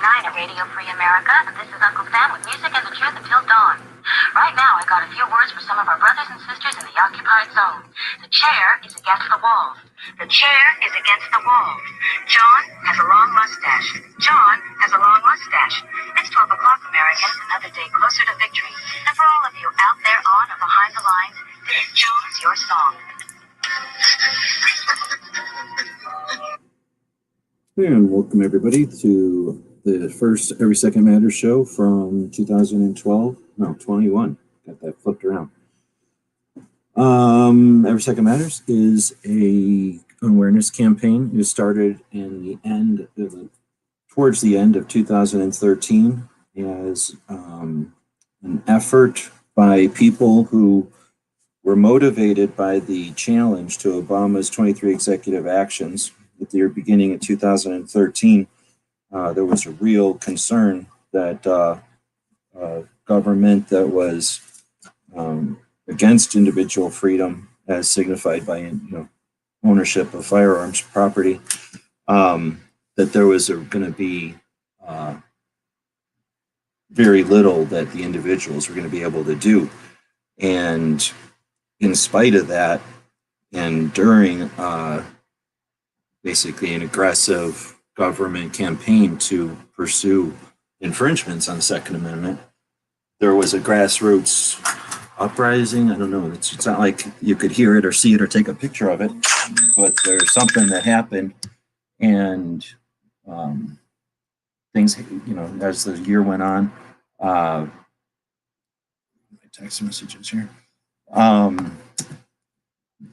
at Radio Free America, and this is Uncle Sam with music and the truth until dawn. Right now, I got a few words for some of our brothers and sisters in the occupied zone. The chair is against the walls. The chair is against the walls. John has a long mustache. John has a long mustache. It's 12 o'clock, Americans, another day closer to victory. And for all of you out there on or behind the lines, this is your song. And welcome everybody to the first Every Second Matters show from 21. Got that flipped around. Every Second Matters is a awareness campaign. It started towards the end of 2013 as an effort by people who were motivated by the challenge to Obama's 23 executive actions. At the beginning of 2013, there was a real concern that government that was against individual freedom, as signified by ownership of firearms property, that there was going to be very little that the individuals were going to be able to do. And in spite of that, and during basically an aggressive government campaign to pursue infringements on the Second Amendment, there was a grassroots uprising. I don't know, it's not like you could hear it or see it or take a picture of it, but there's something that happened, and things, as the year went on, my text messages here,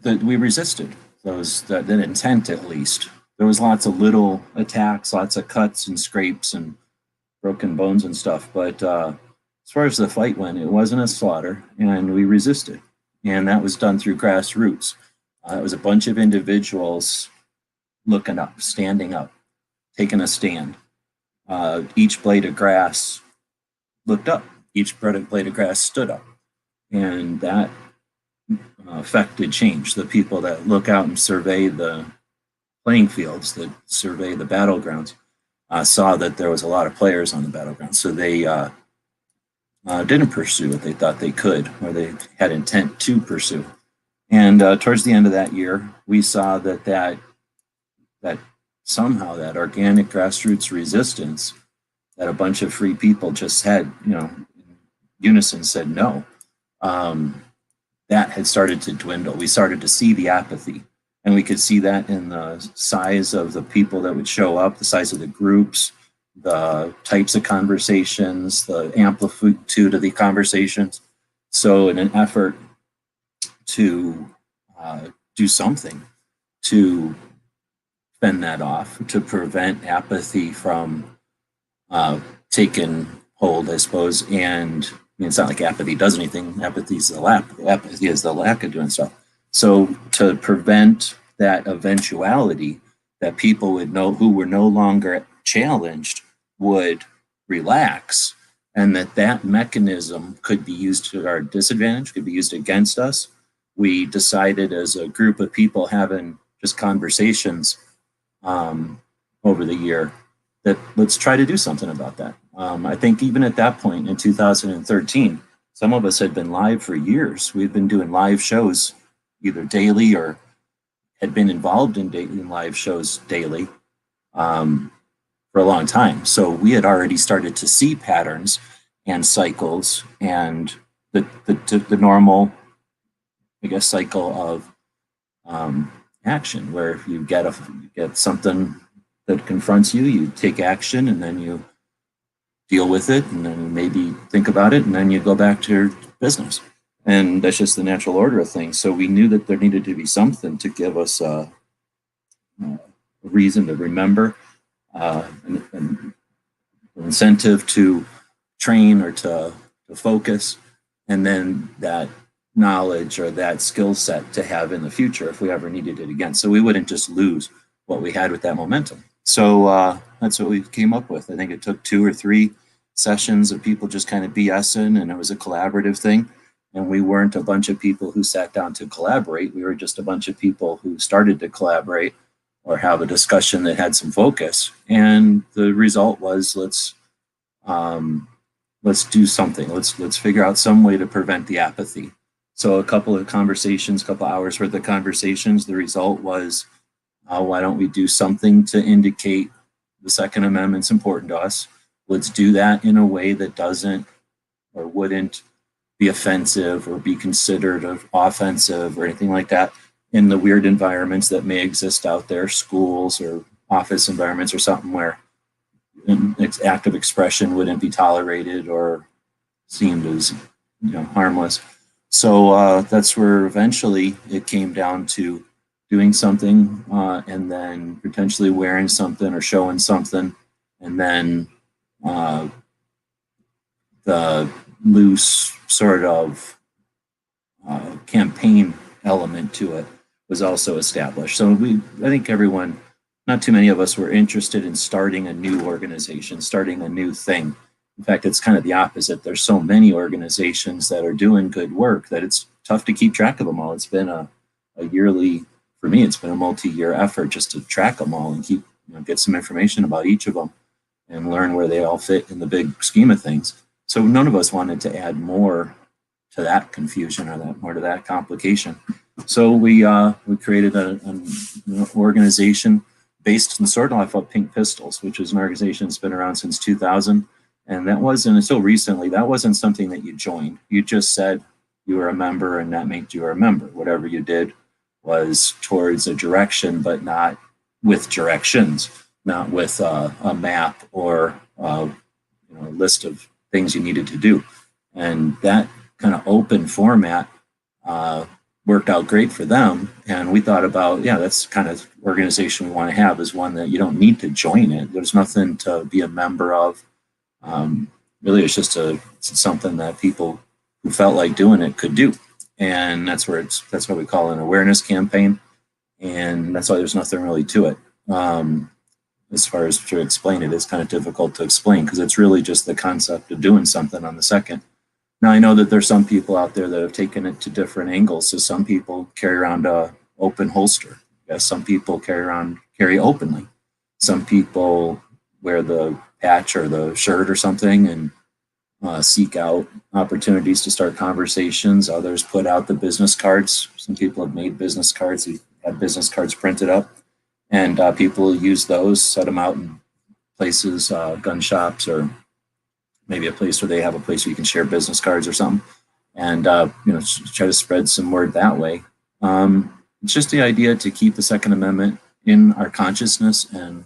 that we resisted. That intent, at least. There was lots of little attacks, lots of cuts and scrapes and broken bones and stuff. But as far as the fight went, it wasn't a slaughter, and we resisted. And that was done through grassroots. It was a bunch of individuals looking up, standing up, taking a stand. Each blade of grass looked up. Each blade of grass stood up. And that affected change. The people that look out and survey the playing fields, that survey the battlegrounds, saw that there was a lot of players on the battleground. So they didn't pursue what they thought they could, or they had intent to pursue. And towards the end of that year, we saw that somehow that organic grassroots resistance that a bunch of free people just had, in unison said no. That had started to dwindle. We started to see the apathy, and we could see that in the size of the people that would show up, the size of the groups, the types of conversations, the amplitude of the conversations. So in an effort to do something to fend that off, to prevent apathy from taking hold, I suppose, and it's not like apathy does anything. Apathy is the lack of doing stuff. So to prevent that eventuality, that people would know who were no longer challenged would relax, and that mechanism could be used to our disadvantage, could be used against us. We decided as a group of people having just conversations over the year that let's try to do something about that. I think even at that point in 2013, some of us had been live for years. We'd been doing live shows either daily or had been involved in live shows daily for a long time. So we had already started to see patterns and cycles and the normal, I guess, cycle of action, where you get something that confronts you, you take action, and then you deal with it, and then maybe think about it, and then you go back to your business. And that's just the natural order of things. So we knew that there needed to be something to give us a reason to remember, an incentive to train or to focus, and then that knowledge or that skill set to have in the future if we ever needed it again. So we wouldn't just lose what we had with that momentum. So that's what we came up with. I think it took 2 or 3 sessions of people just kind of BSing, and it was a collaborative thing. And we weren't a bunch of people who sat down to collaborate. We were just a bunch of people who started to collaborate or have a discussion that had some focus. And the result was let's do something. Let's figure out some way to prevent the apathy. So a couple of conversations, a couple hours worth of conversations. The result was, why don't we do something to indicate the Second Amendment's important to us? Let's do that in a way that doesn't or wouldn't be offensive or be considered offensive or anything like that in the weird environments that may exist out there, schools or office environments or something where active expression wouldn't be tolerated or seemed as harmless. So that's where eventually it came down to doing something and then potentially wearing something or showing something, and then the loose sort of campaign element to it was also established. So I think everyone, not too many of us were interested in starting a new organization, starting a new thing. In fact, it's kind of the opposite. There's so many organizations that are doing good work that it's tough to keep track of them all. It's been a yearly, for me, it's been a multi-year effort just to track them all and keep, get some information about each of them and learn where they all fit in the big scheme of things. So none of us wanted to add more to that confusion or more to that complication. So we created an organization based in sort of Pink Pistols, which is an organization that's been around since 2000. And that wasn't, until recently, that wasn't something that you joined. You just said you were a member and that made you a member. Whatever you did was towards a direction, but not with directions, not with a map or a list of things you needed to do. And that kind of open format worked out great for them. And we thought about, that's the kind of organization we want to have, is one that you don't need to join it. There's nothing to be a member of. Really, it's just something that people who felt like doing it could do. And that's what we call an awareness campaign. And that's why there's nothing really to it. As far as to explain it, it's kind of difficult to explain because it's really just the concept of doing something on the second. Now, I know that there's some people out there that have taken it to different angles. So some people carry around a open holster. Yes, some people carry openly. Some people wear the patch or the shirt or something and seek out opportunities to start conversations. Others put out the business cards. Some people have made business cards. They had business cards printed up, and people use those, set them out in places, gun shops, or maybe a place where they have a place where you can share business cards or something, and try to spread some word that way. It's just the idea to keep the Second Amendment in our consciousness and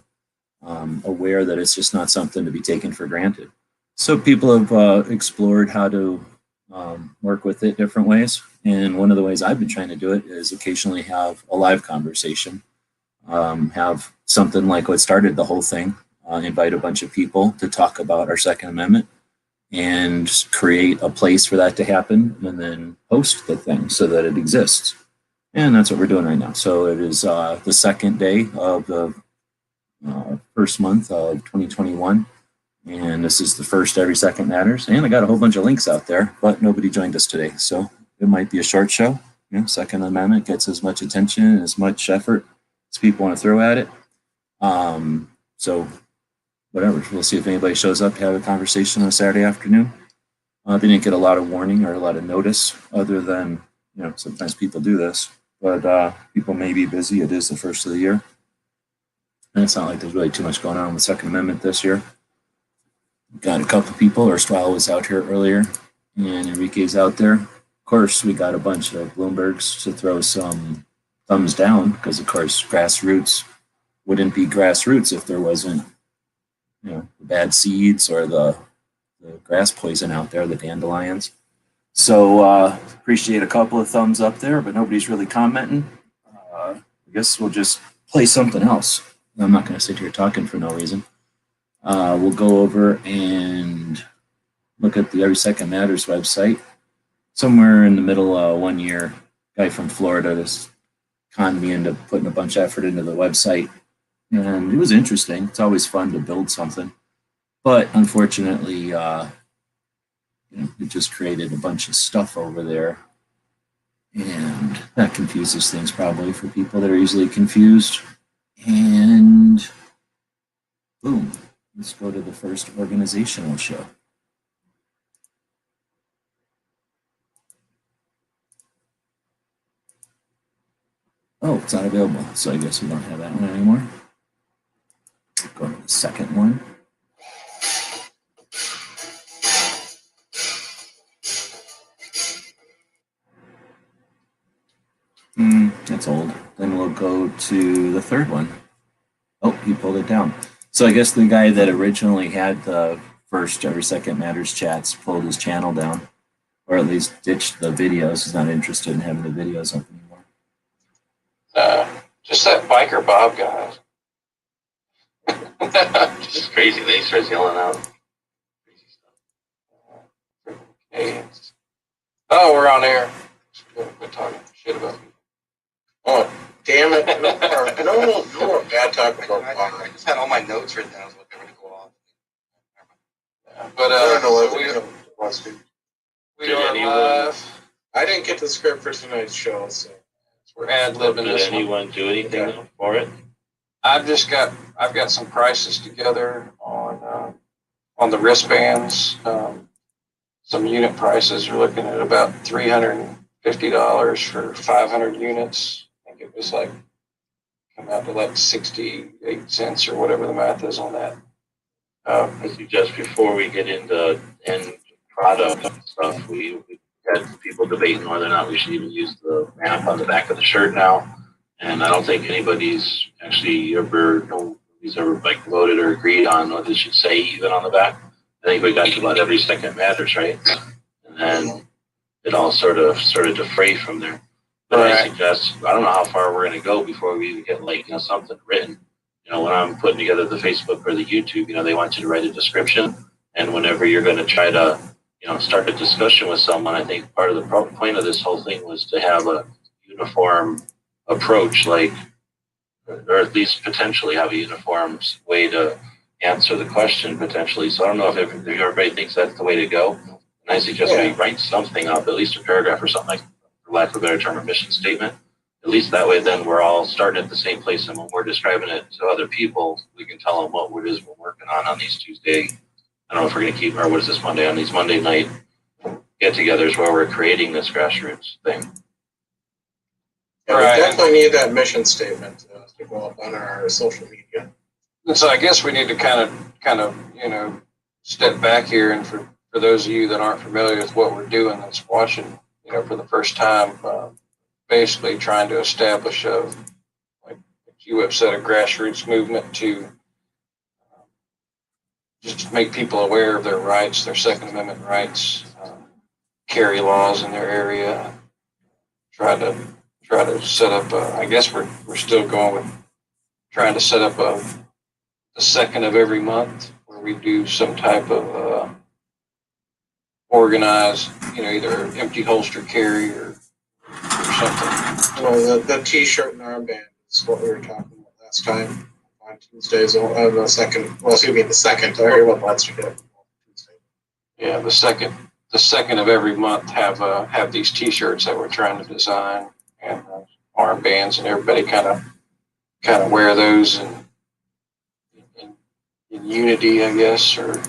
aware that it's just not something to be taken for granted. So people have explored how to work with it different ways. And one of the ways I've been trying to do it is occasionally have a live conversation, have something like what started the whole thing, invite a bunch of people to talk about our Second Amendment and create a place for that to happen, and then host the thing so that it exists. And that's what we're doing right now. So it is the second day of the first month of 2021. And this is the first Every Second Matters. And I got a whole bunch of links out there, but nobody joined us today. So it might be a short show. Second Amendment gets as much attention and as much effort as people want to throw at it. So whatever, we'll see if anybody shows up to have a conversation on a Saturday afternoon. They didn't get a lot of warning or a lot of notice other than, sometimes people do this, but people may be busy. It is the first of the year. And it's not like there's really too much going on with the Second Amendment this year. Got a couple people. Erstwhile was out here earlier, and Enrique's out there. Of course, we got a bunch of Bloombergs to throw some thumbs down because, of course, grassroots wouldn't be grassroots if there wasn't, the bad seeds or the grass poison out there, the dandelions. So appreciate a couple of thumbs up there, but nobody's really commenting. I guess we'll just play something else. I'm not going to sit here talking for no reason. We'll go over and look at the Every Second Matters website. Somewhere in the middle of 1 year, guy from Florida just conned me into putting a bunch of effort into the website. And it was interesting. It's always fun to build something. But unfortunately, it just created a bunch of stuff over there. And that confuses things probably for people that are easily confused. And boom, let's go to the first organizational show. Oh, it's not available, so I guess we don't have that one anymore. Go to the second one. That's old. Then we'll go to the third one. Oh, he pulled it down. So I guess the guy that originally had the first Every Second Matters chats pulled his channel down, or at least ditched the videos. He's not interested in having the videos up anymore. Just that biker Bob guy. Just crazy. They starts yelling out crazy stuff. Hey. Oh, we're on air. We're talking shit about me. Oh, damn it. No more bad talk about I just had all my notes written down. I was looking to go off. Yeah, but I don't know what we are live. I didn't get the script for tonight's show, so We're ad-libbing Did this one. anyone do anything for it? I've got some prices together on the wristbands. Some unit prices. We're looking at about $350 for 500 units. I think it was like come out to like 68 cents or whatever the math is on that. I suggest before we get into end product and stuff, we had people debating whether or not we should even use the map on the back of the shirt now. And I don't think anybody's actually nobody's ever like voted or agreed on what it should say even on the back. I think we got to about Every Second Matters, right? And then it all sort of defray from there. But Right. I suggest, I don't know how far we're going to go before we even get like, something written. When I'm putting together the Facebook or the YouTube, they want you to write a description. And whenever you're going to try to, start a discussion with someone, I think part of the point of this whole thing was to have a uniform approach, or at least potentially have a uniform way to answer the question potentially. So I don't know if everybody thinks that's the way to go. And I suggest we write something up, at least a paragraph or something like, for lack of a better term, a mission statement. At least that way, then we're all starting at the same place. And when we're describing it to other people, we can tell them what it is we're working on these Tuesday. I don't know if we're going to keep, or what is this Monday, on these Monday night get-togethers where we're creating this grassroots thing. yeah, we definitely need that mission statement to go up on our social media. And so I guess we need to kind of step back here, and for those of you that aren't familiar with what we're doing, that's watching, for the first time, basically trying to establish like you have said, a grassroots movement to just make people aware of their rights, their Second Amendment rights, carry laws in their area, try to set up. I guess we're still going with trying to set up the second of every month where we do some type of organized, either empty holster carry or something. The T-shirt and armband is what we were talking about last time on Tuesdays. The second. Well, excuse me, the second. I already went last week. Yeah, the second of every month have these T-shirts that we're trying to design, and armbands, and everybody kind of wear those in unity, I guess, or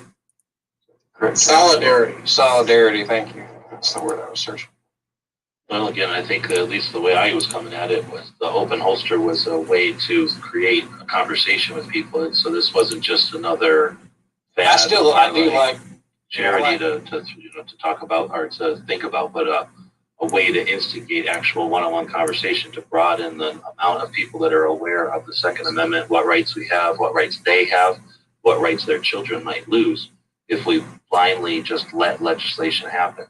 correct Solidarity. Solidarity. Thank you. That's the word I was searching. Well, again, I think at least the way I was coming at it was the open holster was a way to create a conversation with people. And so this wasn't just another fad. I do like charity to talk about or to think about, but a way to instigate actual one-on-one conversation to broaden the amount of people that are aware of the Second Amendment, what rights we have, what rights they have, what rights their children might lose if we blindly just let legislation happen.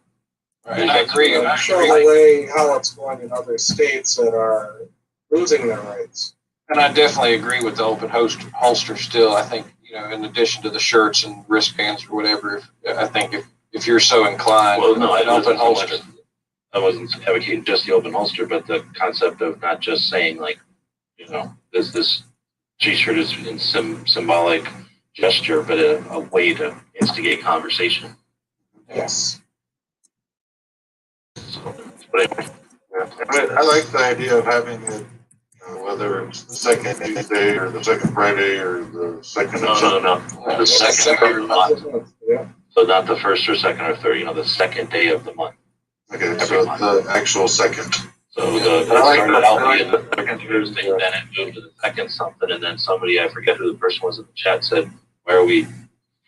Right. I agree. Show the way how it's going in other states that are losing their rights. And I definitely agree with the open holster still. I think, in addition to the shirts and wristbands or whatever, I think if you're so inclined, Well, no, an open holster. I wasn't advocating just the open holster, but the concept of not just saying this T-shirt is in symbolic gesture, but a way to instigate conversation. Yes. So, but anyway, I like the idea of having it Whether it's the second Tuesday or the second Friday or the second. No. The second of the month. Yeah. So not the first or second or third, the second day of the month. Okay, Every so month. the actual second. So it started out being the second Thursday, then it moved to the second something, and then somebody, I forget who the person was in the chat, said, why are we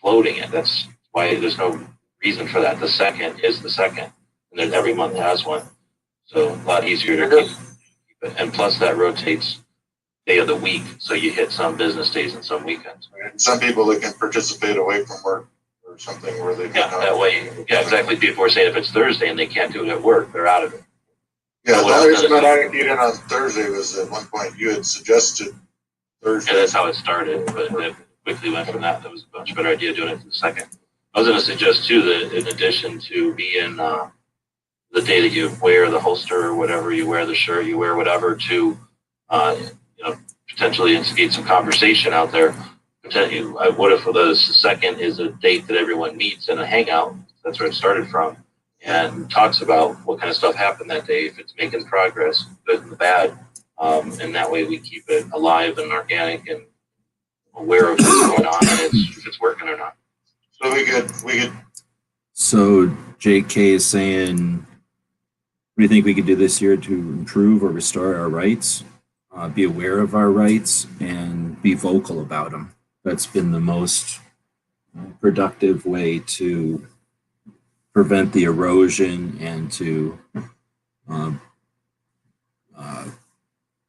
floating it? That's why there's no reason for that. The second is the second, and then every month has one. So a lot easier to keep it. And plus that rotates day of the week, so you hit some business days and some weekends. And some people that can participate away from work or something where they. Yeah, that way, yeah, exactly. People are saying if it's Thursday and they can't do it at work, they're out of it. Yeah, the only reason that I didn't get in on Thursday was at one point you had suggested Thursday. And that's how it started, but it quickly went from that. That was a much better idea doing it for the second. I was going to suggest too that in addition to being the day that you wear the holster or whatever, you wear the shirt, you wear whatever to, potentially instigate some conversation out there. What if the second is a date that everyone meets in a hangout? That's where it started from. And talks about what kind of stuff happened that day, if it's making progress, good and the bad. And that way we keep it alive and organic and aware of what's going on and if it's working or not. So we could. So JK is saying, what do you think we could do this year to improve or restore our rights? Be aware of our rights and be vocal about them. That's been the most productive way to prevent the erosion and to,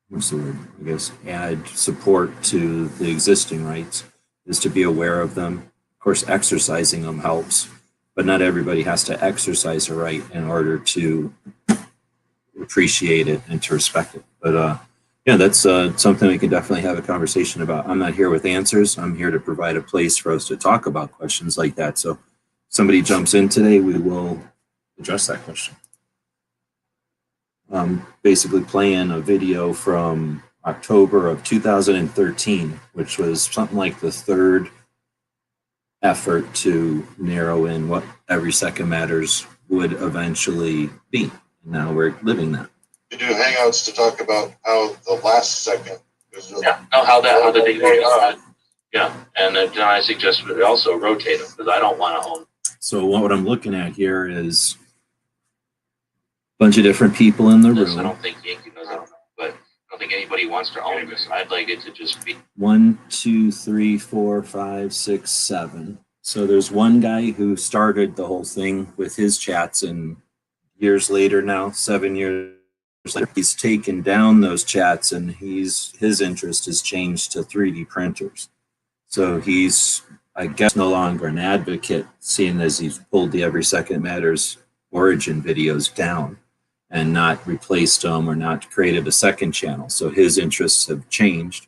what's the word? I guess add support to the existing rights is to be aware of them. Of course, exercising them helps, but not everybody has to exercise a right in order to appreciate it and to respect it. But yeah, that's something we can definitely have a conversation about. I'm not here with answers. I'm here to provide a place for us to talk about questions like that. So if somebody jumps in today, we will address that question. Basically playing a video from October of 2013, which was something like the third effort to narrow in what Every Second Matters would eventually be. Now we're living that. To do hangouts to talk about how the last second is. How the date was. Yeah, and then I suggest we also rotate them because I don't want to own. So what I'm looking at here is a bunch of different people in the this. room. I don't think Yankee knows, but I don't think anybody wants to own this. I'd like it to just be 1, 2, 3, 4, 5, 6, 7. So there's one guy who started the whole thing with his chats, and years later now, 7 years later, he's taken down those chats and his interest has changed to 3D printers. So he's, I guess, no longer an advocate, seeing as he's pulled the Every Second Matters origin videos down and not replaced them or not created a second channel. So his interests have changed.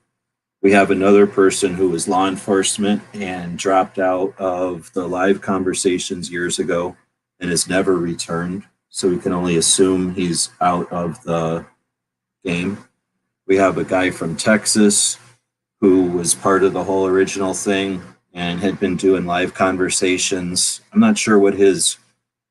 We have another person who was law enforcement and dropped out of the live conversations years ago and has never returned. So we can only assume he's out of the game. We have a guy from Texas who was part of the whole original thing and had been doing live conversations. I'm not sure what his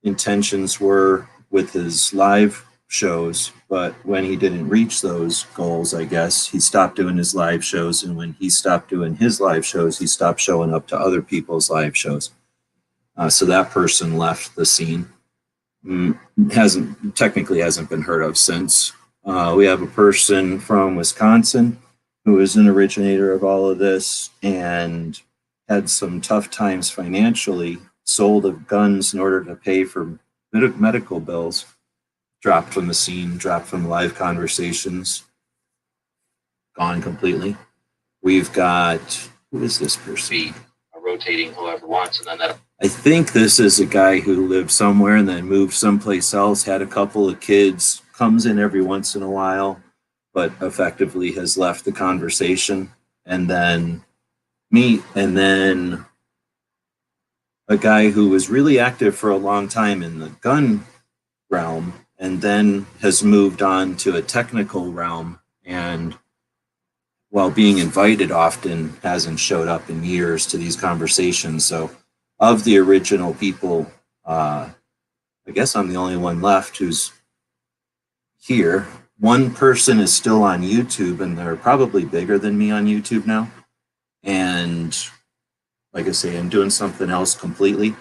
intentions were with his live shows, but when he didn't reach those goals, I guess, he stopped doing his live shows. And when he stopped doing his live shows, he stopped showing up to other people's live shows. So that person left the scene. Technically hasn't been heard of since. We have a person from Wisconsin who is an originator of all of this and had some tough times financially, sold of guns in order to pay for medical bills, dropped from the scene, dropped from live conversations, gone completely. We've got, who is this person? be rotating whoever wants, and then that. I think this is a guy who lived somewhere and then moved someplace else, had a couple of kids, comes in every once in a while, but effectively has left the conversation. And then me, and then a guy who was really active for a long time in the gun realm and then has moved on to a technical realm, and while being invited often hasn't showed up in years to these conversations. So of the original people, I guess I'm the only one left who's here. one person is still on YouTube, and they're probably bigger than me on YouTube now. And like I say, I'm doing something else completely,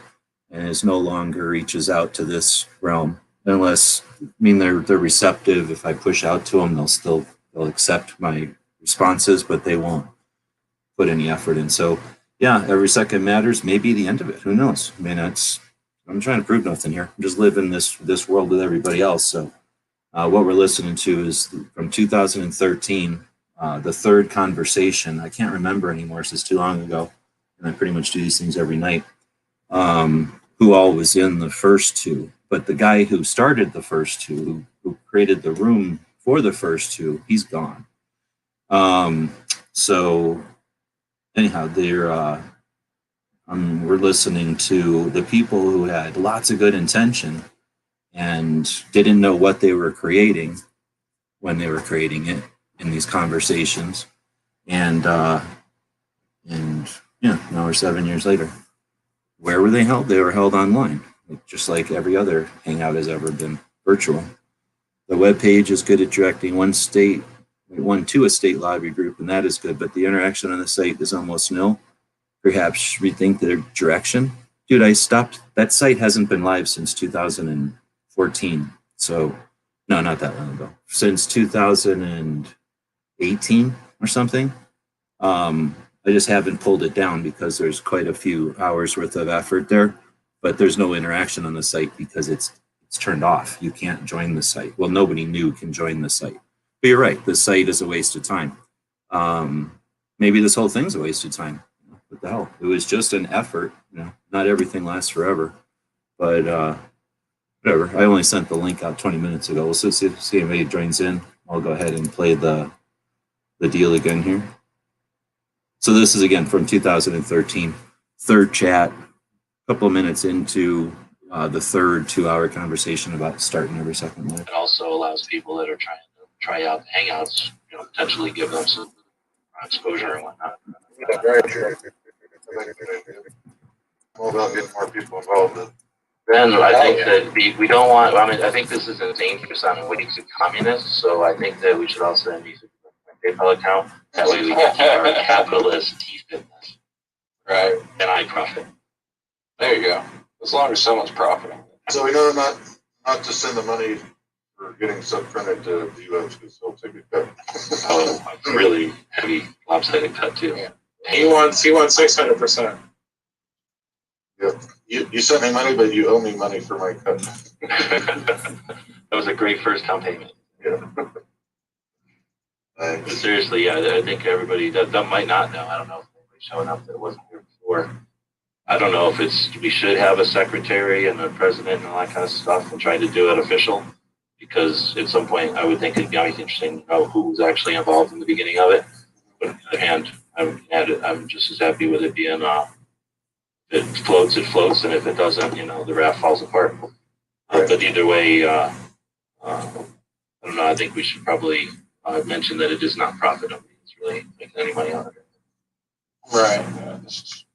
and is no longer reaches out to this realm unless, I mean, they're receptive. If I push out to them, they'll accept my responses, but they won't put any effort in. So yeah, every second matters. Maybe the end of it. Who knows? I mean, I'm trying to prove nothing here. I'm just living this world with everybody else. So what we're listening to is from 2013, the third conversation. I can't remember anymore. This is too long ago, and I pretty much do these things every night. Who all was in the first two? But the guy who started the first two, who created the room for the first two, he's gone. So anyhow, we're listening to the people who had lots of good intention and didn't know what they were creating when they were creating it in these conversations. And yeah, now we're 7 years later. Where were they held? They were held online, just like every other hangout has ever been, virtual. The web page is good at directing one to a state lobby group, and that is good, but the interaction on the site is almost nil. Perhaps rethink their direction. Dude, I stopped. That site hasn't been live since 2014. So, no, not that long ago. Since 2018 or something. I just haven't pulled it down because there's quite a few hours worth of effort there, but there's no interaction on the site because it's turned off. You can't join the site. Well, nobody new can join the site. But you're right, the site is a waste of time. Maybe this whole thing's a waste of time. What the hell? It was just an effort. Not everything lasts forever, but whatever. I only sent the link out 20 minutes ago. We'll see if anybody joins in. I'll go ahead and play the deal again here. So this is again from 2013, third chat, a couple of minutes into the third 2-hour conversation about starting every second live. It also allows people that are trying to try out Hangouts, potentially give them some exposure and whatnot. Yeah, very true. All about getting more people involved. And I think that we don't want, I think this is a dangerous on ways of communists, so I think that we should also use a PayPal account. That way we can keep our capitalist teeth in this. Right. And I profit. There you go. As long as someone's profiting. So we know not to send the money for getting stuff printed to the U.S. because they'll take a cut. Oh, a really heavy lopsided cut too. Yeah. He wants 600%. Yeah. You sent me money, but you owe me money for my cut. That was a great first down payment. Yeah. But seriously, yeah, I think everybody that might not know. I don't know if anybody's showing up that wasn't here before. I don't know if we should have a secretary and a president and all that kind of stuff and try to do it official, because at some point I would think it'd be interesting to know who was actually involved in the beginning of it. But on the other hand, I'm just as happy with it being if it floats, and if it doesn't, the raft falls apart. But either way, I don't know. I think we should probably mention that it is not profit only. It's really making any money on it. Right. Yeah, this is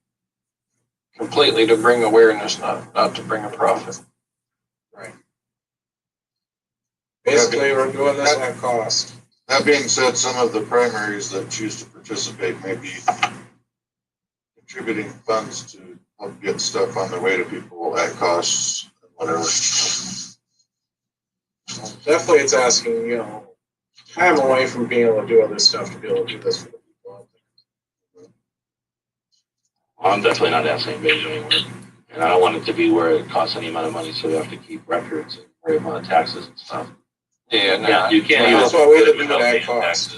completely to bring awareness, not to bring a profit. Right. Basically, we're doing this at cost. That being said, some of the primaries that choose to participate may be contributing funds to help get stuff on the way to people at costs and whatever. Definitely, it's asking, time away from being able to do other stuff to be able to do this for the people. Well, I'm definitely not asking anybody to do any work. And I don't want it to be where it costs any amount of money, so we have to keep records and worry about taxes and stuff. Yeah, no. Yeah, you can't. That's why we didn't do it at cost.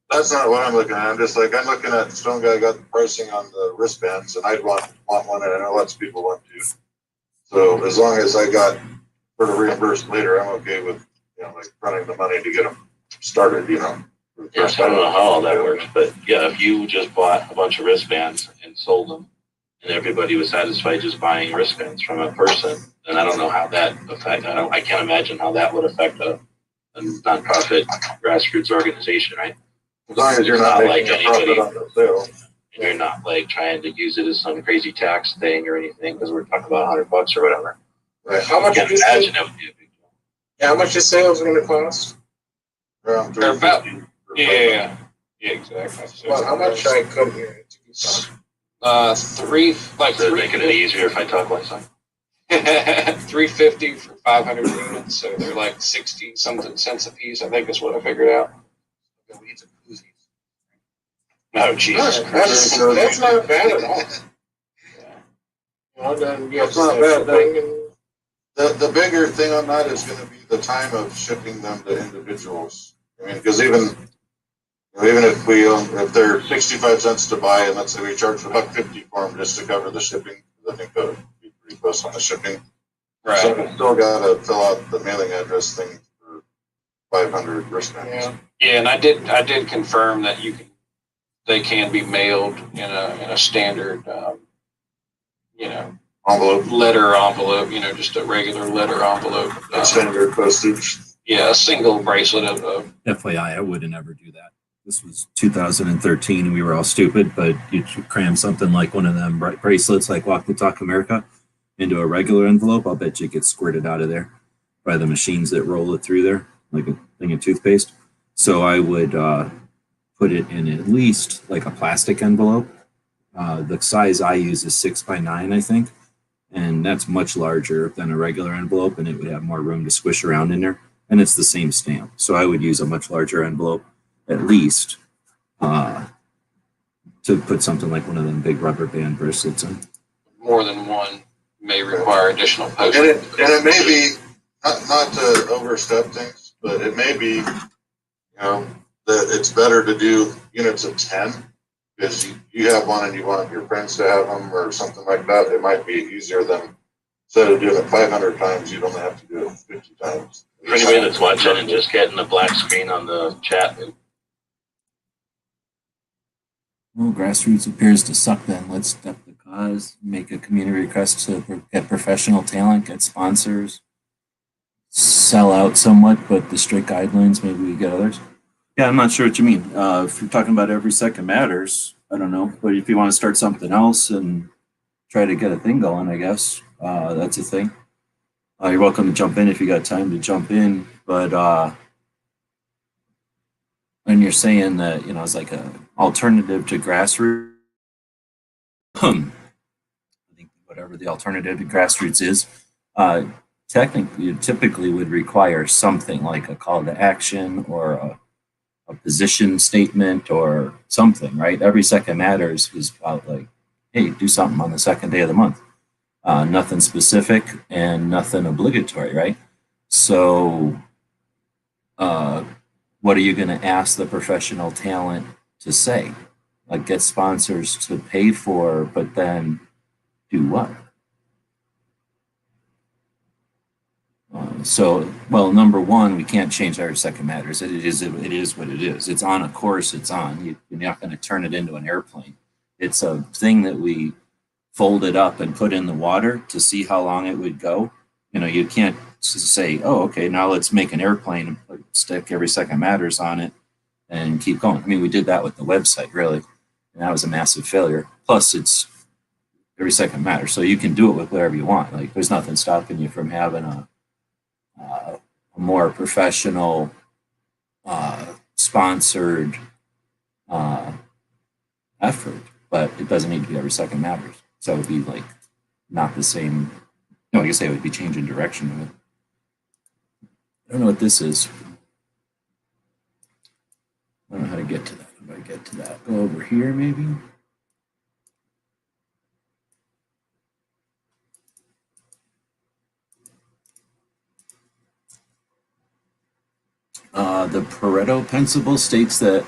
That's not what I'm looking at. I'm looking at Stone Guy got the pricing on the wristbands, and I'd want one, and I know lots of people want to. So as long as I got for the reimbursed later, I'm okay with running the money to get them started. Yes, I don't know how all that works, but yeah, if you just bought a bunch of wristbands and sold them, and everybody was satisfied just buying wristbands from a person, then I don't know how that affect. I can't imagine how that would affect a nonprofit grassroots organization, right? As long as you're not like making a profit on the sale. And you're not like trying to use it as some crazy tax thing or anything, because we're talking about $100 or whatever. Right. How much I can't imagine that would be a big deal. Yeah, how much is sales going to cost? Around They're about- 350 for Yeah, exactly. So Well, how much I couldn't hear it? three, like So making it easier if I talk like that. 350 for 500 units, so they're like 60 something cents a piece. I think is what I figured out. Weeds and koozies. Oh Jesus Alright, Christ! that's not bad at all. Well, then you have That's not to bad, shipping and The bigger thing on that is gonna be the time of shipping them to individuals. I mean, because even if we, if they're 65 cents to buy, and let's say we charge $1.50 for them just to cover the shipping, I think that would be pretty close on the shipping. So Right. we still gotta fill out the mailing address thing for 500 wristbands. yeah. Yeah, and I did confirm that they can be mailed in a standard, Envelope, letter envelope. Just a regular letter envelope. standard postage. Yeah, a single bracelet of FYI, I would have never do that. This was 2013 and we were all stupid, but you cram something like one of them bracelets like Walk the Talk America into a regular envelope, I'll bet you it gets squirted out of there by the machines that roll it through there, like a thing of toothpaste. So I would put it in at least like a plastic envelope. The size I use is 6x9, I think. And that's much larger than a regular envelope, and it would have more room to squish around in there. And it's the same stamp. So I would use a much larger envelope at least to put something like one of them big rubber band bracelets in. more than one may require additional And postage. it may be, not to overstep things, but it may be, that it's better to do units of 10. Because you have one and you want your friends to have them or something like that, it might be easier than, instead of doing it 500 times, you'd only have to do it 50 times. For anybody that's watching and just getting the black screen on the chat, Well, grassroots appears to suck then. Let's step the cause, make a community request to get professional talent, get sponsors, sell out somewhat, but the strict guidelines, maybe we get others. Yeah, I'm not sure what you mean. If you're talking about every second matters, I don't know. But if you want to start something else and try to get a thing going, I guess that's a thing. You're welcome to jump in if you got time to jump in. But when you're saying that, it's like a alternative to grassroots, I think whatever the alternative to grassroots is, technically, you typically would require something like a call to action or a position statement or something, right? Every second matters is about like, hey, do something on the second day of the month. Nothing specific and nothing obligatory, right? So what are you going to ask the professional talent to say? Like get sponsors to pay for, but then do what? Well, number one, we can't change every second matters. It is what it is. It's on a course it's on. You're not going to turn it into an airplane. It's a thing that we folded up and put in the water to see how long it would go. You can't say, oh, okay, now let's make an airplane and stick every second matters on it and keep going. I mean, we did that with the website, really, and that was a massive failure. Plus, it's every second matters. So you can do it with whatever you want. Like, there's nothing stopping you from having a more professional, sponsored effort, but it doesn't need to be every second matters. So it would be like not the same. No, I guess I would be changing direction of it. I don't know what this is. I don't know how to get to that. How do I get to that? Go over here, maybe. The Pareto principle states that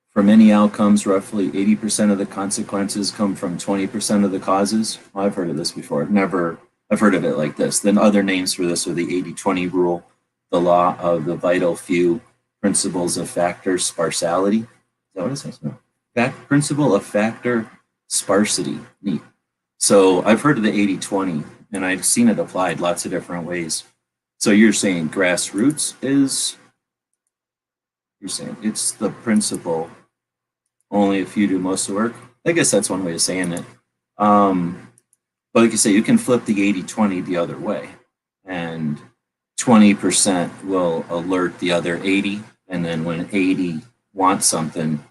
for many outcomes, roughly 80% of the consequences come from 20% of the causes. Well, I've heard of this before. I've heard of it like this. Then other names for this are the 80-20 rule, the law of the vital few, principles of factor sparsity. Is that what it says? No. Principle of factor sparsity. Neat. So I've heard of the 80-20, and I've seen it applied lots of different ways. So you're saying grassroots is, you're saying it's the principle, only if you do most of the work. I guess that's one way of saying it. But like you say, you can flip the 80-20 the other way, and 20% will alert the other 80 And then when 80 want something,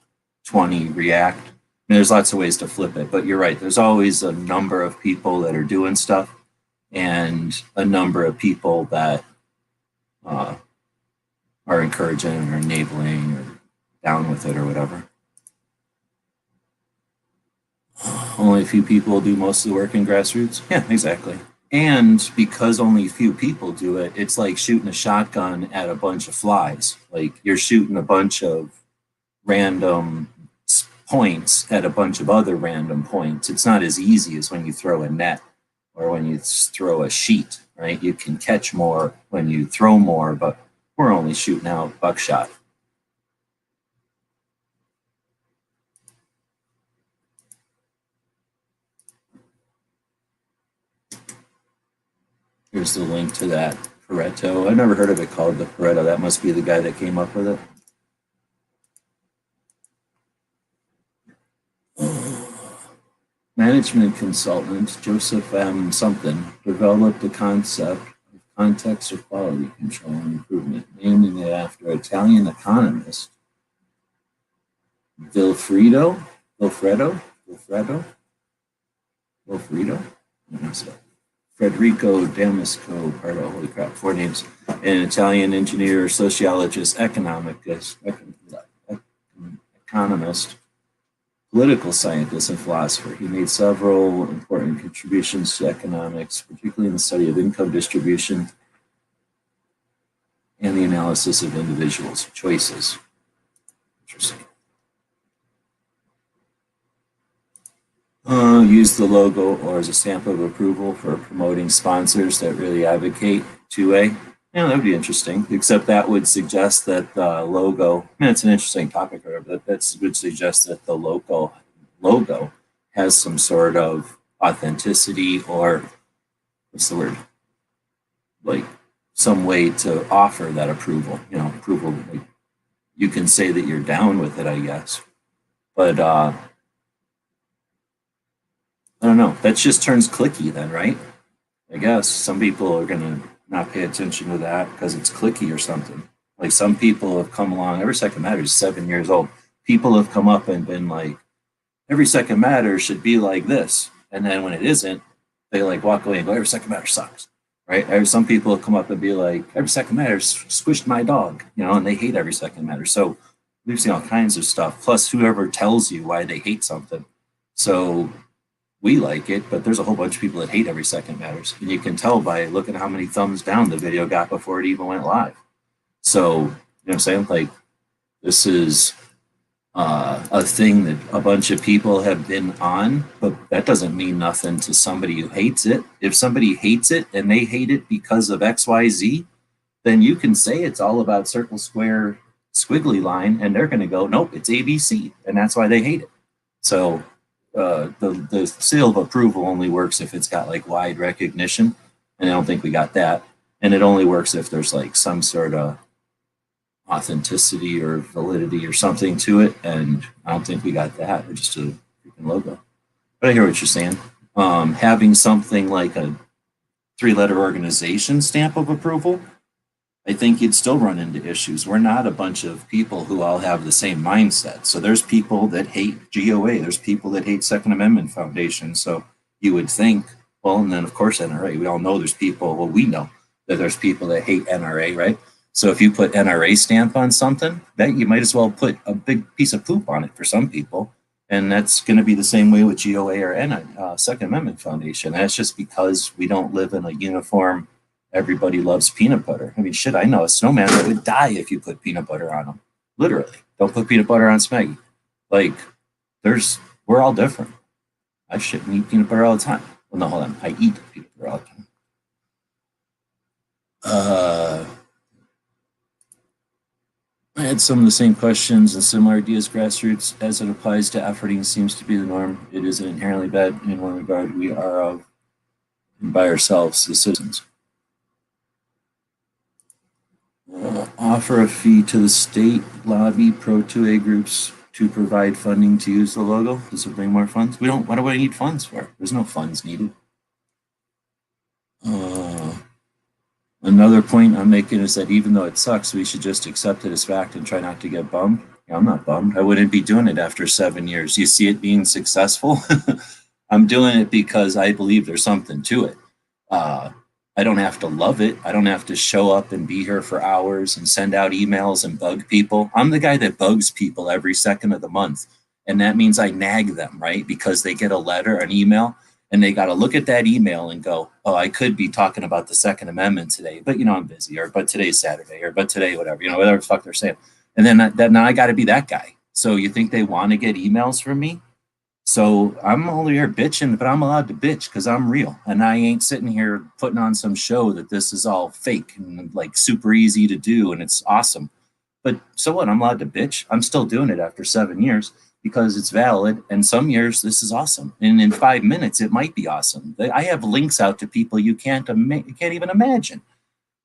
20 react. I mean, there's lots of ways to flip it, but you're right. There's always a number of people that are doing stuff and a number of people that are encouraging or enabling or down with it or whatever. Only a few people do most of the work in grassroots. Yeah, exactly. And because only a few people do it, it's like shooting a shotgun at a bunch of flies. Like you're shooting a bunch of random points at a bunch of other random points. It's not as easy as when you throw a net or when you throw a sheet, right? You can catch more when you throw more, but we're only shooting out buckshot. Here's the link to that Pareto. I've never heard of it called the Pareto. That must be the guy that came up with it. Management consultant Joseph M. something developed the concept of context or quality control and improvement, naming it after Italian economist Vilfredo. Federico Damasco Pardo, holy crap, 4 names, an Italian engineer, sociologist, economist, political scientist, and philosopher. He made several important contributions to economics, particularly in the study of income distribution and the analysis of individuals' choices. Interesting. Use the logo or as a stamp of approval for promoting sponsors that really advocate 2A. Yeah, that would be interesting, except that would suggest that the logo, I mean, it's an interesting topic, but that would suggest that the logo has some sort of authenticity or, what's the word? Like some way to offer that approval, approval. Like you can say that you're down with it, I guess. But I don't know. That just turns clicky then, right? I guess some people are going to not pay attention to that because it's clicky or something. Like some people have come along, Every Second Matters is 7 years old. People have come up and been like, Every Second Matter should be like this. And then when it isn't, they like walk away and go, Every Second Matter sucks, right? Some people have come up and be like, Every Second Matter squished my dog, and they hate Every Second Matter. So we've seen all kinds of stuff, plus whoever tells you why they hate something. So we like it, but there's a whole bunch of people that hate Every Second Matters. And you can tell by looking at how many thumbs down the video got before it even went live. So, you know what I'm saying? Like, this is a thing that a bunch of people have been on, but that doesn't mean nothing to somebody who hates it. If somebody hates it and they hate it because of XYZ, then you can say it's all about circle, square, squiggly line, and they're going to go, nope, it's ABC, and that's why they hate it. So the seal of approval only works if it's got like wide recognition, and I don't think we got that. And it only works if there's like some sort of authenticity or validity or something to it, and I don't think we got that. We're just a freaking logo. But I hear what you're saying. Having something like a 3-letter organization stamp of approval, I think you'd still run into issues. We're not a bunch of people who all have the same mindset. So there's people that hate GOA. There's people that hate Second Amendment Foundation. So you would think, well, and then of course NRA. We all know there's people, well, we know that there's people that hate NRA, right? So if you put NRA stamp on something, that you might as well put a big piece of poop on it for some people. And that's going to be the same way with GOA or Second Amendment Foundation. That's just because we don't live in a uniform, everybody loves peanut butter. I mean, shit, I know a snowman that would die if you put peanut butter on him. Literally. Don't put peanut butter on Smeggy. Like, we're all different. I shouldn't eat peanut butter all the time. Well, no, hold on. I eat peanut butter all the time. I had some of the same questions and similar ideas. Grassroots, as it applies to efforting, seems to be the norm. It isn't inherently bad in one regard. We are of and by ourselves, the citizens. Offer a fee to the state lobby pro 2A groups to provide funding to use the logo. Does it bring more funds? We don't. What do we need funds for? There's no funds needed. Another point I'm making is that even though it sucks, we should just accept it as fact and try not to get bummed. Yeah, I'm not bummed. I wouldn't be doing it after 7 years. You see it being successful? I'm doing it because I believe there's something to it. I don't have to love it. I don't have to show up and be here for hours and send out emails and bug people. I'm the guy that bugs people every second of the month. And that means I nag them, right? Because they get a letter, an email, and they got to look at that email and go, oh, I could be talking about the Second Amendment today, but I'm busy, or but today's Saturday, or but today, whatever, whatever the fuck they're saying. And then now I got to be that guy. So you think they want to get emails from me? So I'm only here bitching, but I'm allowed to bitch because I'm real. And I ain't sitting here putting on some show that this is all fake and like super easy to do and it's awesome. But so what? I'm allowed to bitch. I'm still doing it after 7 years because it's valid. And some years this is awesome. And in 5 minutes, it might be awesome. I have links out to people you can't even imagine.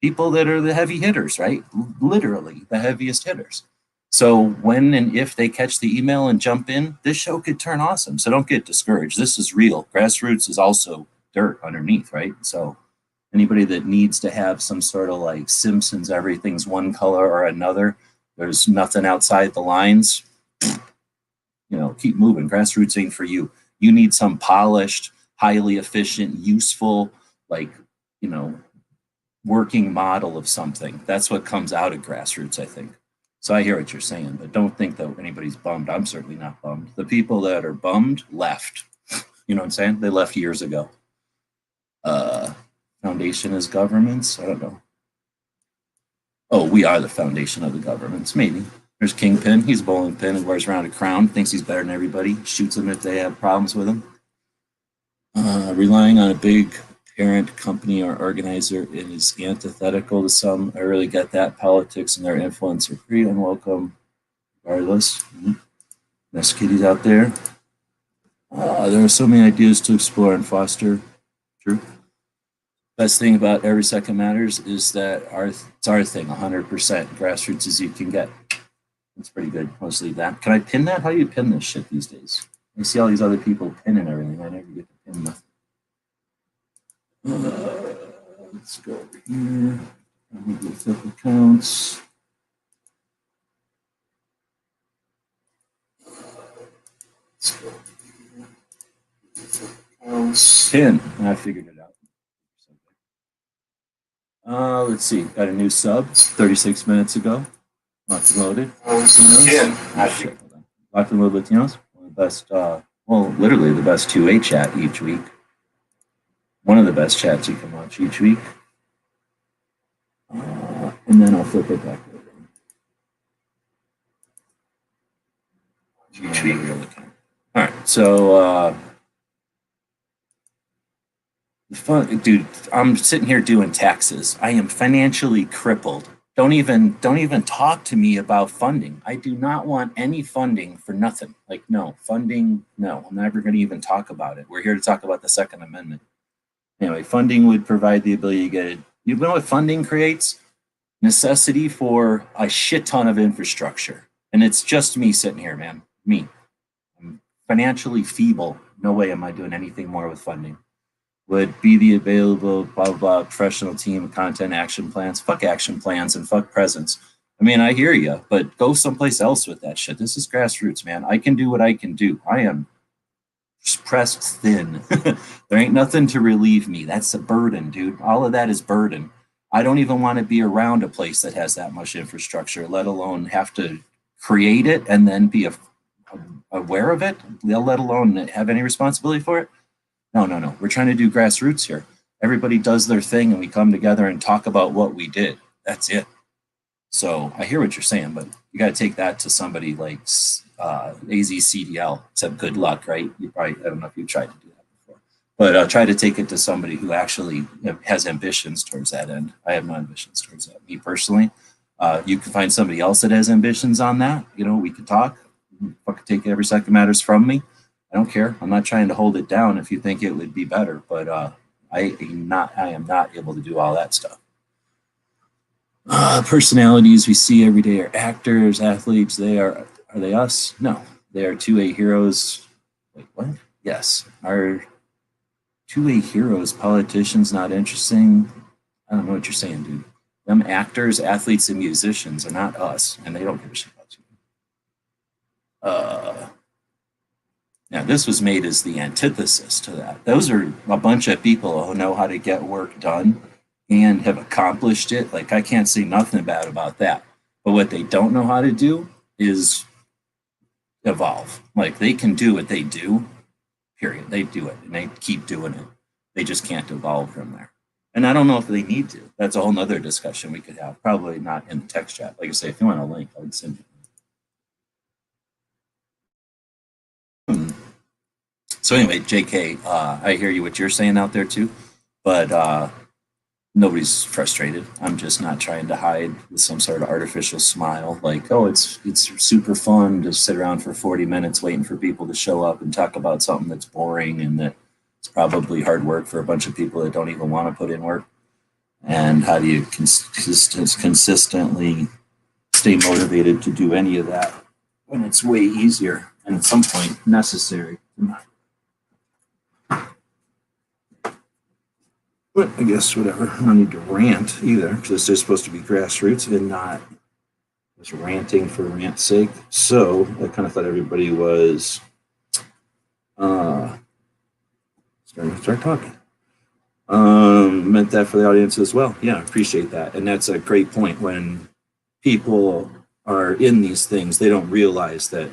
People that are the heavy hitters, right? Literally the heaviest hitters. So when and if they catch the email and jump in, this show could turn awesome. So don't get discouraged. This is real. Grassroots is also dirt underneath, right? So anybody that needs to have some sort of like Simpsons, everything's one color or another, there's nothing outside the lines, keep moving. Grassroots ain't for you. You need some polished, highly efficient, useful, working model of something. That's what comes out of grassroots, I think. So I hear what you're saying, but don't think that anybody's bummed. I'm certainly not bummed. The people that are bummed left. You know what I'm saying? They left years ago. Foundation is governments? I don't know. Oh, we are the foundation of the governments. Maybe. There's Kingpin. He's a bowling pin and wears around a crown. Thinks he's better than everybody. Shoots them if they have problems with him. Relying on a big parent company or organizer is antithetical to some. I really get that. Politics and their influence are pretty unwelcome, regardless. There's kitties out there. There are so many ideas to explore and foster. True. Best thing about Every Second Matters is that it's our thing, 100%. Grassroots as you can get. It's pretty good. I'll just leave that. Can I pin that? How do you pin this shit these days? I see all these other people pinning everything. I never get to pin nothing. Let's go over here. Flip accounts. Let's go over here. Pin. I figured it out. Let's see. Got a new sub 36 minutes ago. Lots loaded. Locked and Loaded Latinos. One of the best, literally the best 2A chat each week. One of the best chats you can watch each week. And then I'll flip it back over. Each week. All right. So, dude, I'm sitting here doing taxes. I am financially crippled. Don't even talk to me about funding. I do not want any funding for nothing. No funding. No, I'm never going to even talk about it. We're here to talk about the Second Amendment. Anyway, funding would provide the ability to get it. You know what funding creates? Necessity for a shit ton of infrastructure. And it's just me sitting here, man. Me. I'm financially feeble. No way am I doing anything more with funding. Would be the available blah, blah, blah, professional team, content, action plans. Fuck action plans and fuck presence. I mean, I hear you, but go someplace else with that shit. This is grassroots, man. I can do what I can do. I am pressed thin. There ain't nothing to relieve me. That's a burden, dude. All of that is burden. I don't even want to be around a place that has that much infrastructure, let alone have to create it and then be aware of it, let alone have any responsibility for it. No. We're trying to do grassroots here. Everybody does their thing and we come together and talk about what we did. That's it. So I hear what you're saying, but you got to take that to somebody like AZCDL, except good luck, right? I don't know if you tried to do that before, but try to take it to somebody who actually has ambitions towards that end. I have no ambitions towards that. Me personally, you can find somebody else that has ambitions on that. We could talk. Fucking take Every Second Matters from me. I don't care. I'm not trying to hold it down if you think it would be better, but I am not able to do all that stuff. Personalities we see every day are actors, athletes. Are they us? No, they are 2A heroes. Wait, what? Yes, are 2A heroes politicians not interesting? I don't know what you're saying, dude. Them actors, athletes, and musicians are not us, and they don't give a shit about you. Now, this was made as the antithesis to that. Those are a bunch of people who know how to get work done and have accomplished it. Like, I can't say nothing bad about that. But what they don't know how to do is evolve. Like, they can do what they do, period. They do it, and they keep doing it. They just can't evolve from there. And I don't know if they need to. That's a whole nother discussion we could have. Probably not in the text chat. Like I say, if you want a link, I would send you. So anyway, JK, I hear you what you're saying out there too, but nobody's frustrated. I'm just not trying to hide with some sort of artificial smile. Like, oh, it's super fun to sit around for 40 minutes waiting for people to show up and talk about something that's boring and that it's probably hard work for a bunch of people that don't even want to put in work. And how do you consistently stay motivated to do any of that when it's way easier and at some point necessary? But I guess whatever. I don't need to rant either because this is supposed to be grassroots and not just ranting for rant's sake. So I kind of thought everybody was starting to start talking. Meant that for the audience as well. Yeah, I appreciate that. And that's a great point. When people are in these things, they don't realize that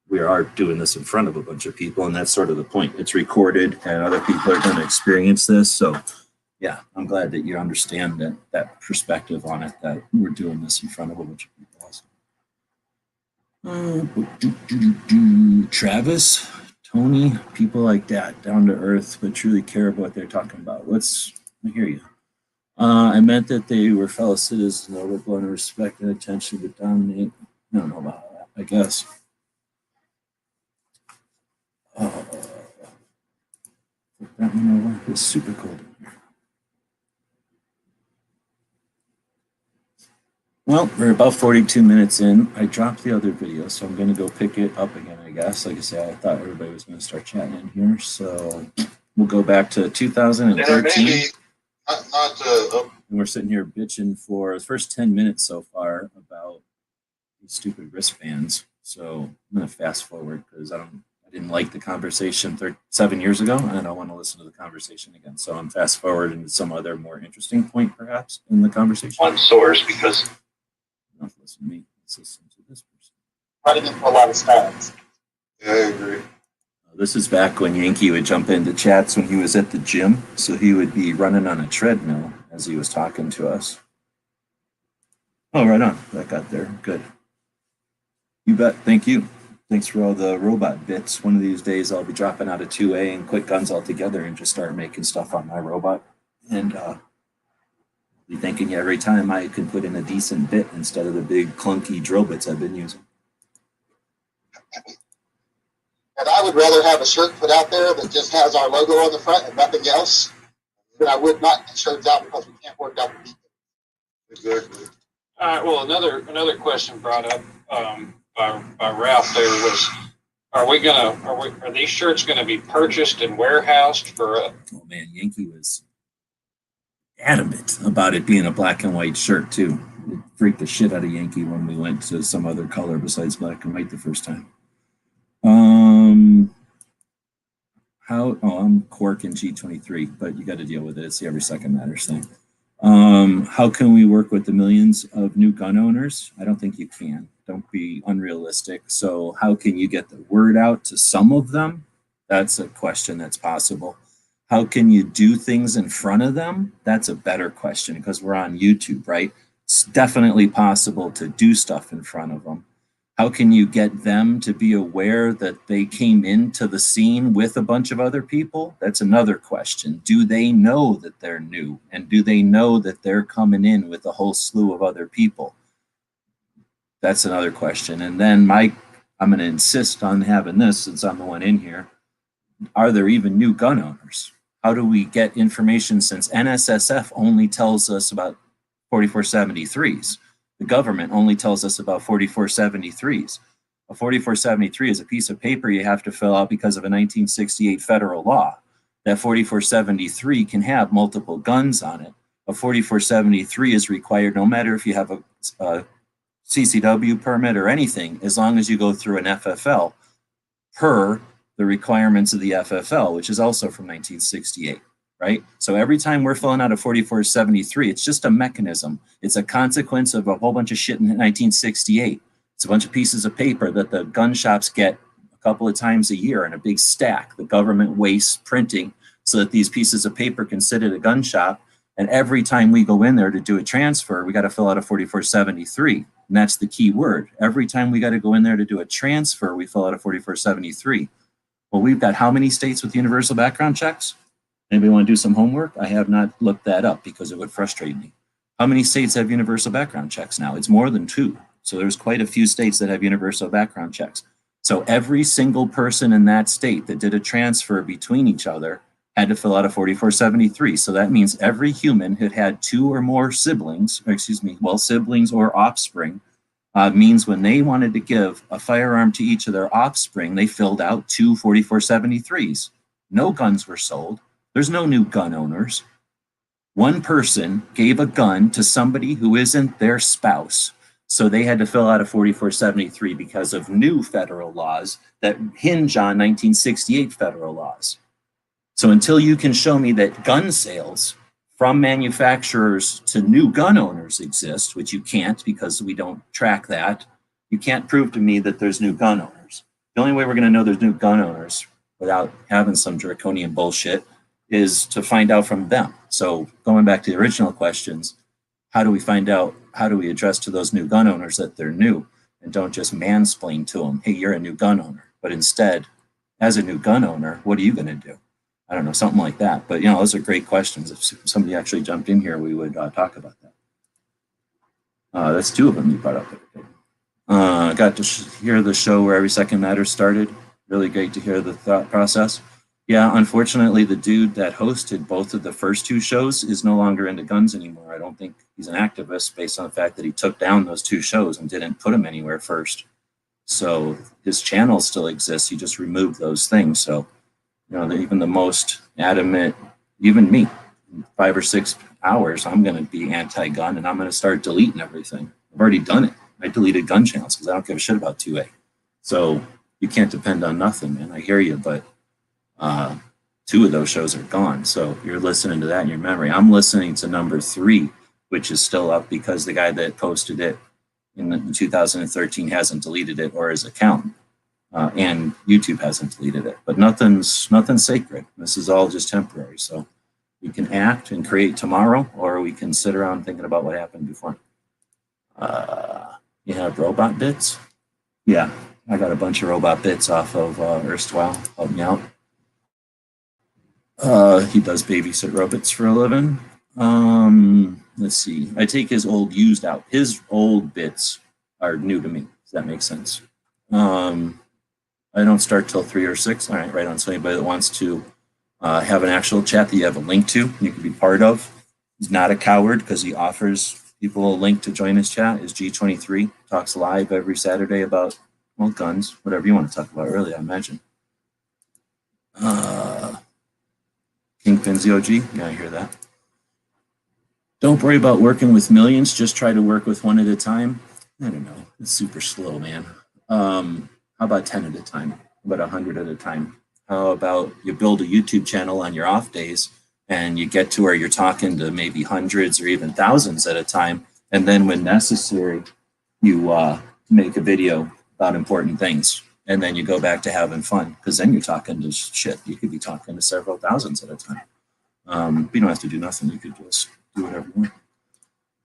we are doing this in front of a bunch of people. And that's sort of the point. It's recorded and other people are going to experience this. So yeah, I'm glad that you understand that perspective on it, that we're doing this in front of a bunch of people also. Travis, Tony, people like that, down to earth, but truly care about what they're talking about. I hear you. I meant that they were fellow citizens, overblown in respect and attention, but dominate. I don't know about that, I guess. Put that one over. It's super cold in here. Well, we're about 42 minutes in. I dropped the other video, so I'm going to go pick it up again, I guess. Like I said, I thought everybody was going to start chatting in here, so we'll go back to 2013. And we're sitting here bitching for the first 10 minutes so far about these stupid wristbands. So I'm going to fast forward because I didn't like the conversation 7 years ago, and I don't want to listen to the conversation again. So I'm fast forwarding to some other more interesting point, perhaps, in the conversation. One source, because Don't listen to me. Let's listen to this person. Running into a lot of stats. Yeah, I agree. This is back when Yankee would jump into chats when he was at the gym. So he would be running on a treadmill as he was talking to us. Oh, right on. That got there. Good. You bet. Thank you. Thanks for all the robot bits. One of these days I'll be dropping out of 2A and quit guns altogether and just start making stuff on my robot. And be thanking you every time I could put in a decent bit instead of the big clunky drill bits I've been using. And I would rather have a shirt put out there that just has our logo on the front and nothing else than I would not get shirts out because we can't work out the details. Exactly. All right. Well, another question brought up by Ralph there was, are these shirts gonna be purchased and warehoused for? Oh man, Yankee was adamant about it being a black and white shirt too. It freaked the shit out of Yankee when we went to some other color besides black and white the first time. I'm Quark in G23, but you got to deal with it. It's the every second matters thing. How can we work with the millions of new gun owners? I don't think you can. Don't be unrealistic. So how can you get the word out to some of them? That's a question that's possible. How can you do things in front of them? That's a better question because we're on YouTube, right? It's definitely possible to do stuff in front of them. How can you get them to be aware that they came into the scene with a bunch of other people? That's another question. Do they know that they're new? And do they know that they're coming in with a whole slew of other people? That's another question. And then I'm going to insist on having this since I'm the one in here. Are there even new gun owners? How do we get information since NSSF only tells us about 4473s? The government only tells us about 4473s. A 4473 is a piece of paper you have to fill out because of a 1968 federal law. That 4473 can have multiple guns on it, a 4473 is required no matter if you have a CCW permit or anything, as long as you go through an FFL per the requirements of the FFL, which is also from 1968, right? So every time we're filling out a 4473, it's just a mechanism. It's a consequence of a whole bunch of shit in 1968. It's a bunch of pieces of paper that the gun shops get a couple of times a year in a big stack. The government wastes printing so that these pieces of paper can sit at a gun shop. And every time we go in there to do a transfer, we got to fill out a 4473. And that's the key word. Every time we got to go in there to do a transfer, we fill out a 4473. Well, we've got how many states with universal background checks? Anybody want to do some homework? I have not looked that up because it would frustrate me. How many states have universal background checks now? It's more than 2. So there's quite a few states that have universal background checks. So every single person in that state that did a transfer between each other had to fill out a 4473. So that means every human who had 2 or more siblings, or siblings or offspring, means when they wanted to give a firearm to each of their offspring, they filled out 2 4473s. No guns were sold. There's no new gun owners. One person gave a gun to somebody who isn't their spouse. So they had to fill out a 4473 because of new federal laws that hinge on 1968 federal laws. So until you can show me that gun sales from manufacturers to new gun owners exist, which you can't because we don't track that, you can't prove to me that there's new gun owners. The only way we're going to know there's new gun owners without having some draconian bullshit is to find out from them. So going back to the original questions, how do we find out, how do we address to those new gun owners that they're new and don't just mansplain to them, hey, you're a new gun owner, but instead, as a new gun owner, what are you going to do? I don't know, something like that. But, those are great questions. If somebody actually jumped in here, we would talk about that. That's 2 of them you brought up. Got to hear the show where Every Second Matters started. Really great to hear the thought process. Yeah, unfortunately, the dude that hosted both of the first 2 shows is no longer into guns anymore. I don't think he's an activist based on the fact that he took down those 2 shows and didn't put them anywhere first. So his channel still exists. He just removed those things. So, even the most adamant, even me, in 5 or 6 hours, I'm going to be anti-gun and I'm going to start deleting everything. I've already done it. I deleted gun channels because I don't give a shit about 2A. So you can't depend on nothing, man. I hear you, but 2 of those shows are gone. So you're listening to that in your memory. I'm listening to number 3, which is still up because the guy that posted it in 2013 hasn't deleted it or his account. And YouTube hasn't deleted it, but nothing's sacred. This is all just temporary. So we can act and create tomorrow, or we can sit around thinking about what happened before. You have robot bits? Yeah, I got a bunch of robot bits off of Erstwhile. Help me out. He does babysit robots for a living. Let's see. I take his old used out. His old bits are new to me. Does that make sense? I don't start till 3 or 6. All right, on. So anybody that wants to have an actual chat that you have a link to, you can be part of. He's not a coward because he offers people a link to join his chat. Is G23 talks live every Saturday about guns, whatever you want to talk about. Really, I imagine. Kingpin ZOG, yeah, I hear that. Don't worry about working with millions. Just try to work with 1 at a time. I don't know. It's super slow, man. How about 10 at a time? How about 100 at a time? How about you build a YouTube channel on your off days and you get to where you're talking to maybe hundreds or even thousands at a time. And then when necessary, you make a video about important things. And then you go back to having fun because then you're talking to shit. You could be talking to several thousands at a time. You don't have to do nothing. You could just do whatever you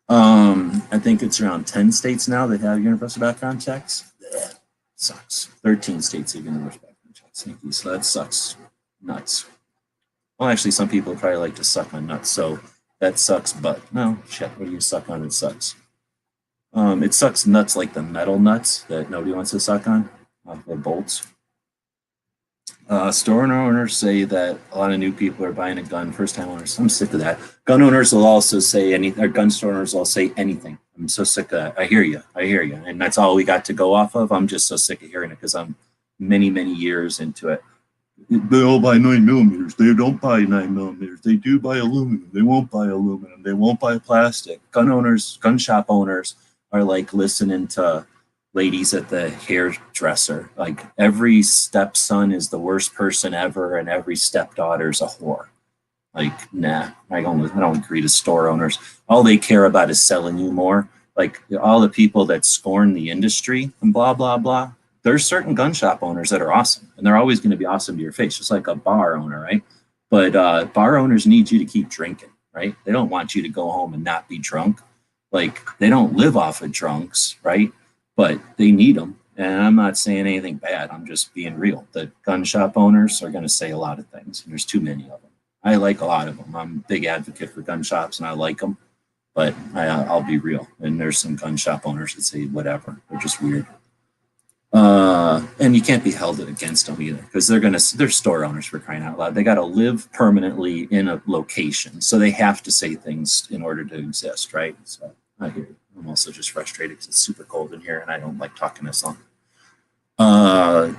want. I think it's around 10 states now that have universal background checks. Blech, sucks. 13 states have universal background checks. Thank you. So that sucks nuts. Well, actually, some people probably like to suck on nuts. So that sucks, but no, shit, what do you suck on? It sucks. It sucks nuts like the metal nuts that nobody wants to suck on, the bolts. Store owners say that a lot of new people are buying a gun, first-time owners. I'm sick of that. Gun owners will also say anything, or gun store owners will say anything. I'm so sick of that. I hear you. And that's all we got to go off of. I'm just so sick of hearing it because I'm many, many years into it. They all buy 9mm. They don't buy 9mm. They do buy aluminum. They won't buy aluminum. They won't buy plastic. Gun shop owners are like listening to ladies at the hairdresser. Like every stepson is the worst person ever, and every stepdaughter's a whore. Like, nah, I don't agree to store owners. All they care about is selling you more. Like all the people that scorn the industry and blah, blah, blah. There's certain gun shop owners that are awesome, and they're always going to be awesome to your face, just like a bar owner, right? But bar owners need you to keep drinking, right? They don't want you to go home and not be drunk. Like they don't live off of drunks, right? But they need them. And I'm not saying anything bad. I'm just being real. The gun shop owners are going to say a lot of things, and there's too many of them. I like a lot of them. I'm a big advocate for gun shops, and I like them. But I'll be real. And there's some gun shop owners that say whatever. They're just weird. And you can't be held against them either, because they're store owners, for crying out loud. They got to live permanently in a location, so they have to say things in order to exist, right? So I hear you. I'm also just frustrated because it's super cold in here and I don't like talking this long. I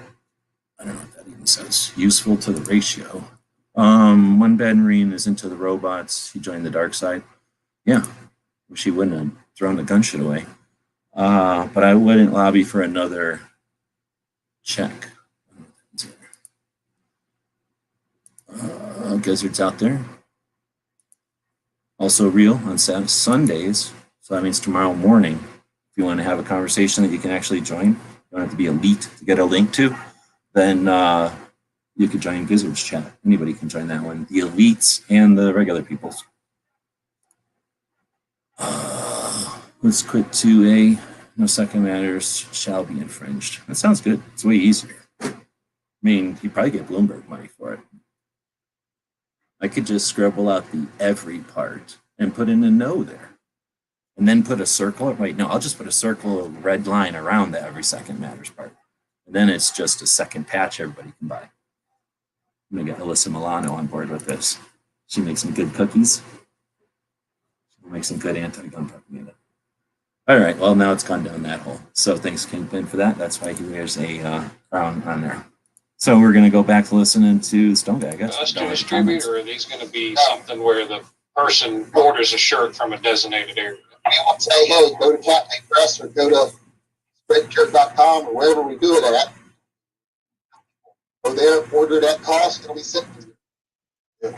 don't know what that even says. Useful to the ratio. One bad Marine is into the robots. He joined the dark side. Yeah, wish he wouldn't have thrown the gun shit away. But I wouldn't lobby for another check. Gizzards out there. Also real on Sundays. So that means tomorrow morning, if you want to have a conversation that you can actually join, you don't have to be elite to get a link to, then you could join Gizzards chat. Anybody can join that one. The elites and the regular people. Let's quit 2A. No second matters shall be infringed. That sounds good. It's way easier. I mean, you probably get Bloomberg money for it. I could just scribble out the every part and put in a no there. And then put a circle. Wait, no, I'll just put a circle of red line around the every second matters part. And then it's just a second patch everybody can buy. I'm going to get Alyssa Milano on board with this. She makes some good cookies. She'll make some good anti-gun propaganda. All right, well, now it's gone down that hole. So thanks, Kingpin, for that. That's why he wears a crown on there. So we're going to go back to listening to Stone Guy, I guess. Us to distribute, or are these going to be something where the person orders a shirt from a designated area? I would say, hey, go to Cat Press or go to spreadshirt.com or wherever we do it at. Go there, order it at cost, it'll be sent to you.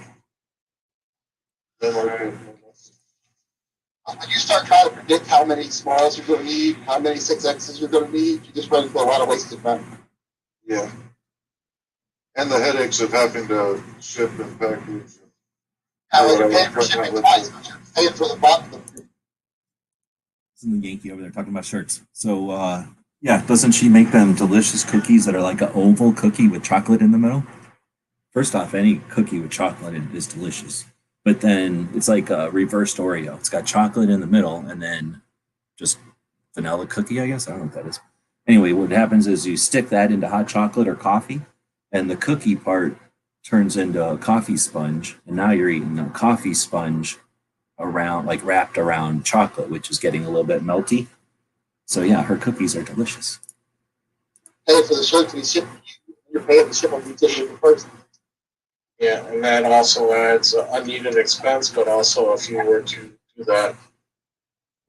Then When you start trying to predict how many smalls you're going to need, how many 6Xs you're going to need, you just run into a lot of wasted money. yeah. And the headaches of having to ship and package. You're paying for shipping twice, but you're paying for the bottom. The Yankee over there talking about shirts. So yeah, doesn't she make them delicious cookies that are like an oval cookie with chocolate in the middle? First off, any cookie with chocolate in it is delicious. But then it's like a reversed Oreo. It's got chocolate in the middle and then just vanilla cookie, I guess. I don't know what that is. Anyway, what happens is you stick that into hot chocolate or coffee, and the cookie part turns into a coffee sponge, and now you're eating a coffee sponge around, like wrapped around chocolate, which is getting a little bit melty. So yeah, her cookies are delicious. Pay for the shirt to be shipped. You're paying the ship will be different person. Yeah, and that also adds unneeded expense, but also if you were to do that,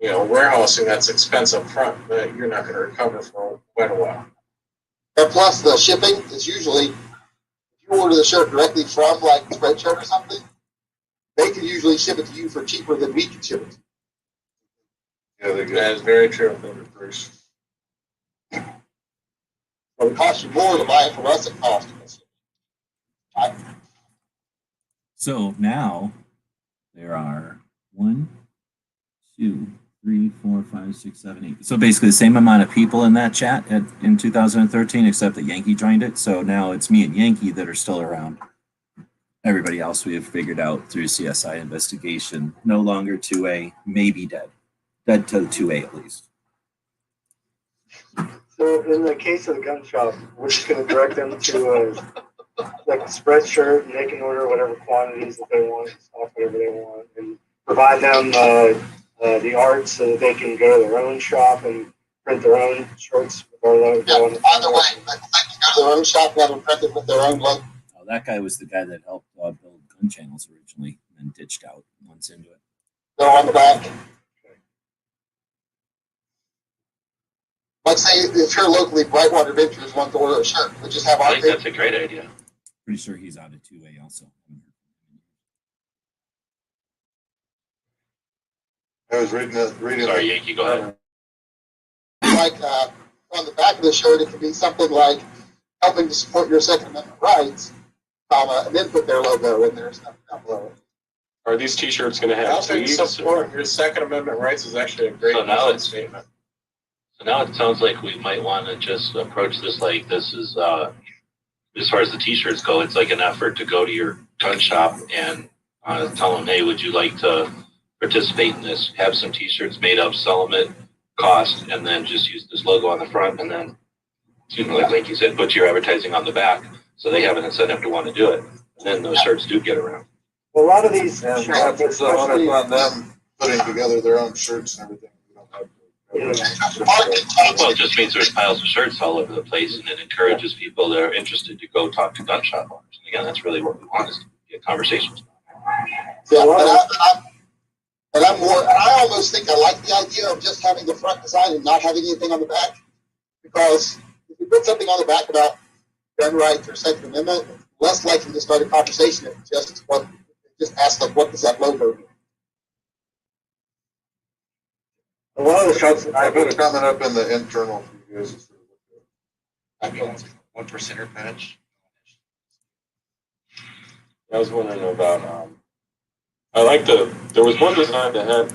warehousing, that's expense up front that you're not going to recover for quite a while. And plus the shipping is usually, if you order the shirt directly from like Spreadshirt or something, they can usually ship it to you for cheaper than we can ship it. Yeah, they get. That is very true. So it costs you more to buy it from us than it costs us. So now there are 1, 2, 3, 4, 5, 6, 7, 8. So basically the same amount of people in that chat in 2013, except that Yankee joined it. So now it's me and Yankee that are still around. Everybody else we have figured out through CSI investigation, no longer 2A, maybe dead. Dead to 2A at least. So in the case of the gun shop, we're just going to direct them to like a Spreadshirt, and they can order whatever quantities that they want, stock whatever they want, and provide them the art so that they can go to their own shop and print their own shirts with our logo. Yeah, either way, they can go to their own shop and have them printed with their own logo. that guy was the guy that helped build gun channels originally and ditched out months into it. Go on the back. Let's say if you're locally, Brightwater Ventures wants to order a shirt, we just have I our think that's a great idea. Pretty sure he's out of 2A also. I was reading Sorry, Yankee, go ahead. like on the back of the shirt, it could be something like helping to support your Second Amendment rights, comma, and then put their logo in there, stuff down below. Are these T-shirts going to have Helping sleeves? support your Second Amendment rights is actually a great So now mission it's- statement. So now it sounds like we might want to just approach this like this is, as far as the T-shirts go, it's like an effort to go to your gun shop and tell them, hey, would you like to participate in this? Have some T-shirts made up, sell them at cost, and then just use this logo on the front, and then, like you said, put your advertising on the back, so they have an incentive to want to do it. And then those shirts do get around. Well, a lot of these and shops, it's the onus especially, on them putting together their own shirts and everything. We don't have to- Well, it just means there's piles of shirts all over the place, and it encourages people that are interested to go talk to gun shop owners. And again, that's really what we want, is to get conversations. Yeah, and I almost think I like the idea of just having the front design and not having anything on the back, because if you put something on the back about gun rights or Second Amendment, it's less likely to start a conversation if just ask like, what does that logo mean? a lot of the shops that I I've put a comment up in the internal for you guys. to sort of look at. 1% patch. I was wondering about. There was one design that had.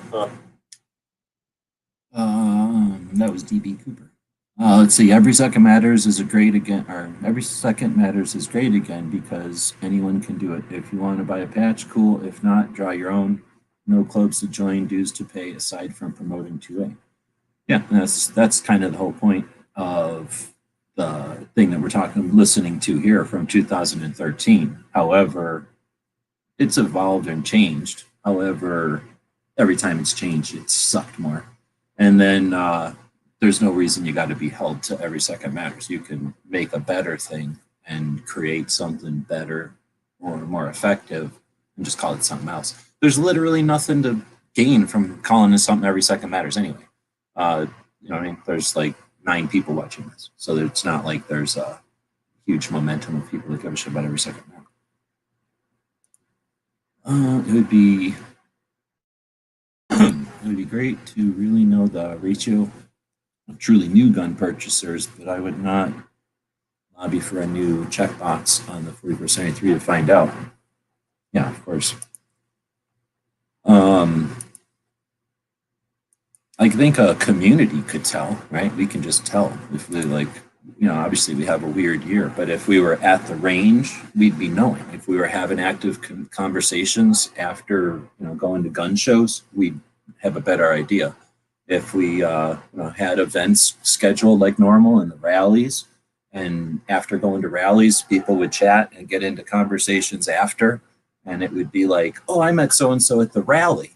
That was DB Cooper. Let's see. Every second matters is great again, because anyone can do it. If you want to buy a patch, cool. If not, draw your own. No clubs to join, dues to pay, aside from promoting 2A. Yeah, that's kind of the whole point of the thing that we're listening to here from 2013. However, it's evolved and changed. However, every time it's changed, it's sucked more. And then there's no reason you got to be held to every second matters. You can make a better thing and create something better or more effective and just call it something else. There's literally nothing to gain from calling this something every second matters anyway. You know what I mean? There's like 9 people watching this. So it's not like there's a huge momentum of people that give a shit about every second matter. It would be great to really know the ratio of truly new gun purchasers, but I would not lobby for a new checkbox on the 40%-73 to find out. Yeah, of course. I think a community could tell, right? We can just tell if we obviously we have a weird year, but if we were at the range, we'd be knowing. If we were having active conversations after, going to gun shows, we'd have a better idea. If we had events scheduled like normal in the rallies, and after going to rallies, people would chat and get into conversations after, and it would be like, oh, I met so-and-so at the rally.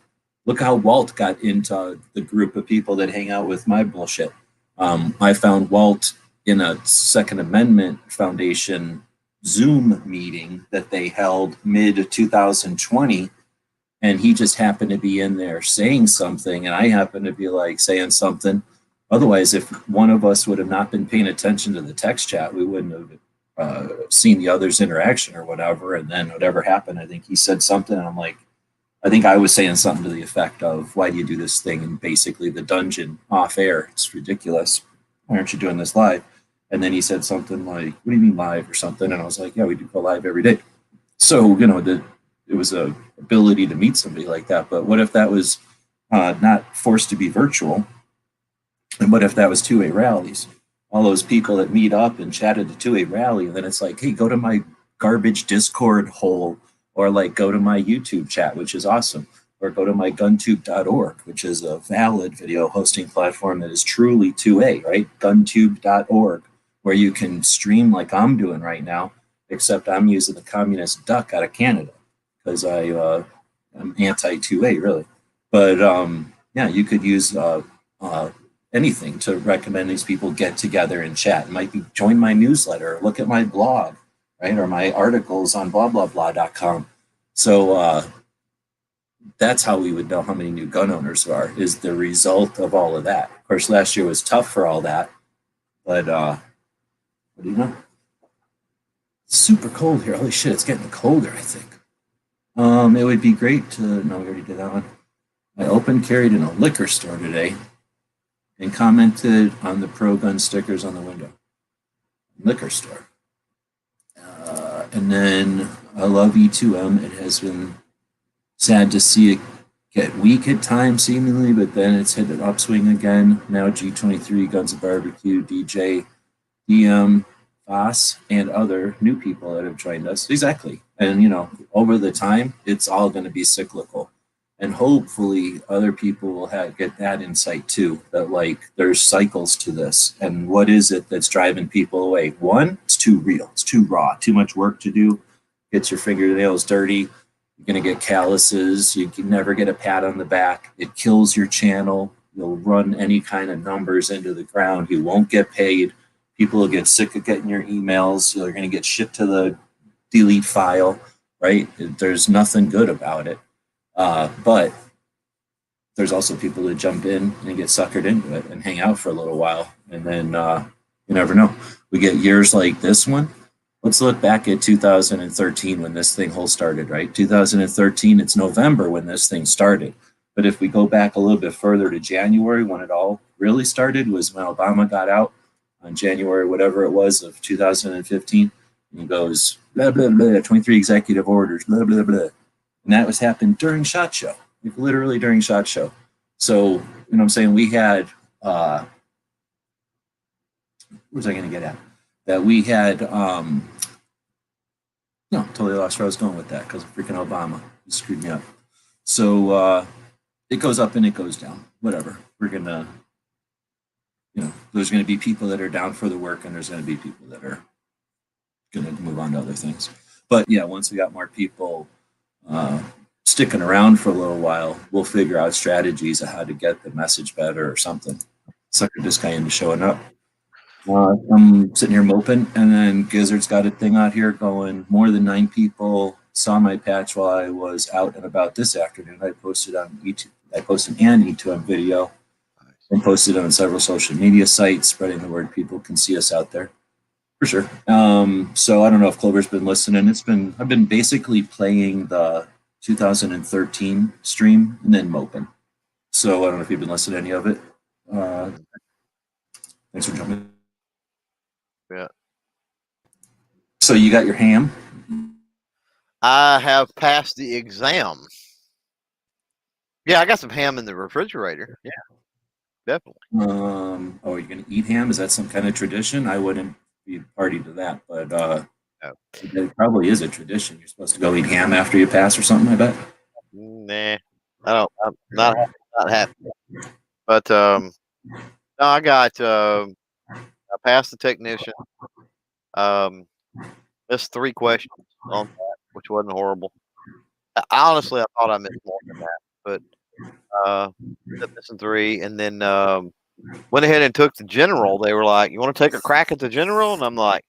Look how Walt got into the group of people that hang out with my bullshit. I found Walt in a Second Amendment Foundation Zoom meeting that they held mid-2020, and he just happened to be in there saying something, and I happened to be like saying something. Otherwise, if one of us would have not been paying attention to the text chat, we wouldn't have seen the other's interaction or whatever. And then whatever happened, I think he said something, and I'm like, I think I was saying something to the effect of, why do you do this thing in basically the dungeon off air? It's ridiculous. Why aren't you doing this live? And then he said something like, what do you mean live or something? And I was like, yeah, we do go live every day. So, it was a ability to meet somebody like that. But what if that was not forced to be virtual? And what if that was 2A rallies? All those people that meet up and chat at the 2A rally, and then it's like, hey, go to my garbage Discord hole, or like go to my YouTube chat, which is awesome, or go to my guntube.org, which is a valid video hosting platform that is truly 2A, right? Guntube.org, where you can stream like I'm doing right now, except I'm using the communist duck out of Canada because I'm anti-2A, really. But yeah, you could use anything to recommend these people get together and chat. It might be join my newsletter, look at my blog, right? Or my articles on blah, blah, blah.com. So that's how we would know how many new gun owners there are, is the result of all of that. Of course, last year was tough for all that, but what do you know? It's super cold here. Holy shit, it's getting colder, I think. It would be great to, no, we already did that one. I open carried in a liquor store today and commented on the pro gun stickers on the window. Liquor store. And then I love E2M. It has been sad to see it get weak at times, seemingly, but then it's hit an upswing again. Now G23, Guns of Barbecue, DJ, DM, Voss, and other new people that have joined us. Exactly. And, you know, over the time, it's all going to be cyclical. And hopefully other people will get that insight too, that like there's cycles to this. And what is it that's driving people away? One, it's too real. It's too raw. Too much work to do. Gets your fingernails dirty. You're going to get calluses. You can never get a pat on the back. It kills your channel. You'll run any kind of numbers into the ground. You won't get paid. People will get sick of getting your emails. You're going to get shipped to the delete file, right? There's nothing good about it. But there's also people that jump in and get suckered into it and hang out for a little while. And then you never know. We get years like this one. Let's look back at 2013 when this thing whole started, right? 2013, it's November when this thing started. But if we go back a little bit further to January when it all really started, was when Obama got out on January, whatever it was, of 2015. And he goes, blah, blah, blah, 23 executive orders, blah, blah, blah. And that was happened during SHOT Show, like literally during SHOT Show. So, you know what I'm saying? We had, where was I going to get at? That we had, no, totally lost where I was going with that because of freaking Obama. He screwed me up. So it goes up and it goes down, whatever. We're going to, you know, there's going to be people that are down for the work and there's going to be people that are going to move on to other things. But yeah, once we got more people sticking around for a little while, we'll figure out strategies of how to get the message better or something. Sucker this guy into showing up. I'm sitting here moping, and then Gizzard's got a thing out here going, more than 9 people saw my patch while I was out and about this afternoon. I posted on YouTube. I posted an E2M video and posted on several social media sites, spreading the word. People can see us out there. For sure. So I don't know if Clover's been listening. I've been basically playing the 2013 stream and then moping. So I don't know if you've been listening to any of it. Thanks for jumping. Yeah. So you got your ham? I have passed the exam. Yeah, I got some ham in the refrigerator. Yeah, definitely. Oh, you're gonna eat ham? Is that some kind of tradition? I wouldn't be party to that, but No. it probably is a tradition. You're supposed to go eat ham after you pass or something, I bet. Nah, I don't. I'm not happy. But no, I got. I passed the technician. Missed 3 questions on that, which wasn't horrible. Honestly, I thought I missed more than that, but missing 3, and then went ahead and took the general. They were like, "You want to take a crack at the general?" And I'm like,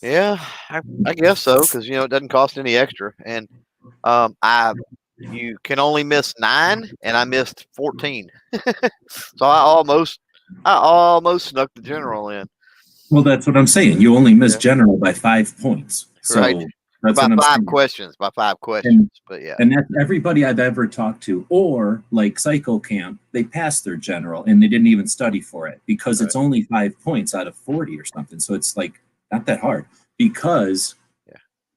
"Yeah, I guess so," because it doesn't cost any extra. And you can only miss 9, and I missed 14, so I almost snuck the general in. Well, that's what I'm saying. You only missed general by 5 points. So Right. that's By what I'm 5 saying. questions. By 5 questions. But yeah. And that's everybody I've ever talked to, or like Psycho Camp, they passed their general and they didn't even study for it because it's only 5 points out of 40 or something. So it's like not that hard because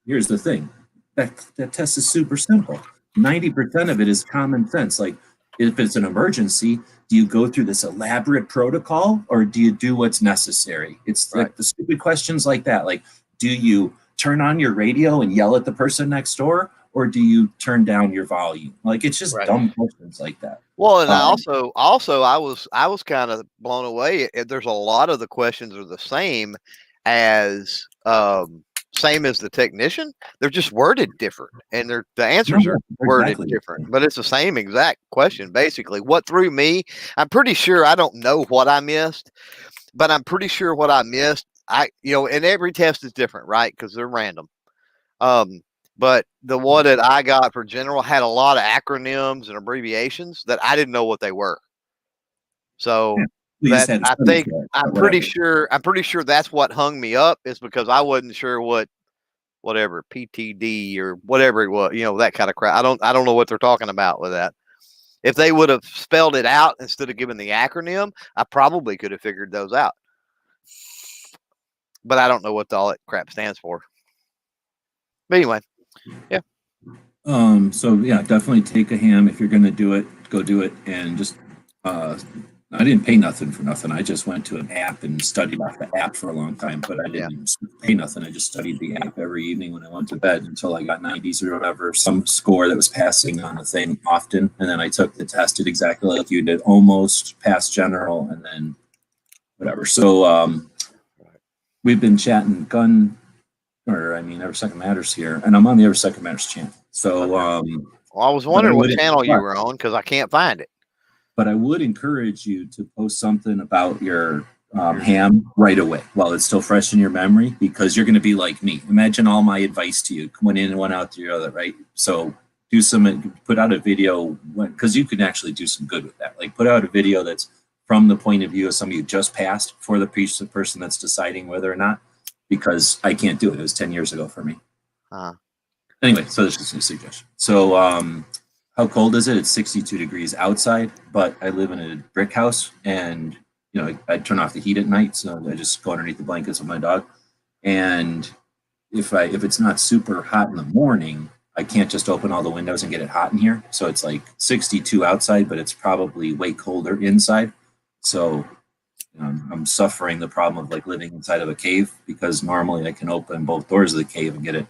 here's the thing. That test is super simple. 90% of it is common sense. Like if it's an emergency, do you go through this elaborate protocol or do you do what's necessary? It's like the stupid questions like that. Like, do you turn on your radio and yell at the person next door, or do you turn down your volume? Like, it's just dumb questions like that. Well, and I was kind of blown away. There's a lot of the questions are the same as the technician. They're just worded different, and the answers are worded different. But it's the same exact question, basically. What threw me? I'm pretty sure I don't know what I missed, but I'm pretty sure what I missed. and every test is different, right? Because they're random. But the one that I got for general had a lot of acronyms and abbreviations that I didn't know what they were. So We just had to study for it, I'm but pretty whatever. sure that's what hung me up, is because I wasn't sure whatever PTD or whatever it was, that kind of crap. I don't know what they're talking about with that. If they would have spelled it out instead of giving the acronym, I probably could have figured those out. But I don't know what all that crap stands for. But anyway, yeah. So yeah, definitely take a ham if you're going to do it. Go do it, and just I didn't pay nothing for nothing. I just went to an app and studied off the app for a long time, but I didn't pay nothing. I just studied the app every evening when I went to bed until I got 90s or whatever, some score that was passing on the thing often. And then I took the test, did exactly like you did, almost passed general, and then whatever. So we've been chatting Every Second Matters here, and I'm on the Every Second Matters channel. So well, I was wondering what channel you were on, because I can't find it. But I would encourage you to post something about your ham right away while it's still fresh in your memory, because you're going to be like me. Imagine all my advice to you, one in and one out to the other, right? So put out a video, because you can actually do some good with that. Like, put out a video that's from the point of view of somebody who just passed, for the person that's deciding whether or not, because I can't do it. It was 10 years ago for me. Anyway, so that's just a suggestion. So how cold is it? It's 62 degrees outside, but I live in a brick house, and I turn off the heat at night, so I just go underneath the blankets with my dog. And if it's not super hot in the morning, I can't just open all the windows and get it hot in here. So it's like 62 outside, but it's probably way colder inside. So I'm suffering the problem of like living inside of a cave, because normally I can open both doors of the cave and get it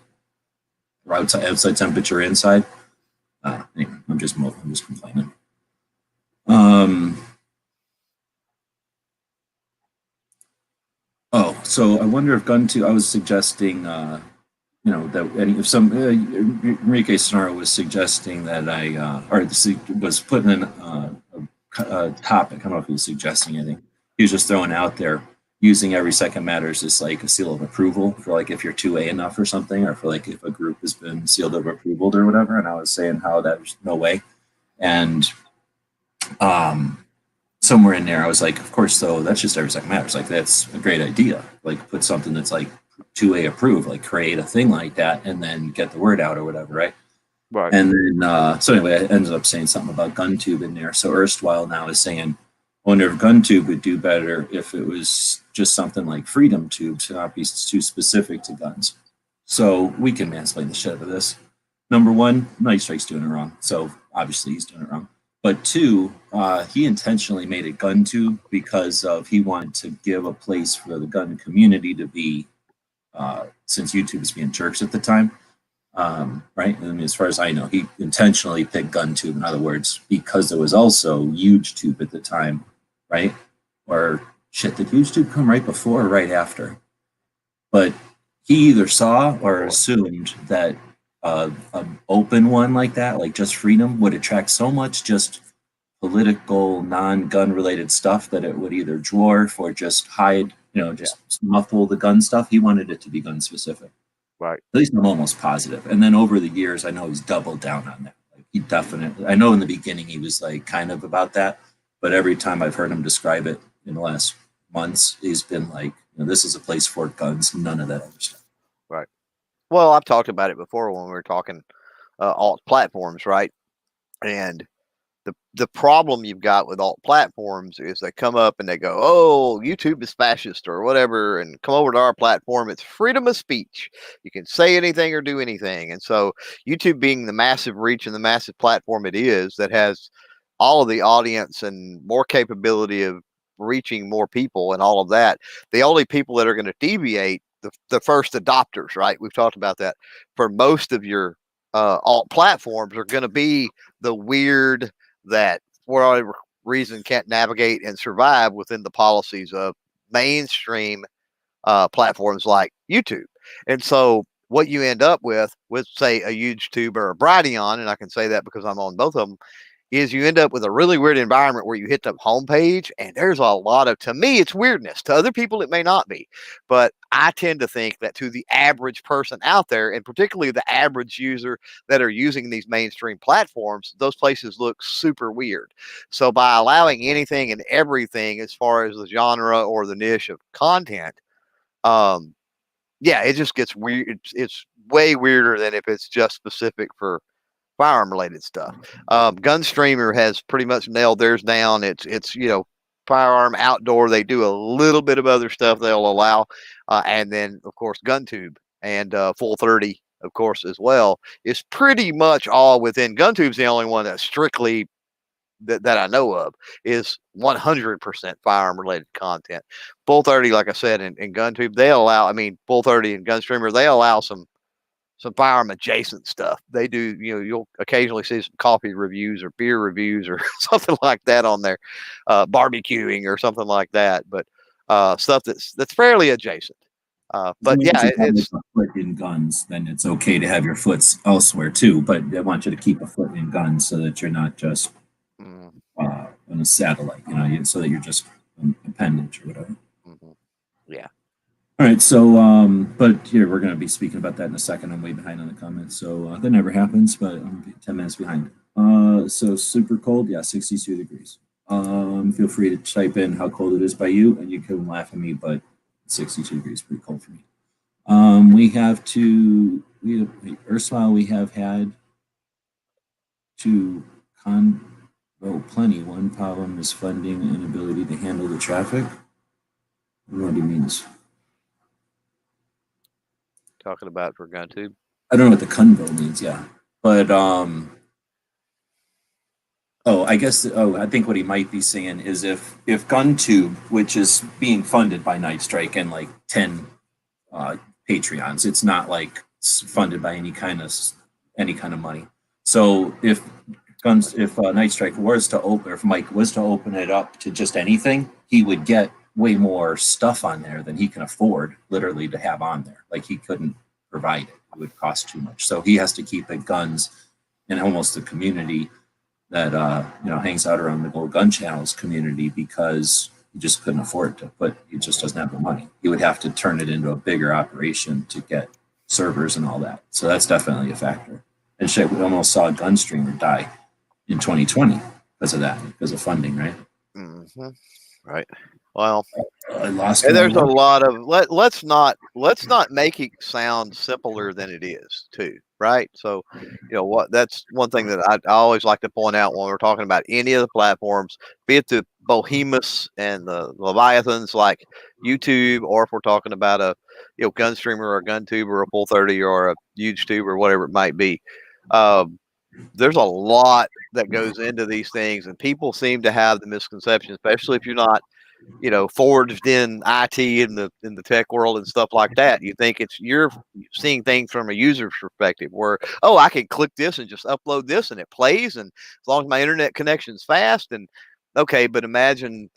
outside temperature inside. Anyway, I'm just complaining. So I wonder if GunTube, I was suggesting, that if some Enrique Sonaro was suggesting that was putting in a topic. I don't know if he was suggesting anything. He was just throwing out there, using Every Second Matters as like a seal of approval for like if you're 2A enough or something, or for like if a group has been sealed of approval or whatever. And I was saying how there's no way. And somewhere in there, I was like, of course, though, that's just Every Second Matters. Like, that's a great idea. Like, put something that's like 2A approved, like create a thing like that, and then get the word out or whatever, right? Right. And then, so anyway, I ended up saying something about GunTube in there. So Erstwhile now is saying, I wonder if GunTube would do better if it was just something like FreedomTube, to not be too specific to guns. So we can mansplain the shit out of this. Number one, Night Strike's doing it wrong. So obviously he's doing it wrong. But two, he intentionally made it GunTube because he wanted to give a place for the gun community to be, since YouTube was being jerks at the time. Right? And as far as I know, he intentionally picked GunTube, in other words, because there was also YouTube at the time, right? Or shit, did YouTube come right before or right after? But he either saw or assumed that an open one like that, like just freedom, would attract so much just political, non-gun related stuff that it would either dwarf or just hide, just muffle the gun stuff. He wanted it to be gun specific. Right. At least I'm almost positive. And then over the years, I know he's doubled down on that. Like, he definitely, I know in the beginning he was like kind of about that, but every time I've heard him describe it in the last months, he's been like, this is a place for guns, none of that other stuff. Right. Well, I've talked about it before when we were talking alt platforms, right? And the problem you've got with alt platforms is they come up and they go, oh, YouTube is fascist or whatever, and come over to our platform. It's freedom of speech. You can say anything or do anything. And so YouTube, being the massive reach and the massive platform it is, that has all of the audience and more capability of reaching more people and all of that, the only people that are going to deviate, the first adopters, right? We've talked about that. For most of your alt platforms are going to be the weird that for whatever reason can't navigate and survive within the policies of mainstream platforms like YouTube. And so what you end up with say a YouTube or a Brighteon, and I can say that because I'm on both of them, is you end up with a really weird environment where you hit the homepage and there's a lot of, to me, it's weirdness. To other people, it may not be. But I tend to think that to the average person out there, and particularly the average user that are using these mainstream platforms, those places look super weird. So by allowing anything and everything as far as the genre or the niche of content, yeah, it just gets weird. It's way weirder than if it's just specific for firearm related stuff. Gunstreamer has pretty much nailed theirs down. It's firearm outdoor. They do a little bit of other stuff they'll allow, and then of course GunTube and Full 30, of course, as well, is pretty much all within. GunTube's the only one that's strictly that I know of is 100% firearm related content. Full 30, like I said, and GunTube, they allow. I mean, Full 30 and Gunstreamer, they allow some firearm adjacent stuff. They do, you'll occasionally see some coffee reviews or beer reviews or something like that on there, barbecuing or something like that. But stuff that's fairly adjacent. But yeah, it's a foot in guns. Then it's okay to have your foot elsewhere too. But I want you to keep a foot in guns so that you're not just on a satellite, so that you're just an appendage or whatever. Yeah. All right, so, but here, we're going to be speaking about that in a second. I'm way behind on the comments, so that never happens, but I'm 10 minutes behind. So super cold, yeah, 62 degrees. Feel free to type in how cold it is by you, and you can laugh at me, but 62 degrees is pretty cold for me. Erstwhile, we have had plenty. One problem is funding and ability to handle the traffic. I don't know what he means. Talking about for GunTube? I don't know what the convo means, yeah. But I think what he might be saying is if GunTube, which is being funded by Night Strike and like 10 Patreons, it's not like it's funded by any kind of money. So if Night Strike was to open, or if Mike was to open it up to just anything, he would get way more stuff on there than he can afford literally to have on there. Like he couldn't provide it. It would cost too much. So he has to keep it guns in almost the community that hangs out around the Gold Gun Channels community, because he just couldn't afford to, but he just doesn't have the money. He would have to turn it into a bigger operation to get servers and all that. So that's definitely a factor. And shit, we almost saw Gunstreamer die in 2020 because of that, because of funding, right? Mm-hmm. Right. Well, I lost. And there's a lot of let's not make it sound simpler than it is too, right? So, that's one thing that I always like to point out when we're talking about any of the platforms, be it the behemoths and the leviathans like YouTube, or if we're talking about a Gunstreamer or a GunTube or a Full 30 or a YouTube or whatever it might be. There's a lot that goes into these things, and people seem to have the misconception, especially if you're not forged in IT in the tech world and stuff like that. You think you're seeing things from a user's perspective where, oh, I can click this and just upload this and it plays, and as long as my internet connection's fast, and okay, but imagine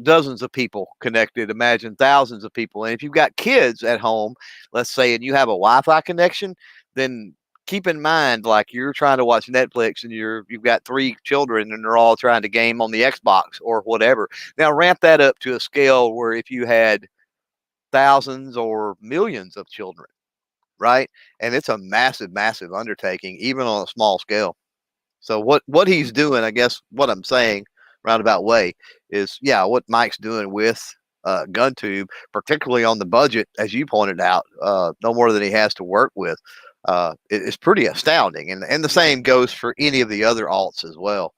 dozens of people connected, imagine thousands of people. And if you've got kids at home, let's say, and you have a Wi-Fi connection, then keep in mind, like you're trying to watch Netflix and you've got 3 children and they're all trying to game on the Xbox or whatever. Now ramp that up to a scale where if you had thousands or millions of children, right? And it's a massive, massive undertaking, even on a small scale. So what he's doing, I guess what I'm saying roundabout way is, yeah, what Mike's doing with GunTube, particularly on the budget, as you pointed out, no more than he has to work with. It's pretty astounding, and the same goes for any of the other alts as well.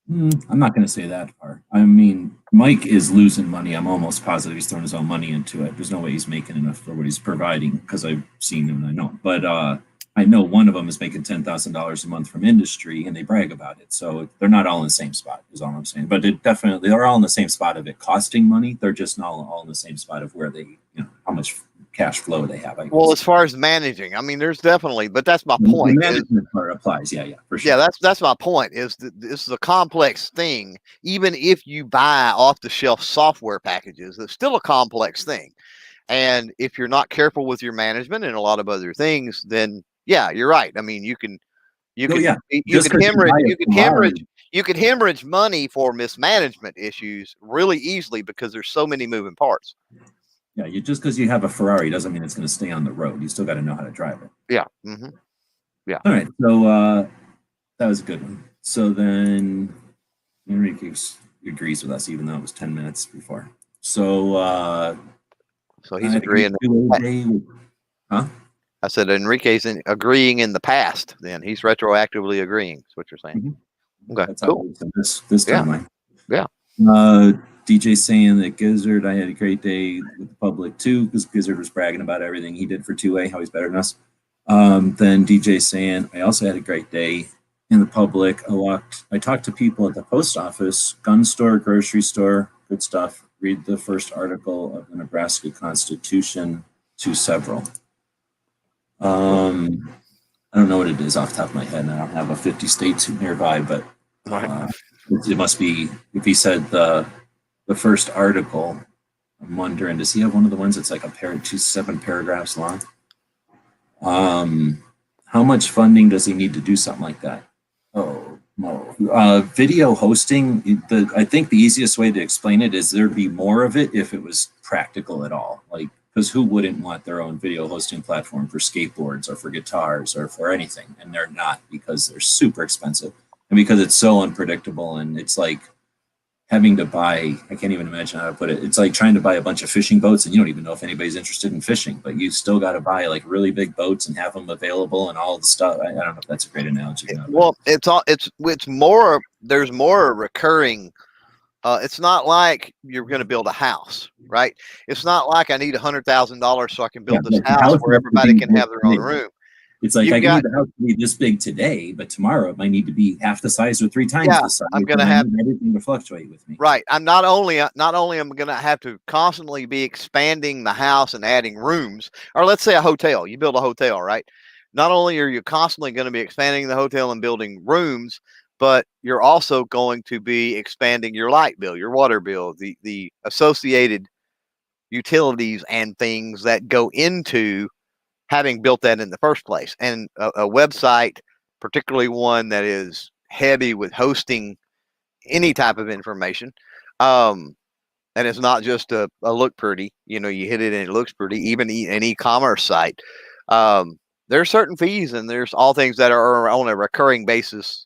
I'm not going to say that part. I mean, Mike is losing money. I'm almost positive he's throwing his own money into it. There's no way he's making enough for what he's providing, because I've seen him and I know. But I know one of them is making $10,000 a month from industry, and they brag about it. So they're not all in the same spot, is all I'm saying. But they're all in the same spot of it costing money. They're just not all in the same spot of where they, how much cash flow they have. Well, as far as managing, I mean, there's definitely, but that's my point. The management part applies, yeah, for sure. Yeah, that's my point. Is that this is a complex thing. Even if you buy off-the-shelf software packages, it's still a complex thing. And if you're not careful with your management and a lot of other things, then yeah, you're right. I mean, you can You Oh, could yeah. you Just could 'cause you hemorrhage buy a you could Ferrari- hemorrhage you could hemorrhage money for mismanagement issues really easily because there's so many moving parts. Yeah, just because you have a Ferrari doesn't mean it's going to stay on the road. You still got to know how to drive it. Yeah. All right. So that was a good one. So then Enrique agrees with us, even though it was 10 minutes before. So So he's agreeing. I said Enrique's agreeing in the past. Then he's retroactively agreeing. Is what you're saying? Okay, That's cool. This Yeah. timeline. Yeah. DJ saying that Gizzard, I had a great day with the public too, because Gizzard was bragging about everything he did for 2A, how he's better than us. Then DJ saying, I also had a great day in the public. I talked to people at the post office, gun store, grocery store, good stuff. Read the first article of the Nebraska Constitution to several. I don't know what it is off the top of my head, and I don't have a 50 states nearby, but it must be, if he said the first article, I'm wondering, does he have one of the ones that's like a 7 paragraphs long? How much funding does he need to do something like that? Oh, no. Video hosting, I think the easiest way to explain it is there'd be more of it if it was practical at all. Like, because who wouldn't want their own video hosting platform for skateboards or for guitars or for anything? And they're not, because they're super expensive and because it's so unpredictable. And it's like having to buy, I can't even imagine how to put it. It's like trying to buy a bunch of fishing boats and you don't even know if anybody's interested in fishing, but you still got to buy like really big boats and have them available and all the stuff. I don't know if that's a great analogy. Well, it's more, there's more recurring. It's not like you're going to build a house, right? It's not like I need $100,000 so I can build this house where everybody can have their own room. It's like I need the house to be this big today, but tomorrow it might need to be half the size or 3 times the size. I'm going to have everything to fluctuate with me. Right. I'm not only am going to have to constantly be expanding the house and adding rooms, or let's say a hotel. You build a hotel, right? Not only are you constantly going to be expanding the hotel and building rooms, but you're also going to be expanding your light bill, your water bill, the associated utilities and things that go into having built that in the first place. And a website, particularly one that is heavy with hosting any type of information, and it's not just a look pretty, you hit it and it looks pretty, even an e-commerce site. There are certain fees and there's all things that are on a recurring basis,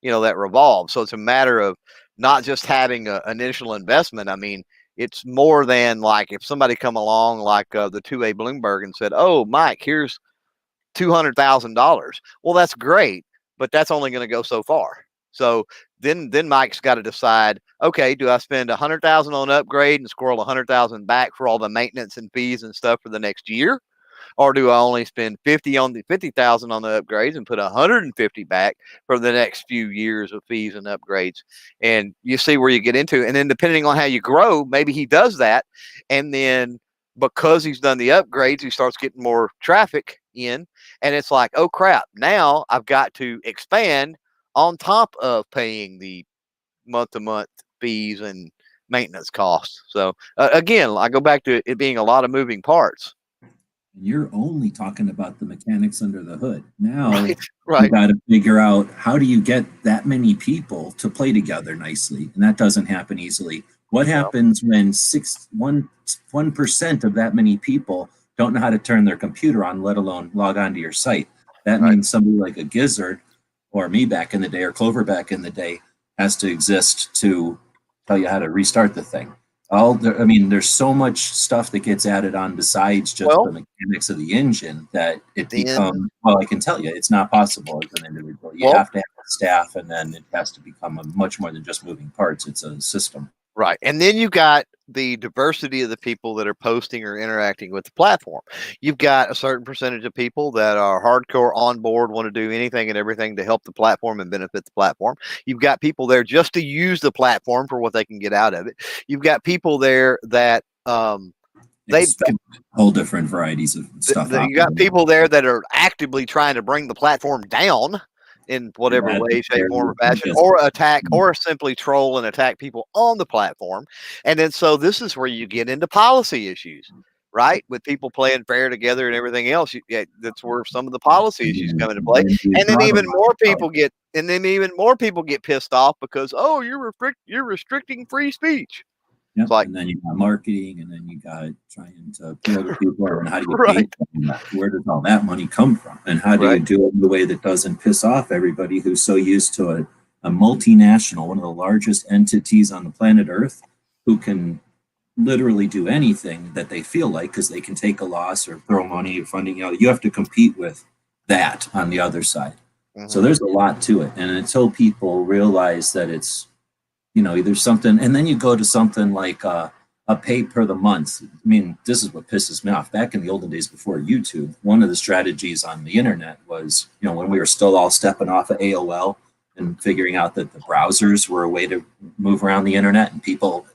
that revolve. So it's a matter of not just having an initial investment. I mean, it's more than like if somebody come along like the 2A Bloomberg and said, oh, Mike, here's $200,000. Well, that's great, but that's only going to go so far. So then Mike's got to decide, okay, do I spend $100,000 on upgrade and squirrel $100,000 back for all the maintenance and fees and stuff for the next year? Or do I only spend $50,000 on the upgrades and put $150 back for the next few years of fees and upgrades? And you see where you get into. And then depending on how you grow, maybe he does that. And then because he's done the upgrades, he starts getting more traffic in. And it's like, oh, crap, now I've got to expand on top of paying the month-to-month fees and maintenance costs. So, again, I go back to it being a lot of moving parts. You're only talking about the mechanics under the hood. Now right. You got to figure out how do you get that many people to play together nicely, and that doesn't happen easily. What happens when 1% of that many people don't know how to turn their computer on, let alone log on to your site? That means somebody like a Gizzard or me back in the day or Clover back in the day has to exist to tell you how to restart the thing. There's so much stuff that gets added on besides just the mechanics of the engine that it becomes, I can tell you, it's not possible as an individual. You have to have staff, and then it has to become much more than just moving parts. It's a system. Right. And then you got the diversity of the people that are posting or interacting with the platform. You've got a certain percentage of people that are hardcore on board, want to do anything and everything to help the platform and benefit the platform. You've got people there just to use the platform for what they can get out of it. You've got people there that they whole different varieties of stuff. You got people there that are actively trying to bring the platform down in whatever way, shape, form, or fashion, or attack, or simply troll and attack people on the platform. And then so this is where you get into policy issues, right? With people playing fair together and everything else. That's where some of the policy issues come into play. And then even more people get pissed off because, oh, you're restricting free speech. Yep. Like, and then you got marketing, and then you got trying to put other people and how do you Right. pay for that? Where does all that money come from? And how do you do it in a way that doesn't piss off everybody who's so used to a multinational, one of the largest entities on the planet Earth, who can literally do anything that they feel like because they can take a loss or throw money or funding out. You have to compete with that on the other side. Mhm. So there's a lot to it. And until people realize that it's, there's something, and then you go to something like a pay per the month. I mean, this is what pisses me off. Back in the olden days before YouTube, one of the strategies on the internet was, when we were still all stepping off of AOL and figuring out that the browsers were a way to move around the internet, and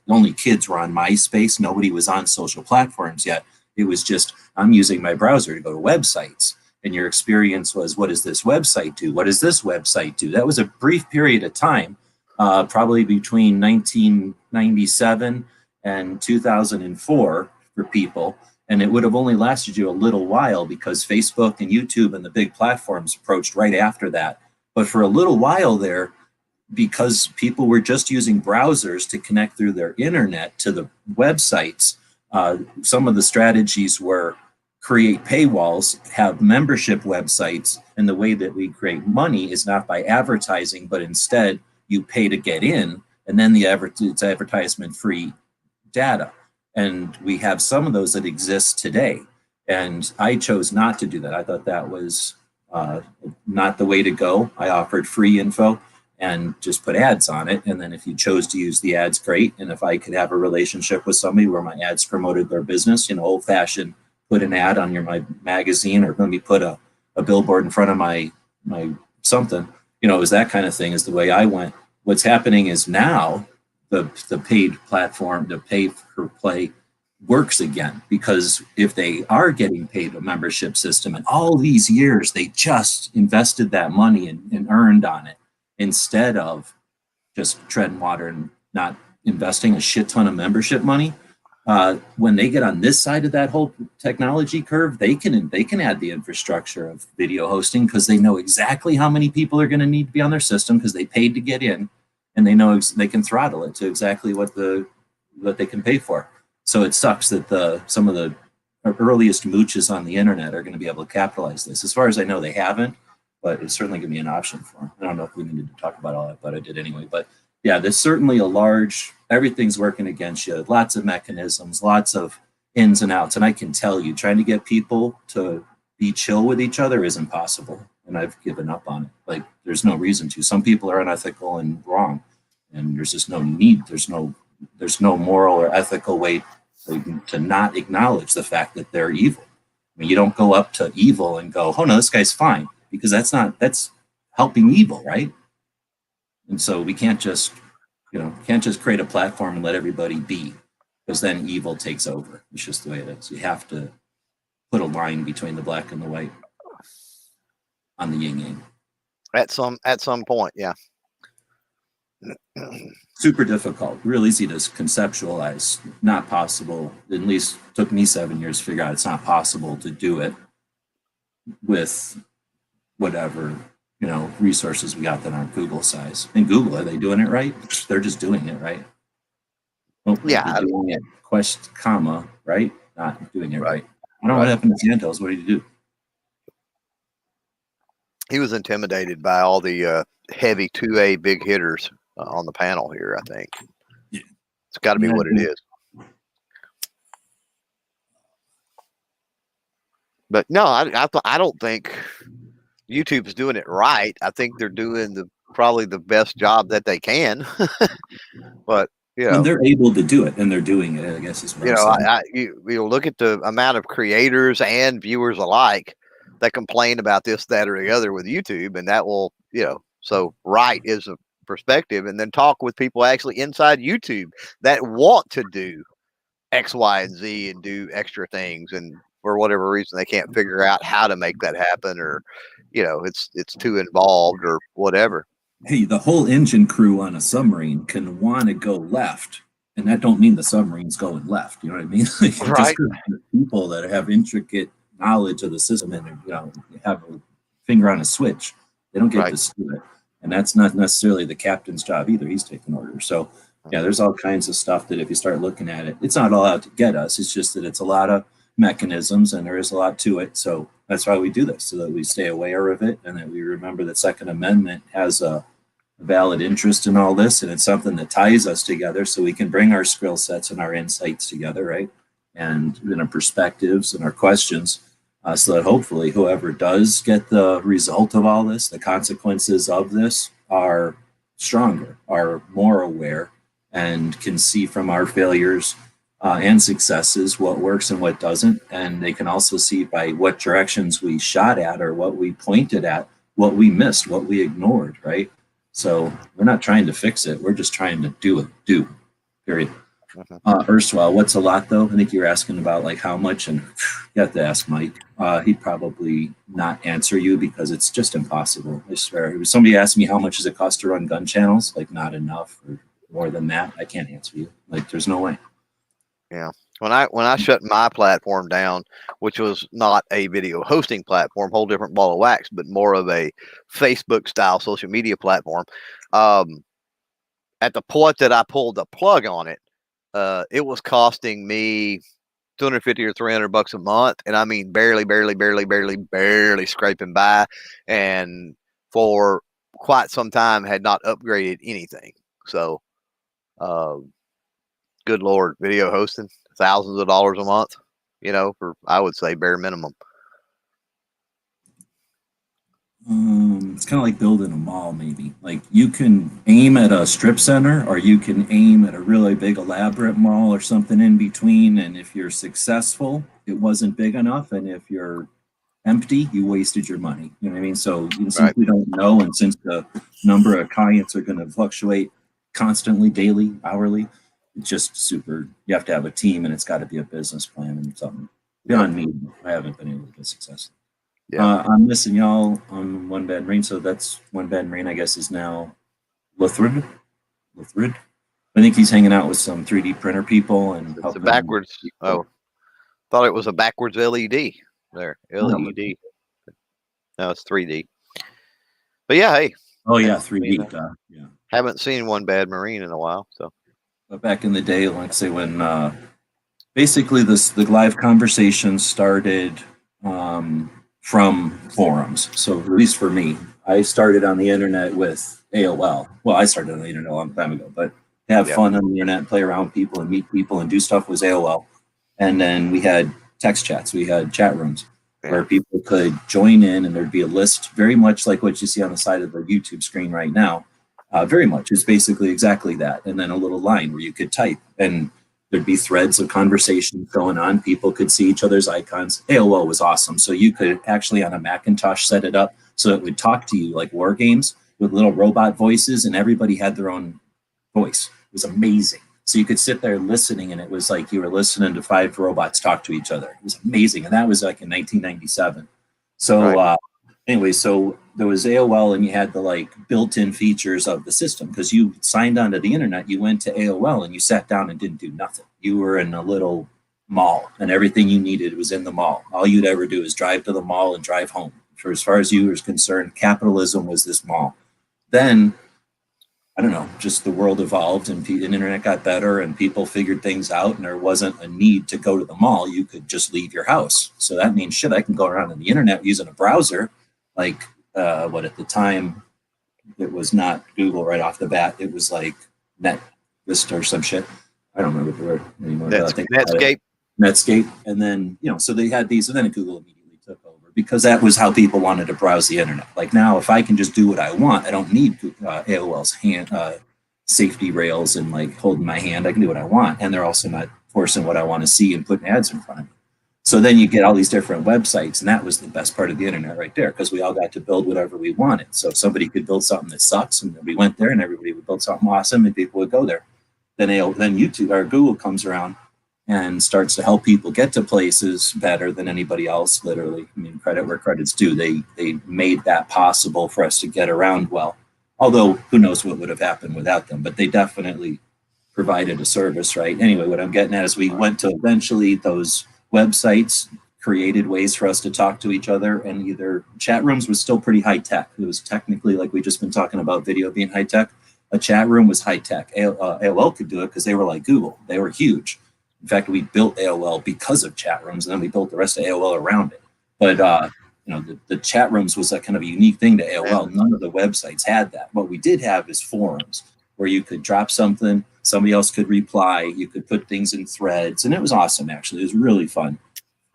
only kids were on MySpace. Nobody was on social platforms yet. It was just, I'm using my browser to go to websites. And your experience was, what does this website do? What does this website do? That was a brief period of time. Probably between 1997 and 2004 for people. And it would have only lasted you a little while because Facebook and YouTube and the big platforms approached right after that. But for a little while there, because people were just using browsers to connect through their internet to the websites, some of the strategies were create paywalls, have membership websites, and the way that we create money is not by advertising, but instead you pay to get in, and then it's advertisement-free data. And we have some of those that exist today. And I chose not to do that. I thought that was not the way to go. I offered free info and just put ads on it. And then if you chose to use the ads, great. And if I could have a relationship with somebody where my ads promoted their business, old-fashioned, put an ad on my magazine, or let me put a billboard in front of my something, it was that kind of thing is the way I went. What's happening is now the paid platform, the pay for play works again, because if they are getting paid a membership system and all these years they just invested that money and earned on it, instead of just treading water and not investing a shit ton of membership money, when they get on this side of that whole technology curve, they can add the infrastructure of video hosting because they know exactly how many people are going to need to be on their system because they paid to get in, and they know they can throttle it to exactly what they can pay for. So it sucks that some of the earliest mooches on the internet are going to be able to capitalize this. As far as I know, they haven't, but it's certainly going to be an option for them. I don't know if we needed to talk about all that, but I did anyway. But yeah, there's certainly everything's working against you. Lots of mechanisms, lots of ins and outs. And I can tell you, trying to get people to be chill with each other is impossible. And I've given up on it. Like, there's no reason to. Some people are unethical and wrong. And there's just no need. There's no moral or ethical way to not acknowledge the fact that they're evil. I mean, you don't go up to evil and go, oh no, this guy's fine. Because that's helping evil, right? And so we can't just create a platform and let everybody be, because then evil takes over. It's just the way it is. You have to put a line between the black and the white on the yin yang. At some point, yeah. Super difficult, real easy to conceptualize, not possible. At least took me 7 years to figure out it's not possible to do it with whatever resources we got that aren't Google size. And Google, are they doing it right? They're just doing it right. Well, yeah, they're doing it comma, right? Not doing it right. I don't know what happened to Santos. What did he do? He was intimidated by all the heavy 2A big hitters on the panel here, I think. Yeah. It's got to be what it is. But no, I don't think YouTube's doing it right. I think they're doing probably the best job that they can. But and they're able to do it, and they're doing it, I guess is what I'm saying. You look at the amount of creators and viewers alike that complain about this, that, or the other with YouTube, and that will, so right is a perspective, and then talk with people actually inside YouTube that want to do X, Y, and Z and do extra things, and for whatever reason they can't figure out how to make that happen, or it's too involved or whatever. Hey, the whole engine crew on a submarine can want to go left And that don't mean the submarine's going left. You know what I mean? Like, just Right. 'cause there's people that have intricate knowledge of the system and have a finger on a switch, they don't get Right. to steal it. And that's not necessarily the captain's job either. He's taking orders. So yeah, there's all kinds of stuff that if you start looking at it, it's not all out to get us. It's just that it's a lot of mechanisms and there is a lot to it. So that's why we do this, so that we stay aware of it and that we remember that Second Amendment has a valid interest in all this, and it's something that ties us together so we can bring our skill sets and our insights together, right? And our perspectives and our questions, so that hopefully whoever does get the result of all this, the consequences of this, are stronger, are more aware, and can see from our failures and successes what works and what doesn't. And they can also see by what directions we shot at or what we pointed at, what we missed, what we ignored, right? So we're not trying to fix it. We're just trying to do, period. Erstwhile, what's a lot though? I think you're asking about like how much, and you have to ask Mike. He'd probably not answer you because it's just impossible. I swear. If somebody asked me how much does it cost to run gun channels, like not enough or more than that, I can't answer you. Like there's no way. Yeah. When I shut my platform down, which was not a video hosting platform, whole different ball of wax, but more of a Facebook style social media platform. At the point that I pulled the plug on it, it was costing me $250 or $300 a month, and I mean barely scraping by, and for quite some time had not upgraded anything. So, good Lord, video hosting, thousands of dollars a month, for, I would say, bare minimum. It's kind of like building a mall, maybe. Like you can aim at a strip center or you can aim at a really big elaborate mall or something in between. And if you're successful, it wasn't big enough. And if you're empty, you wasted your money. You know what I mean? So since we don't know, and since the number of clients are going to fluctuate constantly, daily, hourly, it's just super. You have to have a team, and it's got to be a business plan and something. Beyond me, I haven't been able to get success. Yeah. I'm missing y'all on One Bad Marine, so that's One Bad Marine, I guess, is now Luthrid. I think he's hanging out with some 3D printer people and it's a backwards. Oh, thought it was a backwards LED there. LED. No, it's 3D. But yeah, hey. Oh yeah, 3D. Yeah. Haven't seen One Bad Marine in a while, so. But back in the day, like say when basically the live conversation started from forums. So at least for me, I started on the internet with AOL. Well, I started on the internet a long time ago, but to have fun on the internet, play around with people and meet people and do stuff was AOL. And then we had text chats. We had chat rooms where people could join in and there'd be a list very much like what you see on the side of the YouTube screen right now. Very much. It's basically exactly that. And then a little line where you could type and there'd be threads of conversation going on. People could see each other's icons. AOL was awesome. So you could actually on a Macintosh set it up so it would talk to you like war games with little robot voices, and everybody had their own voice. It was amazing. So you could sit there listening, and it was like you were listening to 5 robots talk to each other. It was amazing. And that was like in 1997. So anyway, so there was AOL, and you had the like built-in features of the system because you signed onto the internet. You went to AOL and you sat down and didn't do nothing. You were in a little mall, and everything you needed was in the mall. All you'd ever do is drive to the mall and drive home. For as far as you were concerned, capitalism was this mall. Then, I don't know, just the world evolved and the internet got better and people figured things out, and there wasn't a need to go to the mall. You could just leave your house. So that means, shit, I can go around on the internet using a browser. Like what at the time it was not Google right off the bat. It was like NetVista or some shit. I don't remember the word anymore. Netscape. And then, so they had these, and then Google immediately took over because that was how people wanted to browse the internet. Like now, if I can just do what I want, I don't need AOL's safety rails and like holding my hand. I can do what I want. And they're also not forcing what I want to see and putting ads in front of me. So then you get all these different websites, and that was the best part of the internet right there because we all got to build whatever we wanted. So if somebody could build something that sucks, and then we went there, and everybody would build something awesome, and people would go there. Then YouTube or Google comes around and starts to help people get to places better than anybody else. Literally, I mean, credit where credit's due. They made that possible for us to get around well. Although who knows what would have happened without them? But they definitely provided a service, right? Anyway, what I'm getting at is we went to eventually those websites created ways for us to talk to each other, and either chat rooms was still pretty high tech. It was technically, like we just been talking about video being high tech. A chat room was high tech. AOL could do it because they were like Google. They were huge. In fact, we built AOL because of chat rooms, and then we built the rest of AOL around it. But you know, the chat rooms was a kind of a unique thing to AOL. None of the websites had that. What we did have is forums where you could drop something, somebody else could reply, you could put things in threads, and it was awesome, actually. It was really fun.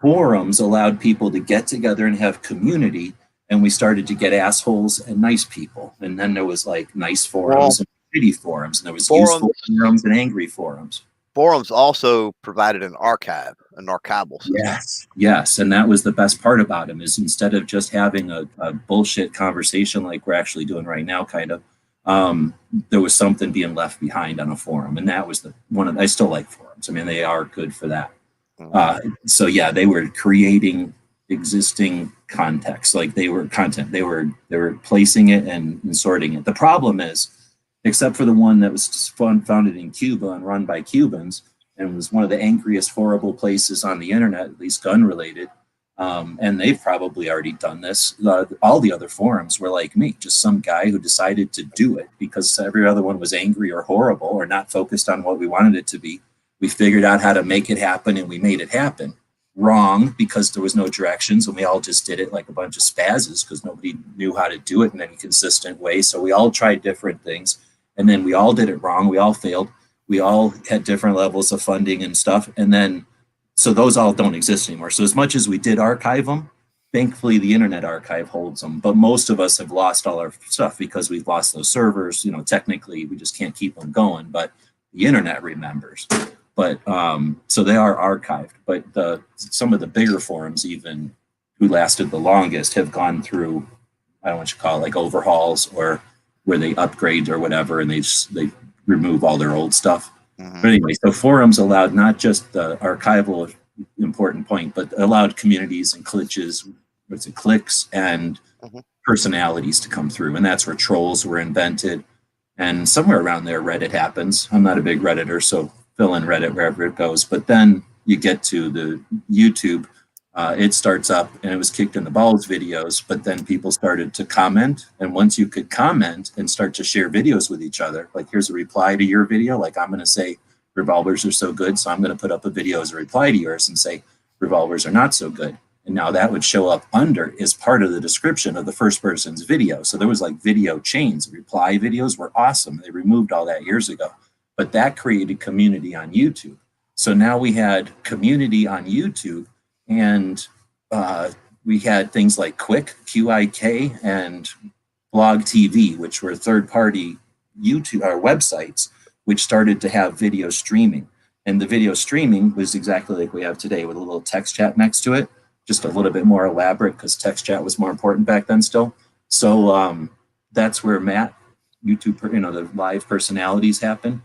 Forums allowed people to get together and have community, and we started to get assholes and nice people. And then there was like nice forums and shitty forums, and there was useful forums and angry forums. Forums also provided an archive, an archival system. Yes, and that was the best part about them, is instead of just having a bullshit conversation like we're actually doing right now, kind of, there was something being left behind on a forum, and that was I still like forums. I mean, they are good for that. So yeah, they were creating existing context, like they were content. They were placing it and sorting it. The problem is, except for the one that was founded in Cuba and run by Cubans, and was one of the angriest, horrible places on the internet, at least gun related. And they've probably already done this. All the other forums were like me, just some guy who decided to do it because every other one was angry or horrible or not focused on what we wanted it to be. We figured out how to make it happen, and we made it happen. Wrong, because there was no directions, and we all just did it like a bunch of spazzes because nobody knew how to do it in any consistent way. So we all tried different things, and then we all did it wrong. We all failed. We all had different levels of funding and stuff. And then, so those all don't exist anymore. So as much as we did archive them, thankfully the Internet Archive holds them. But most of us have lost all our stuff because we've lost those servers. You know, technically we just can't keep them going, but the Internet remembers. But so they are archived. But some of the bigger forums, even who lasted the longest, have gone through, I don't know what you call it, like overhauls, or where they upgrade or whatever, and they remove all their old stuff. But anyway, so forums allowed not just the archival important point, but allowed communities and cliques and personalities to come through. And that's where trolls were invented. And somewhere around there, Reddit happens. I'm not a big Redditor, so fill in Reddit wherever it goes. But then you get to the YouTube. It starts up, and it was kicked in the balls videos, but then people started to comment. And once you could comment and start to share videos with each other, like here's a reply to your video, like I'm going to say revolvers are so good, so I'm going to put up a video as a reply to yours and say revolvers are not so good. And now that would show up under as part of the description of the first person's video. So there was like video chains. Reply videos were awesome. They removed all that years ago, but that created community on YouTube. So now we had community on YouTube. And we had things like QIK and Blog TV, which were third-party YouTube websites, which started to have video streaming. And the video streaming was exactly like we have today, with a little text chat next to it, just a little bit more elaborate because text chat was more important back then still. So that's where Matt, YouTube, the live personalities happen.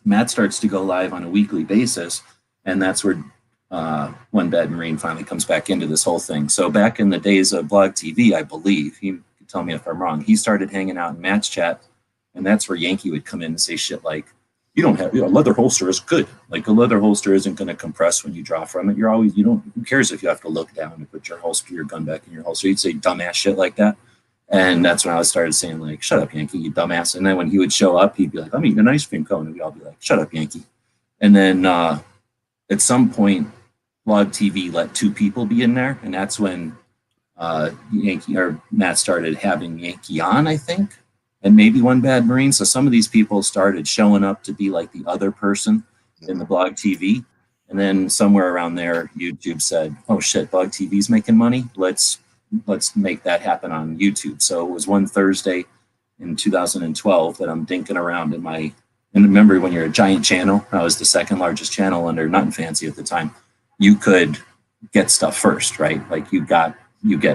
Matt starts to go live on a weekly basis, and that's where One Bad Marine finally comes back into this whole thing. So back in the days of Blog TV, I believe, he can tell me if I'm wrong, he started hanging out in Matt's chat, and that's where Yankee would come in and say shit like, you don't have, a leather holster is good. Like a leather holster isn't going to compress when you draw from it. Who cares if you have to look down and put your gun back in your holster? You'd say dumbass shit like that. And that's when I started saying like, shut up, Yankee, you dumbass. And then when he would show up, he'd be like, I'm eating an ice cream cone. And we'd all be like, shut up, Yankee. And then at some point, Blog TV let two people be in there, and that's when Yankee or Matt started having Yankee on, I think, and maybe One Bad Marine. So some of these people started showing up to be like the other person in the Blog TV, and then somewhere around there, YouTube said, "Oh shit, Blog TV's making money. Let's make that happen on YouTube." So it was one Thursday in 2012 that I'm dinking around and remember when you're a giant channel, I was the second largest channel under Nut and Fancy at the time. You could get stuff first, right? Like you get, I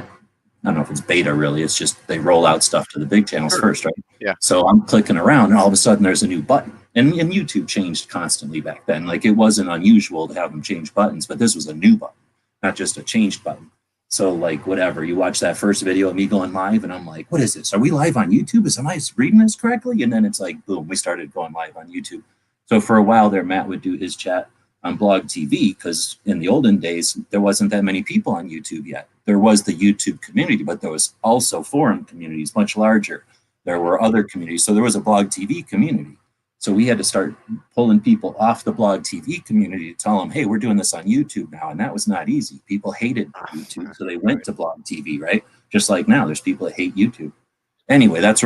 don't know if it's beta really, it's just they roll out stuff to the big channels first, right? Yeah. So I'm clicking around and all of a sudden there's a new button. And YouTube changed constantly back then. Like it wasn't unusual to have them change buttons, but this was a new button, not just a changed button. So like whatever, you watch that first video of me going live and I'm like, what is this? Are we live on YouTube? Am I reading this correctly? And then it's like, boom, we started going live on YouTube. So for a while there, Matt would do his chat on Blog TV, because in the olden days, there wasn't that many people on YouTube yet. There was the YouTube community, but there was also forum communities, much larger. There were other communities. So there was a Blog TV community. So we had to start pulling people off the Blog TV community to tell them, hey, we're doing this on YouTube now. And that was not easy. People hated YouTube, so they went to Blog TV, right? Just like now, there's people that hate YouTube. Anyway, that's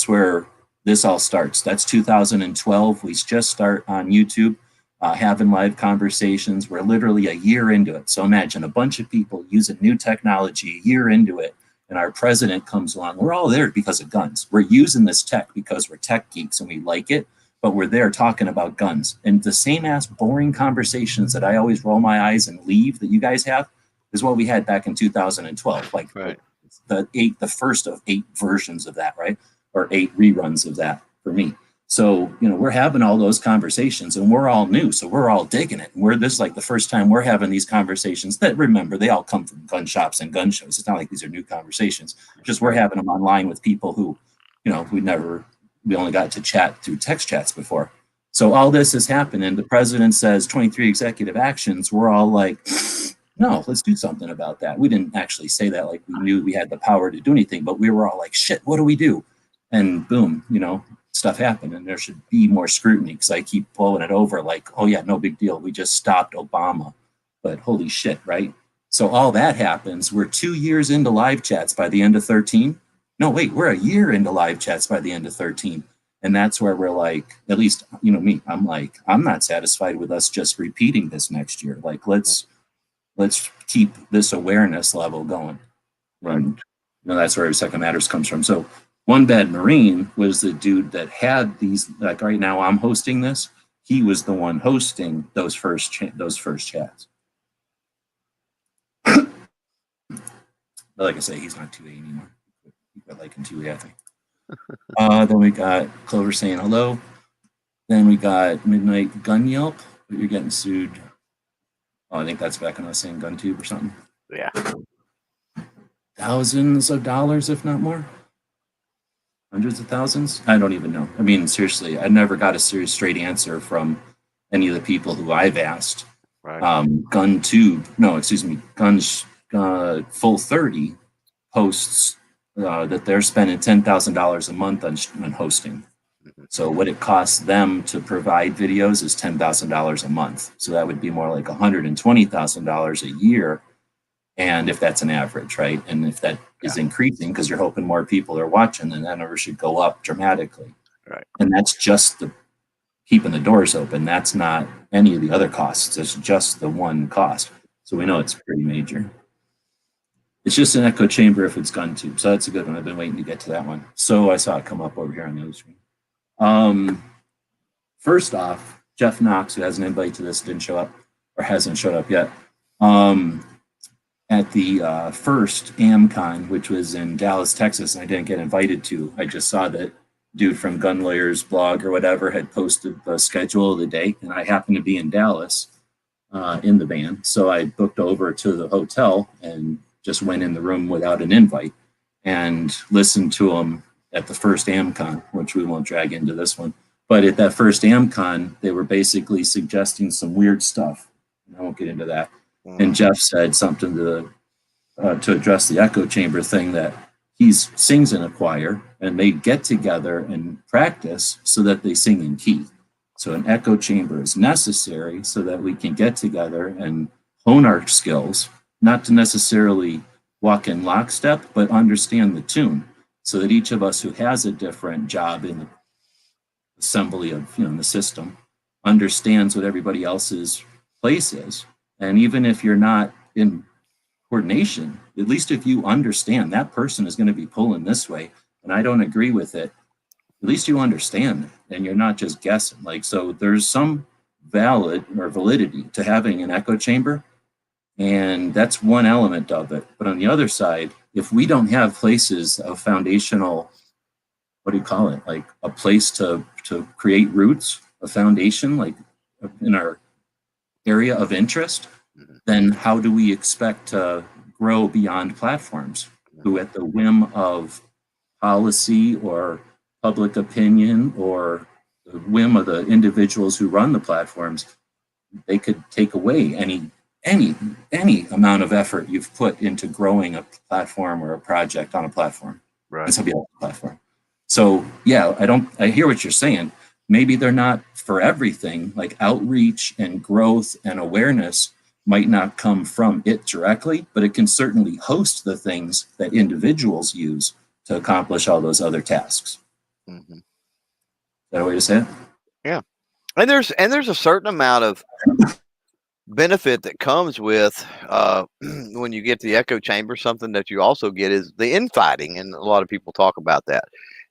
where this all starts. That's 2012. We just start on YouTube. Having live conversations. We're literally a year into it. So imagine a bunch of people using new technology a year into it, and our president comes along. We're all there because of guns. We're using this tech because we're tech geeks and we like it, but we're there talking about guns. And the same ass boring conversations that I always roll my eyes and leave that you guys have is what we had back in 2012. Like the first of 8 versions of that, right? Or 8 reruns of that for me. So, we're having all those conversations and we're all new. So we're all digging it. And this is like the first time we're having these conversations that, remember, they all come from gun shops and gun shows. It's not like these are new conversations. Just we're having them online with people who, we only got to chat through text chats before. So all this is happening. The president says 23 executive actions. We're all like, no, let's do something about that. We didn't actually say that like we knew we had the power to do anything, but we were all like, shit, what do we do? And boom, stuff happened, and there should be more scrutiny, because I keep blowing it over like, oh yeah, no big deal, we just stopped Obama, but holy shit, right? So all that happens. We're 2 years into live chats by the end of 13. No, wait, we're a year into live chats by the end of 13. And that's where we're like, at least, me, I'm like, I'm not satisfied with us just repeating this next year. Like, let's keep this awareness level going. Right. That's where Second Matters comes from. So One Bad Marine was the dude that had these, like right now I'm hosting this. He was the one hosting those first chats. But like I say, he's not 2A anymore. He got like in 2A, I think. Then we got Clover saying hello. Then we got Midnight Gun Yelp. You're getting sued. Oh, I think that's back when I was saying GunTube or something. Yeah. Thousands of dollars, if not more. Hundreds of thousands? I don't even know. I mean, seriously, I never got a serious straight answer from any of the people who I've asked. Right. Guns Full 30 posts that they're spending $10,000 a month on hosting. So what it costs them to provide videos is $10,000 a month. So that would be more like $120,000 a year. And if that's an average, right? And if that is increasing because you're hoping more people are watching, then that number should go up dramatically. Right. And that's just the keeping the doors open. That's not any of the other costs. It's just the one cost. So we know it's pretty major. It's just an echo chamber if it's GunTube. So that's a good one. I've been waiting to get to that one. So I saw it come up over here on the other screen. First off, Jeff Knox, who has an invite to this, didn't show up or hasn't showed up yet. At the first AmCon, which was in Dallas, Texas, and I didn't get invited to. I just saw that dude from Gun Lawyers blog or whatever had posted the schedule of the day, and I happened to be in Dallas in the van. So I booked over to the hotel and just went in the room without an invite and listened to him at the first AmCon, which we won't drag into this one. But at that first AmCon, they were basically suggesting some weird stuff. I won't get into that. And Jeff said something to address the echo chamber thing, that he sings in a choir and they get together and practice so that they sing in key. So an echo chamber is necessary so that we can get together and hone our skills, not to necessarily walk in lockstep, but understand the tune, so that each of us who has a different job in the assembly of, the system, understands what everybody else's place is. And even if you're not in coordination, at least if you understand that person is going to be pulling this way, and I don't agree with it, at least you understand it and you're not just guessing. Like, so there's some validity to having an echo chamber, and that's one element of it. But on the other side, if we don't have places of foundational, like a place to create roots, a foundation, like in our area of interest, then how do we expect to grow beyond platforms who, at the whim of policy or public opinion or the whim of the individuals who run the platforms, they could take away any amount of effort you've put into growing a platform or a project on a platform, and somebody else's platform. So yeah, I hear what you're saying. Maybe they're not for everything. Like outreach and growth and awareness might not come from it directly, but it can certainly host the things that individuals use to accomplish all those other tasks. Mm-hmm. Is that a way to say it? Yeah. And there's a certain amount of benefit that comes with when you get the echo chamber. Something that you also get is the infighting, and a lot of people talk about that.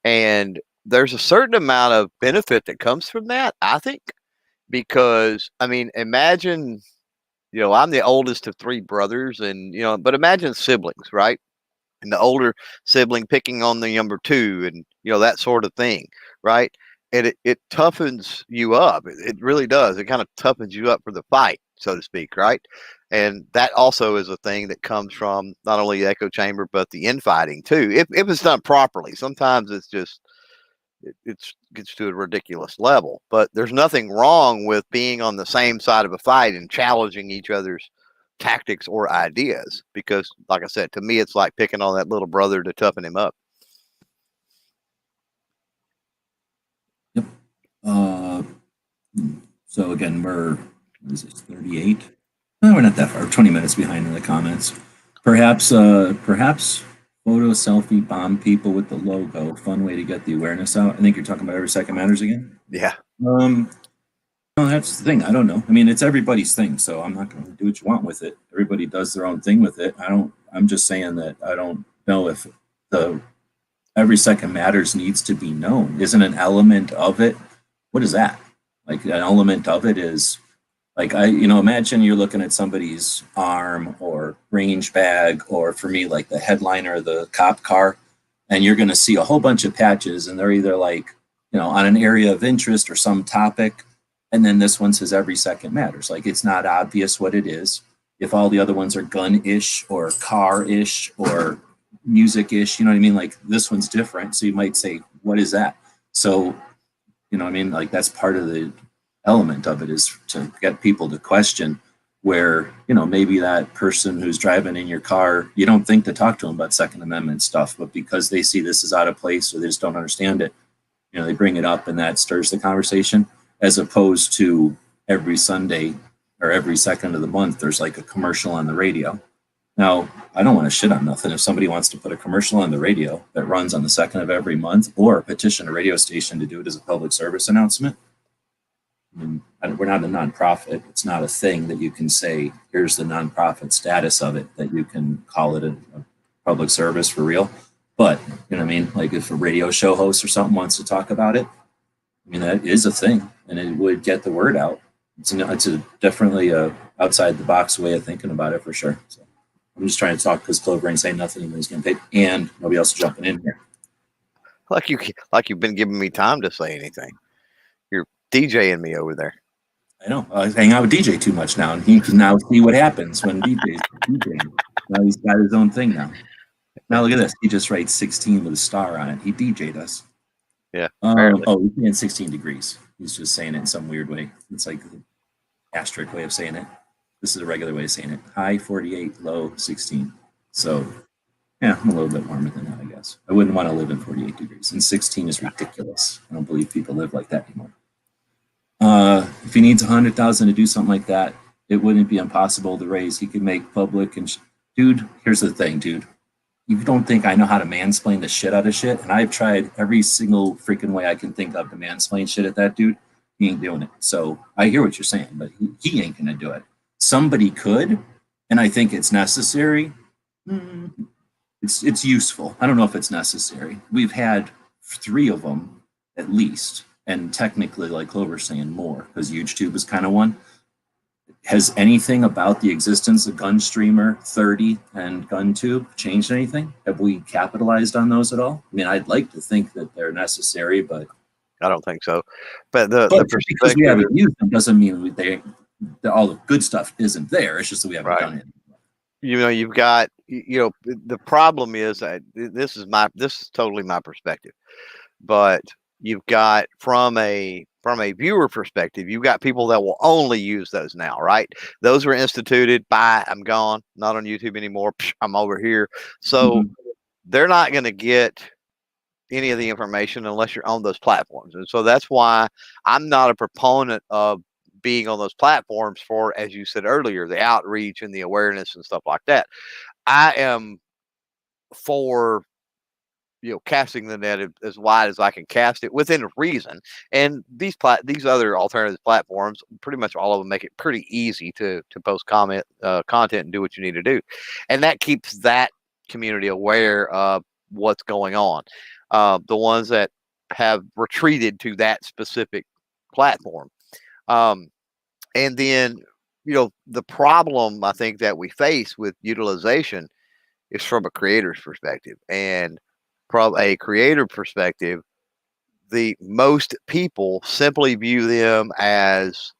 And there's a certain amount of benefit that comes from that, I think, because I mean, imagine, I'm the oldest of 3 brothers, and but imagine siblings, right? And the older sibling picking on the number 2, and that sort of thing, right? And it toughens you up. It really does. It kind of toughens you up for the fight, so to speak, right? And that also is a thing that comes from not only the echo chamber but the infighting too, if it's done properly. Sometimes it's just it gets to a ridiculous level, but there's nothing wrong with being on the same side of a fight and challenging each other's tactics or ideas, because like I said, to me it's like picking on that little brother to toughen him up. Yep. So again, what is this, 38? No, we're not that far. 20 minutes behind in the comments. Perhaps photo selfie bomb people with the logo. Fun way to get the awareness out. I think you're talking about Every Second Matters again. Yeah. No, that's the thing. I don't know. I mean, it's everybody's thing, so I'm not going to do what you want with it. Everybody does their own thing with it. I'm just saying that I don't know if the Every Second Matters needs to be known. Isn't an element of it? What is that? Like an element of it is like, imagine you're looking at somebody's arm or range bag, or for me, like the headliner of the cop car, and you're going to see a whole bunch of patches, and they're either like, on an area of interest or some topic. And then this one says Every Second Matters. Like, it's not obvious what it is. If all the other ones are gun-ish or car-ish or music-ish, you know what I mean? Like, this one's different. So you might say, what is that? So, like that's part of the element of it, is to get people to question where, maybe that person who's driving in your car, you don't think to talk to them about Second Amendment stuff, but because they see this is out of place or they just don't understand it, they bring it up, and that stirs the conversation, as opposed to every Sunday or every second of the month, there's like a commercial on the radio. Now, I don't want to shit on nothing. If somebody wants to put a commercial on the radio that runs on the second of every month, or petition a radio station to do it as a public service announcement, I mean, we're not a nonprofit. It's not a thing that you can say, here's the nonprofit status of it, that you can call it a public service for real. But, like if a radio show host or something wants to talk about it, that is a thing, and it would get the word out. It's definitely a outside the box way of thinking about it, for sure. So I'm just trying to talk because Clover ain't saying nothing, and he's getting paid, and nobody else is jumping in here. Like you've been giving me time to say anything. You're DJing me over there. I know. I hang out with DJ too much now, and he can now see what happens when DJ's DJing. Now he's got his own thing now. Now look at this. He just writes 16 with a star on it. He DJ'd us. Yeah. He's saying 16 degrees. He's just saying it in some weird way. It's like the asterisk way of saying it. This is a regular way of saying it. High 48, low 16. So, yeah, I'm a little bit warmer than that, I guess. I wouldn't want to live in 48 degrees. And 16 is ridiculous. I don't believe people live like that anymore. If he needs 100,000 to do something like that, it wouldn't be impossible to raise. He could make public and dude, here's the thing, dude. You don't think I know how to mansplain the shit out of shit? And I've tried every single freaking way I can think of to mansplain shit at that dude. He ain't doing it. So I hear what you're saying, but he ain't gonna do it. Somebody could, and I think it's necessary. It's useful. I don't know if it's necessary. We've had 3 of them at least, and technically, like Clover's saying, more, because YouTube is kind of one. Has anything about the existence of GunStreamer 30 and GunTube changed anything? Have we capitalized on those at all? I mean, I'd like to think that they're necessary, but I don't think so. But the because we haven't used them doesn't mean all the good stuff isn't there. It's just that we haven't done it. You've got, the problem is that this is totally my perspective, but you've got from a from a viewer perspective, you've got people that will only use those now, right? Those were instituted. Bye, I'm gone. Not on YouTube anymore. Psh, I'm over here. So they're not going to get any of the information unless you're on those platforms. And so that's why I'm not a proponent of being on those platforms for, as you said earlier, the outreach and the awareness and stuff like that. I am for, you know, casting the net as wide as I can cast it within reason. And these other alternative platforms, pretty much all of them make it pretty easy to post content and do what you need to do. And that keeps that community aware of what's going on. The ones that have retreated to that specific platform. And then, you know, the problem I think that we face with utilization is from a creator's perspective. And from a creator perspective, the most people simply view them as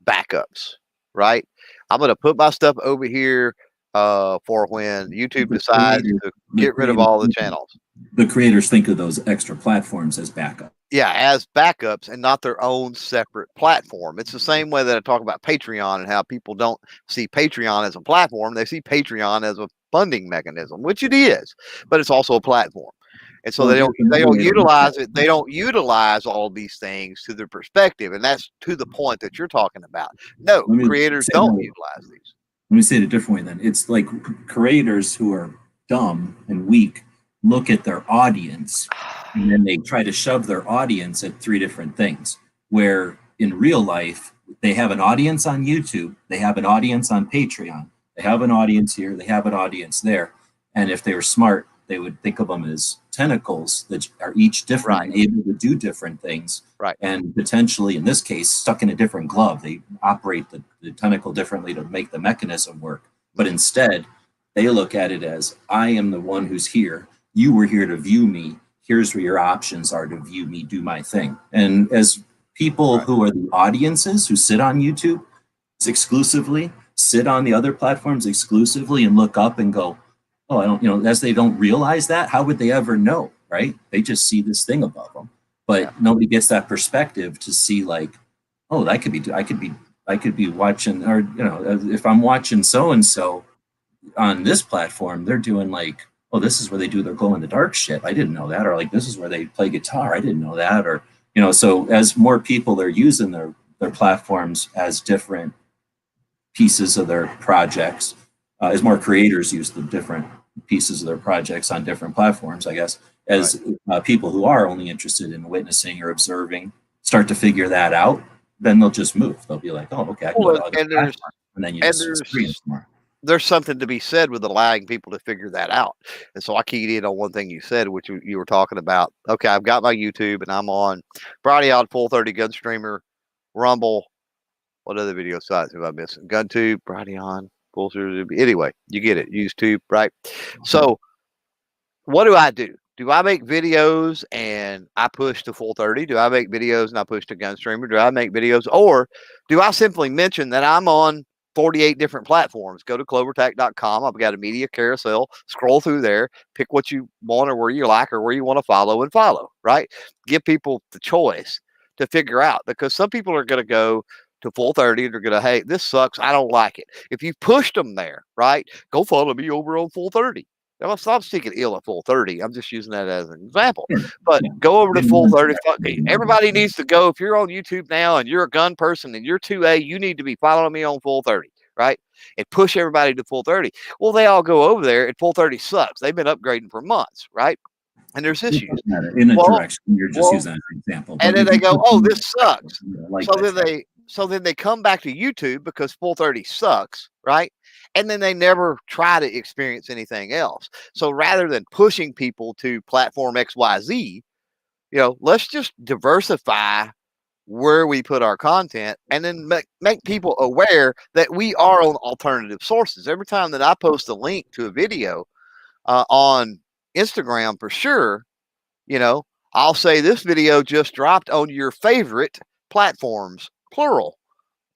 backups, right? I'm going to put my stuff over here for when YouTube decides to get rid of all the channels. The creators think of those extra platforms as backup. Yeah, as backups and not their own separate platform. It's the same way that I talk about Patreon and how people don't see Patreon as a platform. They see Patreon as a funding mechanism, which it is, but it's also a platform. And so they don't utilize it. They don't utilize all of these things to their perspective. And that's to the point that you're talking about. No, creators don't utilize these. Let me say it a different way then. It's like creators who are dumb and weak look at their audience and then they try to shove their audience at three different things. Where in real life, they have an audience on YouTube, they have an audience on Patreon, they have an audience here, they have an audience there. And if they were smart, they would think of them as tentacles that are each different and able to do different things. Right. And potentially, in this case, stuck in a different glove. They operate the tentacle differently to make the mechanism work. But instead, they look at it as, I am the one who's here. You were here to view me. Here's where your options are to view me do my thing. And as people who are the audiences who sit on YouTube exclusively, sit on the other platforms exclusively and look up and go, oh, I don't, you know, as they don't realize that, how would they ever know, right? They just see this thing above them, but nobody gets that perspective to see like, oh, I could be watching, or, you know, if I'm watching so-and-so on this platform, they're doing like, oh, this is where they do their glow in the dark shit. I didn't know that. Or like, this is where they play guitar. I didn't know that. Or, you know, so as more people are using their platforms as different pieces of their projects, as more creators use the different pieces of their projects on different platforms, I guess, as people who are only interested in witnessing or observing start to figure that out, then they'll just move. They'll be like, oh, okay, I can go to other platforms. And then you just experience more. There's something to be said with allowing people to figure that out. And so I keyed in on one thing you said, which you were talking about. Okay, I've got my YouTube and I'm on Friday Out, Full30, Gunstreamer, Rumble. What other video sites have I missed? GunTube, Friday On, Full30. Anyway, you get it. YouTube, right? So what do? Do I make videos and I push to Full30? Do I make videos and I push to Gunstreamer? Do I make videos? Or do I simply mention that I'm on 48 different platforms? Go to clovertac.com. I've got a media carousel. Scroll through there, pick what you want or where you like or where you want to follow and follow, right? Give people the choice to figure out, because some people are going to go to Full30 and they're going to, hey, this sucks. I don't like it. If you pushed them there, right? Go follow me over on Full30. Now, I'm speaking ill at Full30. I'm just using that as an example. But go over to Full30. Everybody needs to go. If you're on YouTube now and you're a gun person and you're 2A, you need to be following me on Full30, right? And push everybody to Full30. Well, they all go over there and Full30 sucks. They've been upgrading for months, right? And there's issues. In a direction. You're just using that as an example. And then they go, oh, this sucks. So then they come back to YouTube because Full30 sucks, right? And then they never try to experience anything else. So rather than pushing people to platform XYZ, you know, let's just diversify where we put our content and then make people aware that we are on alternative sources. Every time that I post a link to a video on Instagram, for sure, you know, I'll say this video just dropped on your favorite platforms, plural,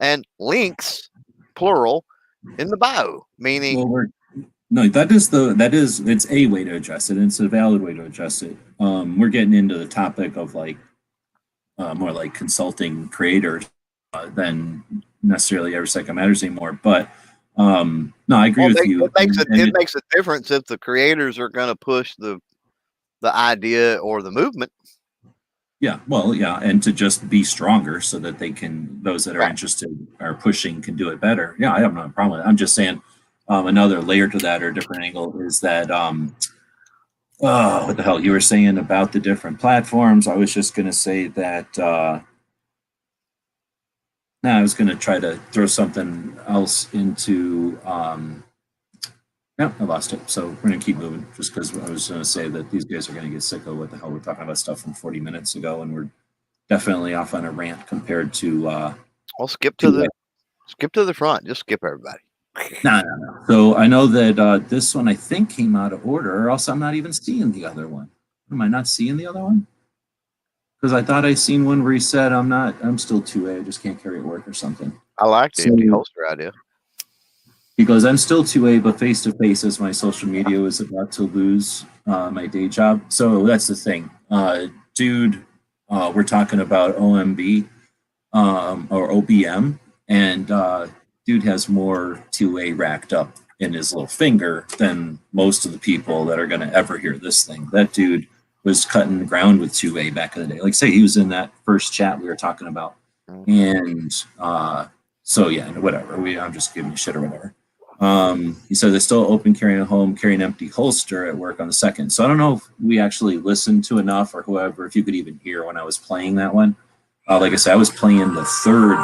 and links, plural, in the bio, meaning it's a way to address it. It's a valid way to address it. We're getting into the topic of like more like consulting creators than necessarily Every Second Matters anymore. But no, I agree with you. It makes a difference if the creators are going to push the idea or the movement. Yeah, well, yeah, and to just be stronger so that they can, those that are interested are pushing can do it better. Yeah, I have no problem with it. I'm just saying another layer to that or a different angle is that what the hell you were saying about the different platforms. I was just going to say that I was going to try to throw something else into no, I lost it. So we're going to keep moving just because I was going to say that these guys are going to get sick of what the hell we're talking about stuff from 40 minutes ago. And we're definitely off on a rant compared to. I'll skip to the front. Just skip everybody. No. So I know that this one I think came out of order, or else I'm not even seeing the other one. Am I not seeing the other one? Because I thought I seen one where he said I'm still 2A. I just can't carry at work or something. I like the empty holster idea. He goes, I'm still 2A, but face to face as my social media was about to lose my day job. So that's the thing. Dude, we're talking about OMB or OBM, and dude has more 2A racked up in his little finger than most of the people that are going to ever hear this thing. That dude was cutting the ground with 2A back in the day. Like, say, he was in that first chat we were talking about. And so, yeah, whatever. I'm just giving you shit or whatever. He says they still open carrying a home, carrying an empty holster at work on the second. So I don't know if we actually listened to enough or whoever, if you could even hear when I was playing that one. Like I said, I was playing the third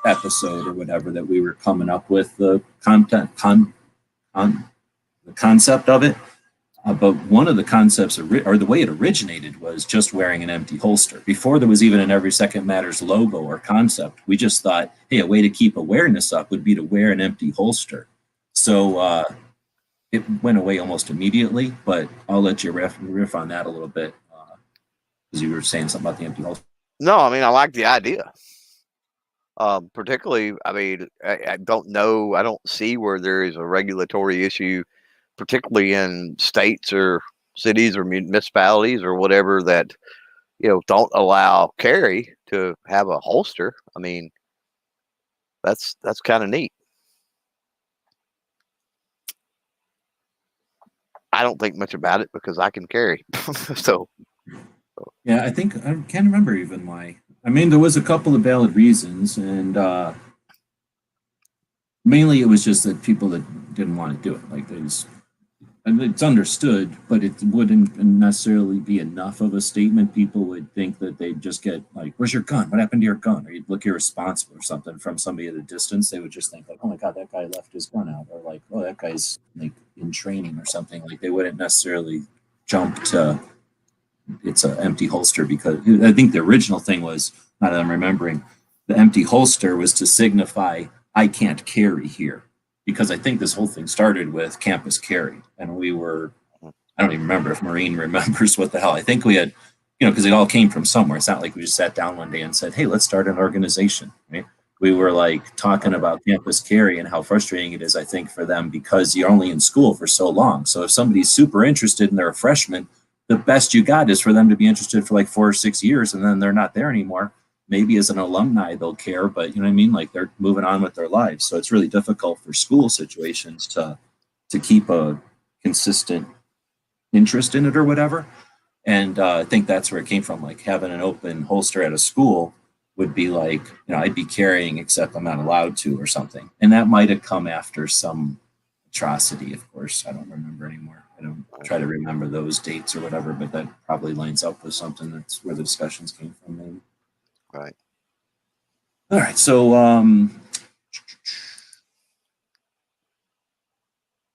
episode or whatever that we were coming up with the the concept of it. But one of the concepts or the way it originated was just wearing an empty holster. Before there was even an Every Second Matters logo or concept, we just thought, hey, a way to keep awareness up would be to wear an empty holster. So it went away almost immediately, but I'll let you riff on that a little bit because you were saying something about the empty holster. No, I mean, I like the idea. Particularly, I mean, I don't know. I don't see where there is a regulatory issue, particularly in states or cities or municipalities or whatever that, don't allow carry to have a holster. I mean, that's kind of neat. I don't think much about it because I can carry. So. Yeah, I think I can't remember even why. I mean, there was a couple of valid reasons, and mainly it was just that people that didn't want to do it. Like and it's understood, but it wouldn't necessarily be enough of a statement. People would think that they'd just get like, "Where's your gun? What happened to your gun?" Or you'd look irresponsible or something from somebody at a distance. They would just think like, "Oh my God, that guy left his gun out," or like, "Oh, that guy's like in training or something." Like they wouldn't necessarily jump to it's an empty holster because I think the original thing was, now that I'm remembering, the empty holster was to signify I can't carry here. Because I think this whole thing started with campus carry. And we were, I don't even remember if Maureen remembers what the hell. I think we had, because it all came from somewhere. It's not like we just sat down one day and said, hey, let's start an organization, right? We were like talking about campus carry and how frustrating it is, I think, for them because you're only in school for so long. So if somebody's super interested and they're a freshman, the best you got is for them to be interested for like 4 or 6 years and then they're not there anymore. Maybe as an alumni, they'll care, but you know what I mean? Like they're moving on with their lives. So it's really difficult for school situations to keep a consistent interest in it or whatever. And I think that's where it came from. Like having an open holster at a school would be like, I'd be carrying except I'm not allowed to or something. And that might have come after some atrocity, of course. I don't remember anymore. I don't try to remember those dates or whatever, but that probably lines up with something that's where the discussions came from maybe. Right. All right. So,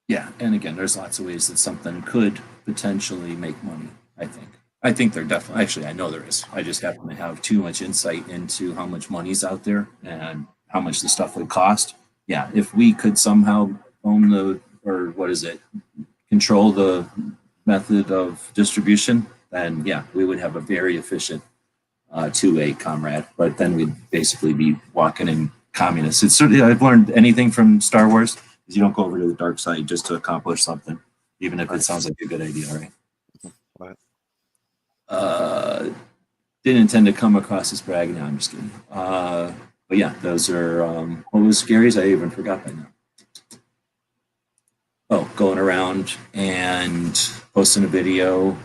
yeah. And again, there's lots of ways that something could potentially make money, I think there definitely, actually, I know there is. I just happen to have too much insight into how much money's out there and how much the stuff would cost. Yeah. If we could somehow own control the method of distribution, then yeah, we would have a very efficient 2A comrade, but then we'd basically be walking in communists. It's certainly, I've learned anything from Star Wars is you don't go over to the dark side just to accomplish something, even if it sounds like a good idea, right? Right. Didn't intend to come across as bragging. No, I'm just kidding. But yeah, those are, what was Gary's? I even forgot by now. Oh, going around and posting a video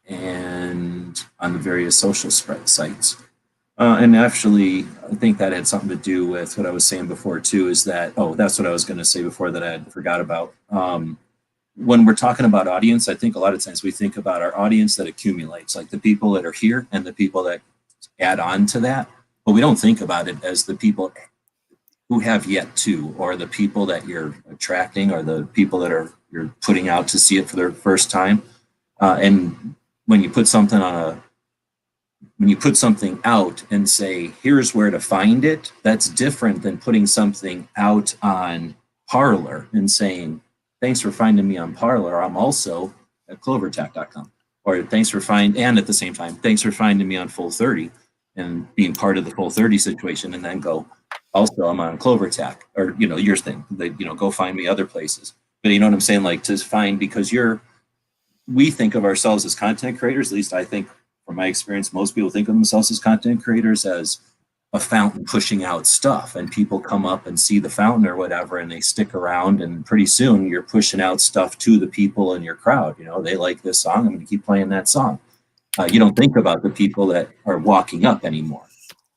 and on the various social spread sites. And actually, I think that had something to do with what I was saying before too, is that, oh, that's what I was going to say before that I had forgot about. When we're talking about audience, I think a lot of times we think about our audience that accumulates, like the people that are here and the people that add on to that, but we don't think about it as the people who have yet to, or the people that you're attracting, or the people that you're putting out to see it for their first time. And when you put something out and say, here's where to find it, that's different than putting something out on Parler and saying, thanks for finding me on Parler. I'm also at clovertac.com. Or thanks for and at the same time, thanks for finding me on Full 30 and being part of the Full 30 situation, and then go, also I'm on CloverTac, or, your thing, go find me other places. But you know what I'm saying? Like, to find, because we think of ourselves as content creators, at least I think from my experience, most people think of themselves as content creators as a fountain pushing out stuff, and people come up and see the fountain or whatever, and they stick around, and pretty soon you're pushing out stuff to the people in your crowd. They like this song, I'm going to keep playing that song. You don't think about the people that are walking up anymore.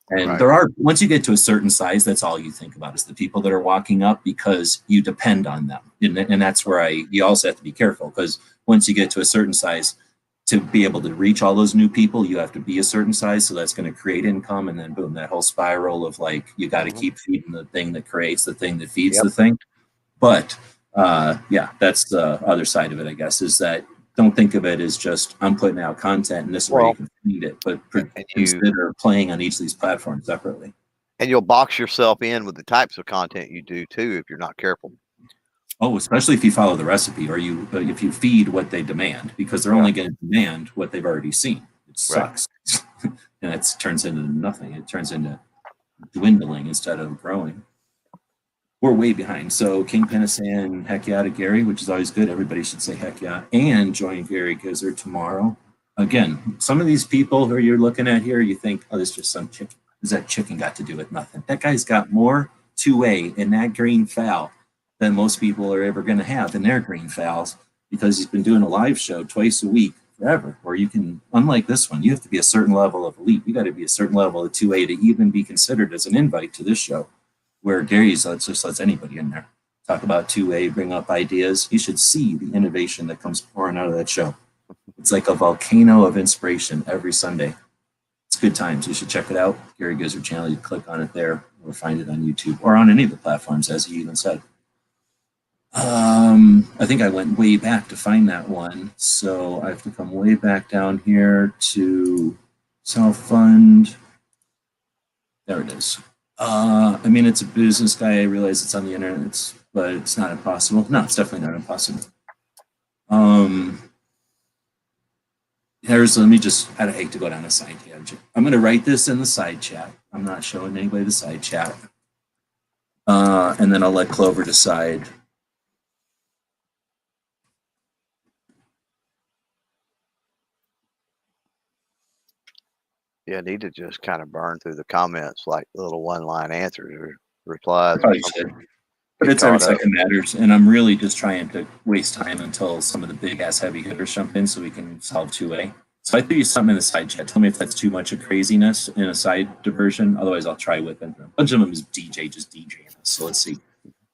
And Right. there are, once you get to a certain size, that's all you think about is the people that are walking up, because you depend on them. And that's where you also have to be careful, because once you get to a certain size, to be able to reach all those new people, you have to be a certain size. So that's going to create income. And then boom, that whole spiral of like, you got to keep feeding the thing that creates the thing that feeds the thing. But yeah, that's the other side of it, I guess, is that don't think of it as just, I'm putting out content and this is where you can feed it, but consider playing on each of these platforms separately. And you'll box yourself in with the types of content you do too, if you're not careful. Oh, especially if you follow the recipe, or if you feed what they demand, because they're only going to demand what they've already seen. It sucks. Right. And it turns into nothing. It turns into dwindling instead of growing. We're way behind. So Kingpin is saying heck yeah to Gary, which is always good. Everybody should say heck yeah. And join Gary Gizzard tomorrow. Again, some of these people who you're looking at here, you think, oh, this is just some chicken. Does that chicken got to do with nothing? That guy's got more 2A in that green fowl than most people are ever going to have in their green fowls, because he's been doing a live show twice a week forever, where you can, unlike this one, you have to be a certain level of elite. You got to be a certain level of 2A to even be considered as an invite to this show, where Gary's just lets anybody in there. Talk about 2A, bring up ideas. You should see the innovation that comes pouring out of that show. It's like a volcano of inspiration every Sunday. It's good times. You should check it out. Gary Gizzard channel, you click on it there, or find it on YouTube, or on any of the platforms, as he even said. I think I went way back to find that one, so I have to come way back down here to self-fund. There it is. I mean, it's a business guy. I realize it's on the internet, but it's not impossible. No, it's definitely not impossible. Let me just, I'd hate to go down a side tangent. I'm going to write this in the side chat. I'm not showing anybody the side chat. And then I'll let Clover decide. Yeah, I need to just kind of burn through the comments like little one-line answers or replies. But it's every second matters, and I'm really just trying to waste time until some of the big-ass heavy hitters jump in so we can solve 2A. So I threw you something in the side chat. Tell me if that's too much of craziness in a side diversion. Otherwise, I'll try whipping. A bunch of them is DJ, just DJing us. So let's see.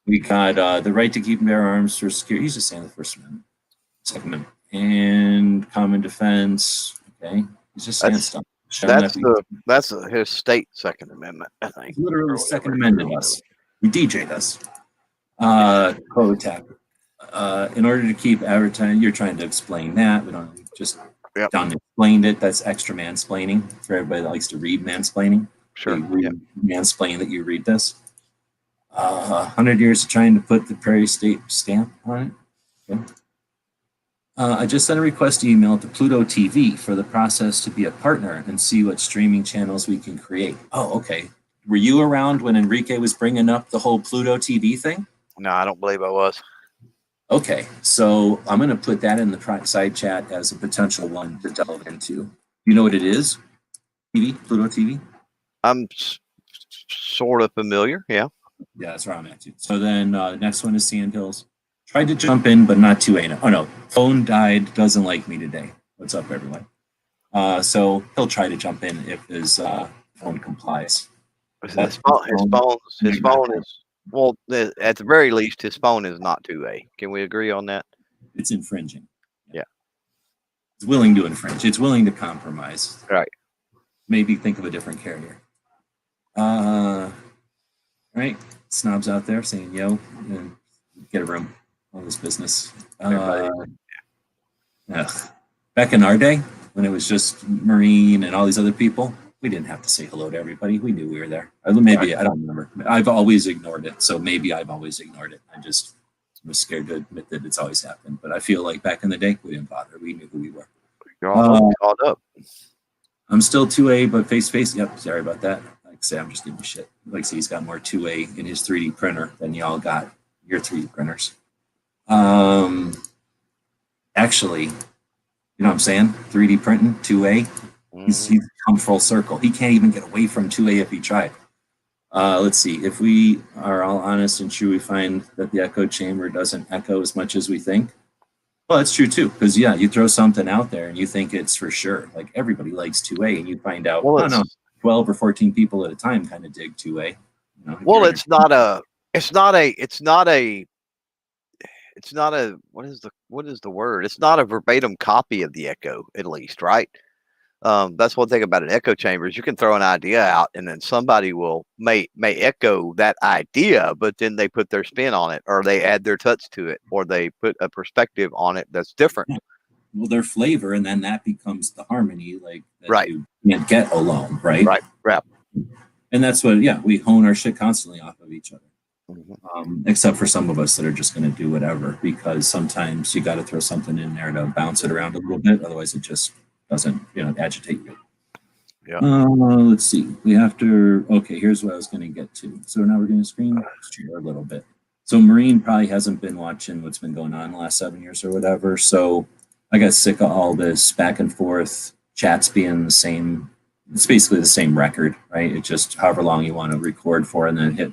We got the right to keep and bear arms for security. He's just saying the First Amendment. Second Amendment. And common defense. Okay. He's just saying stuff. That's his state Second Amendment, I think. Literally Second Amendment us. We DJ'd us. CloverTac. In order to keep advertising, you're trying to explain that. We don't just down explained it. That's extra mansplaining for everybody that likes to read mansplaining. Sure. Mansplaining that you read this. 100 years of trying to put the Prairie State stamp on it. Okay. I just sent a request email to Pluto TV for the process to be a partner and see what streaming channels we can create. Oh, okay. Were you around when Enrique was bringing up the whole Pluto TV thing? No, I don't believe I was. Okay, so I'm going to put that in the side chat as a potential one to delve into. You know what it is? TV, Pluto TV. I'm sort of familiar. Yeah. Yeah, that's where I'm at too. So then next one is Sandhills. Tried to jump in, but not 2A. Oh no, phone died. Doesn't like me today. What's up, everyone? So he'll try to jump in if his phone complies. His phone is, well, at the very least, his phone is not 2A. Can we agree on that? It's infringing. Yeah. It's willing to infringe. It's willing to compromise. Right. Maybe think of a different carrier. Right. Snobs out there saying, yo, get a room. All this business. Back in our day, when it was just Marine and all these other people, we didn't have to say hello to everybody. We knew we were there. Maybe, I don't remember. I've always ignored it. So maybe I've always ignored it. I just was scared to admit that it's always happened. But I feel like back in the day, we didn't bother. We knew who we were. You're all caught up. I'm still 2A, but face-to-face. Yep, sorry about that. Like I say, I'm just giving shit. Like I say, he's got more 2A in his 3D printer than y'all got your 3D printers. Actually, you know what I'm saying? 3D printing, 2A. He's come full circle. He can't even get away from 2A if he tried. Let's see. If we are all honest and true, we find that the echo chamber doesn't echo as much as we think. Well, that's true too. Because yeah, you throw something out there and you think it's for sure. Like everybody likes 2A, and you find out, well, no, 12 or 14 people at a time kind of dig 2A. You know, well, it's not a what is the word? It's not a verbatim copy of the echo, at least, right? That's one thing about an echo chamber is you can throw an idea out and then somebody may echo that idea, but then they put their spin on it, or they add their touch to it, or they put a perspective on it that's different. Well, their flavor, and then that becomes the harmony, like that right. You can't get alone, right? Right. And that's what, yeah, we hone our shit constantly off of each other. Except for some of us that are just going to do whatever, because sometimes you got to throw something in there to bounce it around a little bit. Otherwise, it just doesn't, agitate you. Yeah. Let's see. Okay, here's what I was going to get to. So now we're going to screen share a little bit. So Marine probably hasn't been watching what's been going on the last 7 years or whatever. So I got sick of all this back and forth, chats being the same. It's basically the same record, right? It just however long you want to record for and then hit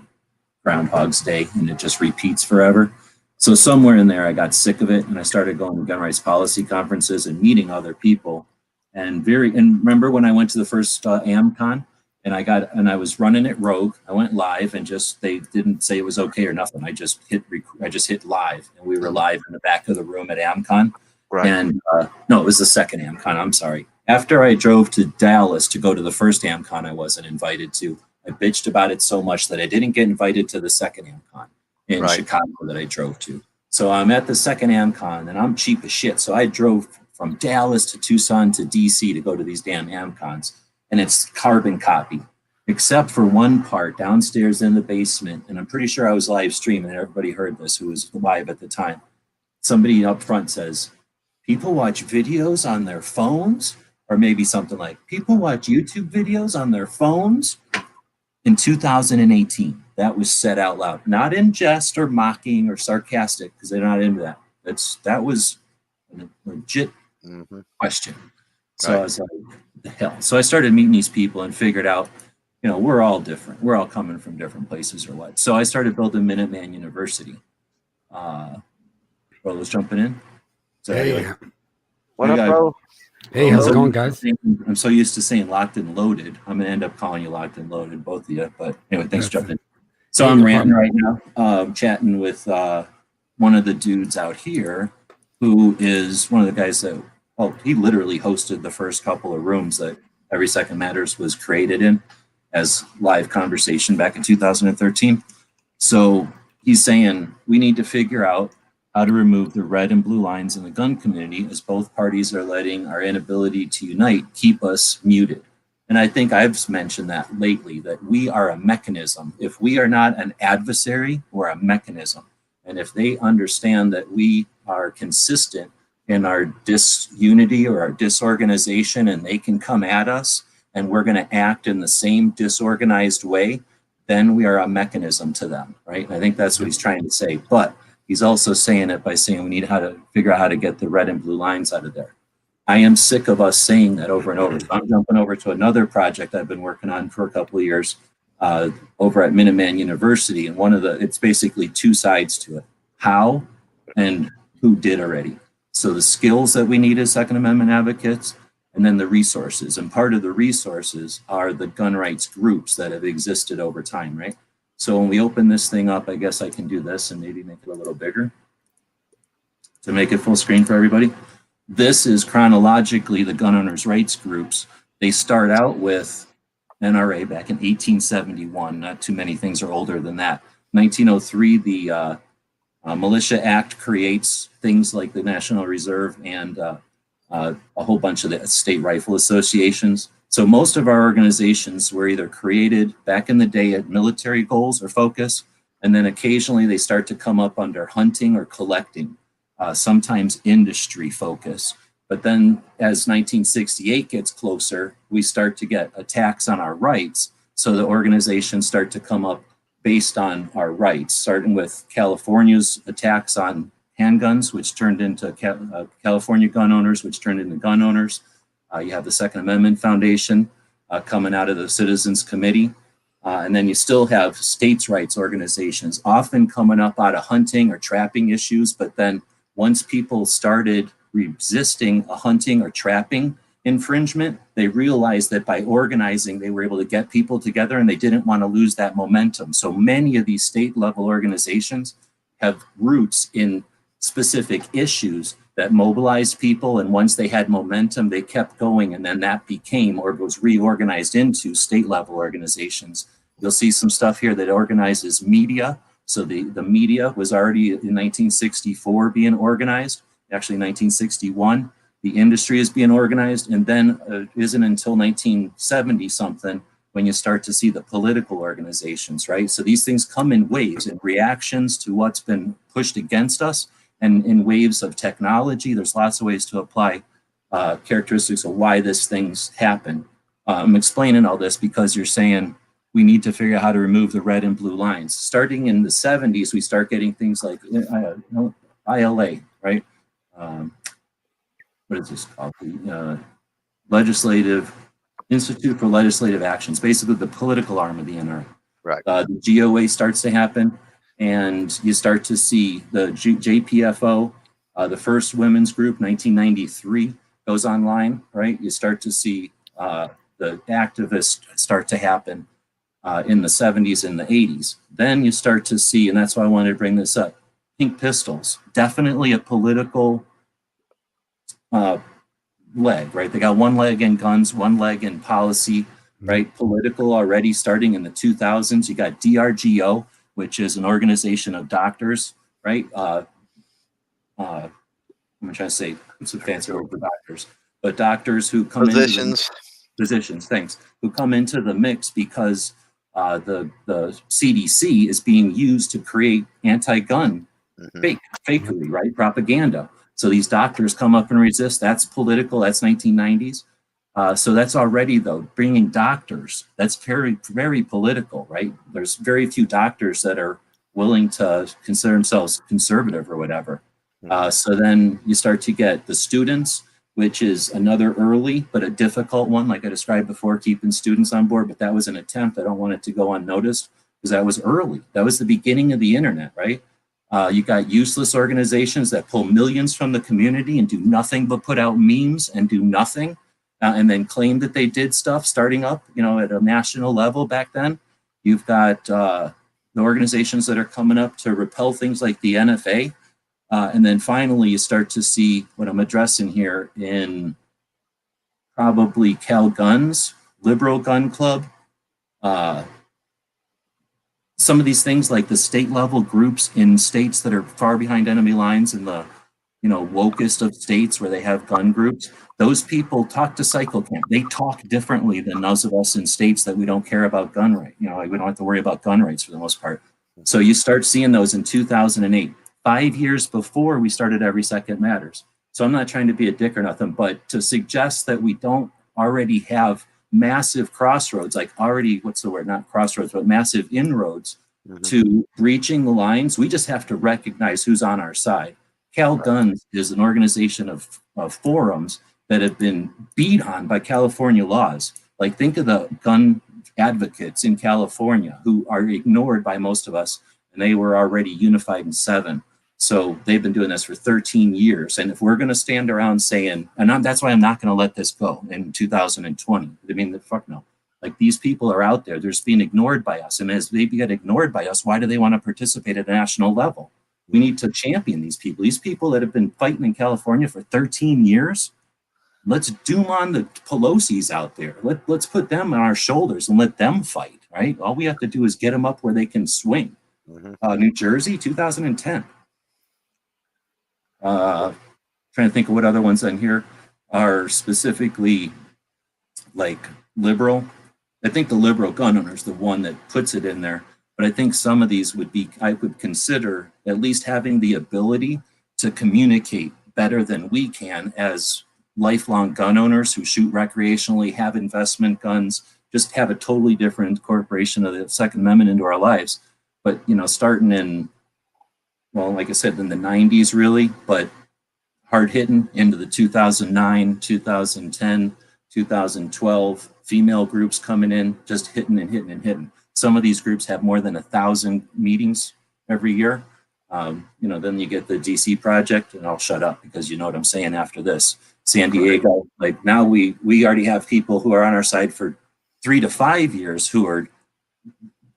Groundhog's Day, and it just repeats forever. So somewhere in there, I got sick of it, and I started going to gun rights policy conferences and meeting other people. And remember when I went to the first AmCon, and I was running it rogue. I went live, and they didn't say it was okay or nothing. I just hit live, and we were live in the back of the room at AmCon. Right. And no, it was the second AmCon. I'm sorry. After I drove to Dallas to go to the first AmCon, I wasn't invited to. I bitched about it so much that I didn't get invited to the second AmCon in Chicago that I drove to. So I'm at the second AmCon, and I'm cheap as shit. So I drove from Dallas to Tucson to DC to go to these damn AmCons, and it's carbon copy, except for one part downstairs in the basement. And I'm pretty sure I was live streaming, and everybody heard this who was live at the time. Somebody up front says, people watch videos on their phones, or maybe something like, people watch YouTube videos on their phones. In 2018, that was said out loud, not in jest or mocking or sarcastic, because they're not into that. That was a legit question. So I was like, what the hell? So I started meeting these people and figured out, we're all different. We're all coming from different places or what. So I started building Minuteman University. Rolo's jumping in. Hey. What up, bro? Hey, how's it going, guys? I'm so used to saying locked and loaded. I'm going to end up calling you locked and loaded, both of you. But anyway, thanks for jumping in. So I'm ranting right now, chatting with one of the dudes out here who is one of the guys that, he literally hosted the first couple of rooms that Every Second Matters was created in as live conversation back in 2013. So he's saying we need to figure out how to remove the red and blue lines in the gun community, as both parties are letting our inability to unite keep us muted. And I think I've mentioned that lately, that we are a mechanism. If we are not an adversary, we're a mechanism. And if they understand that we are consistent in our disunity or our disorganization, and they can come at us and we're going to act in the same disorganized way, then we are a mechanism to them, right? And I think that's what he's trying to say. But he's also saying it by saying we need to figure out how to get the red and blue lines out of there. I am sick of us saying that over and over. So I'm jumping over to another project I've been working on for a couple of years over at Minuteman University. And it's basically two sides to it: how and who did already. So the skills that we need as Second Amendment advocates, and then the resources. And part of the resources are the gun rights groups that have existed over time, right? So when we open this thing up, I guess I can do this and maybe make it a little bigger to make it full screen for everybody. This is chronologically the gun owners' rights groups. They start out with NRA back in 1871. Not too many things are older than that. 1903, the Militia Act creates things like the National Reserve and a whole bunch of the state rifle associations. So most of our organizations were either created back in the day at military goals or focus, and then occasionally they start to come up under hunting or collecting, sometimes industry focus. But then as 1968 gets closer, we start to get attacks on our rights. So the organizations start to come up based on our rights, starting with California's attacks on handguns, which turned into California gun owners, which turned into gun owners. You have the Second Amendment Foundation coming out of the Citizens Committee. And then you still have states' rights organizations, often coming up out of hunting or trapping issues. But then once people started resisting a hunting or trapping infringement, they realized that by organizing, they were able to get people together and they didn't want to lose that momentum. So many of these state level organizations have roots in specific issues that mobilized people, and once they had momentum, they kept going, and then that became or was reorganized into state level organizations. You'll see some stuff here that organizes media. So the media was already in 1964 being organized, actually 1961. The industry is being organized, and then it isn't until 1970 something when you start to see the political organizations, right? So these things come in waves and reactions to what's been pushed against us, and in waves of technology. There's lots of ways to apply characteristics of why these things happen. I'm explaining all this because you're saying we need to figure out how to remove the red and blue lines. Starting in the 70s, we start getting things like ILA, right? What is this called? The Legislative Institute for Legislative Actions, basically the political arm of the NRA. Right. The GOA starts to happen, and you start to see the JPFO, the first women's group, 1993, goes online, right? You start to see the activists start to happen in the 70s and the 80s. Then you start to see, and that's why I wanted to bring this up, Pink Pistols, definitely a political leg, right? They got one leg in guns, one leg in policy, right? Political already starting in the 2000s. You got DRGO, which is an organization of doctors, right? I'm trying to say, it's a fancy word for doctors, but doctors who come physicians, thanks, who come into the mix because the CDC is being used to create anti-gun fakery, right? Propaganda. So these doctors come up and resist. That's political. That's 1990s. So that's already, though, bringing doctors. That's very, very political, right? There's very few doctors that are willing to consider themselves conservative or whatever. So then you start to get the students, which is another early but a difficult one, like I described before, keeping students on board. But that was an attempt. I don't want it to go unnoticed because that was early. That was the beginning of the internet, right? You got useless organizations that pull millions from the community and do nothing but put out memes and do nothing. And then claim that they did stuff starting up, at a national level back then. You've got the organizations that are coming up to repel things like the NFA. And then finally, you start to see what I'm addressing here in probably Cal Guns, Liberal Gun Club. Some of these things like the state level groups in states that are far behind enemy lines in the wokest of states where they have gun groups, those people talk to Cycle Camp. They talk differently than those of us in states that we don't care about gun rights. We don't have to worry about gun rights for the most part. So you start seeing those in 2008, 5 years before we started Every Second Matters. So I'm not trying to be a dick or nothing, but to suggest that we don't already have massive crossroads, not crossroads, but massive inroads to breaching the lines, we just have to recognize who's on our side. Cal Guns is an organization of forums that have been beat on by California laws. Like, think of the gun advocates in California who are ignored by most of us, and they were already unified in 7. So they've been doing this for 13 years. And if we're going to stand around saying, that's why I'm not going to let this go in 2020. I mean, the fuck no. Like, these people are out there, they're just being ignored by us. And as they get ignored by us, why do they want to participate at a national level? We need to champion these people that have been fighting in California for 13 years. Let's doom on the Pelosi's out there. Let's put them on our shoulders and let them fight, right? All we have to do is get them up where they can swing. New Jersey, 2010. Trying to think of what other ones on here are specifically like liberal. I think the liberal gun owner is the one that puts it in there. But I think some of these I would consider at least having the ability to communicate better than we can as lifelong gun owners who shoot recreationally, have investment guns, just have a totally different incorporation of the Second Amendment into our lives. But, starting in, well, like I said, in the 90s really, but hard hitting into the 2009, 2010, 2012, female groups coming in, just hitting and hitting and hitting. Some of these groups have more than 1,000 meetings every year. Then you get the DC Project, and I'll shut up because you know what I'm saying after this. San Diego, like now we already have people who are on our side for 3 to 5 years who are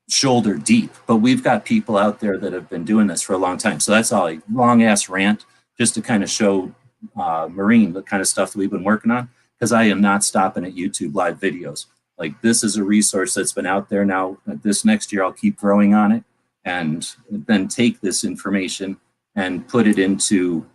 shoulder deep, but we've got people out there that have been doing this for a long time. So that's all a long ass rant just to kind of show Marine the kind of stuff that we've been working on, because I am not stopping at YouTube live videos. Like, this is a resource that's been out there now. This next year, I'll keep growing on it and then take this information and put it into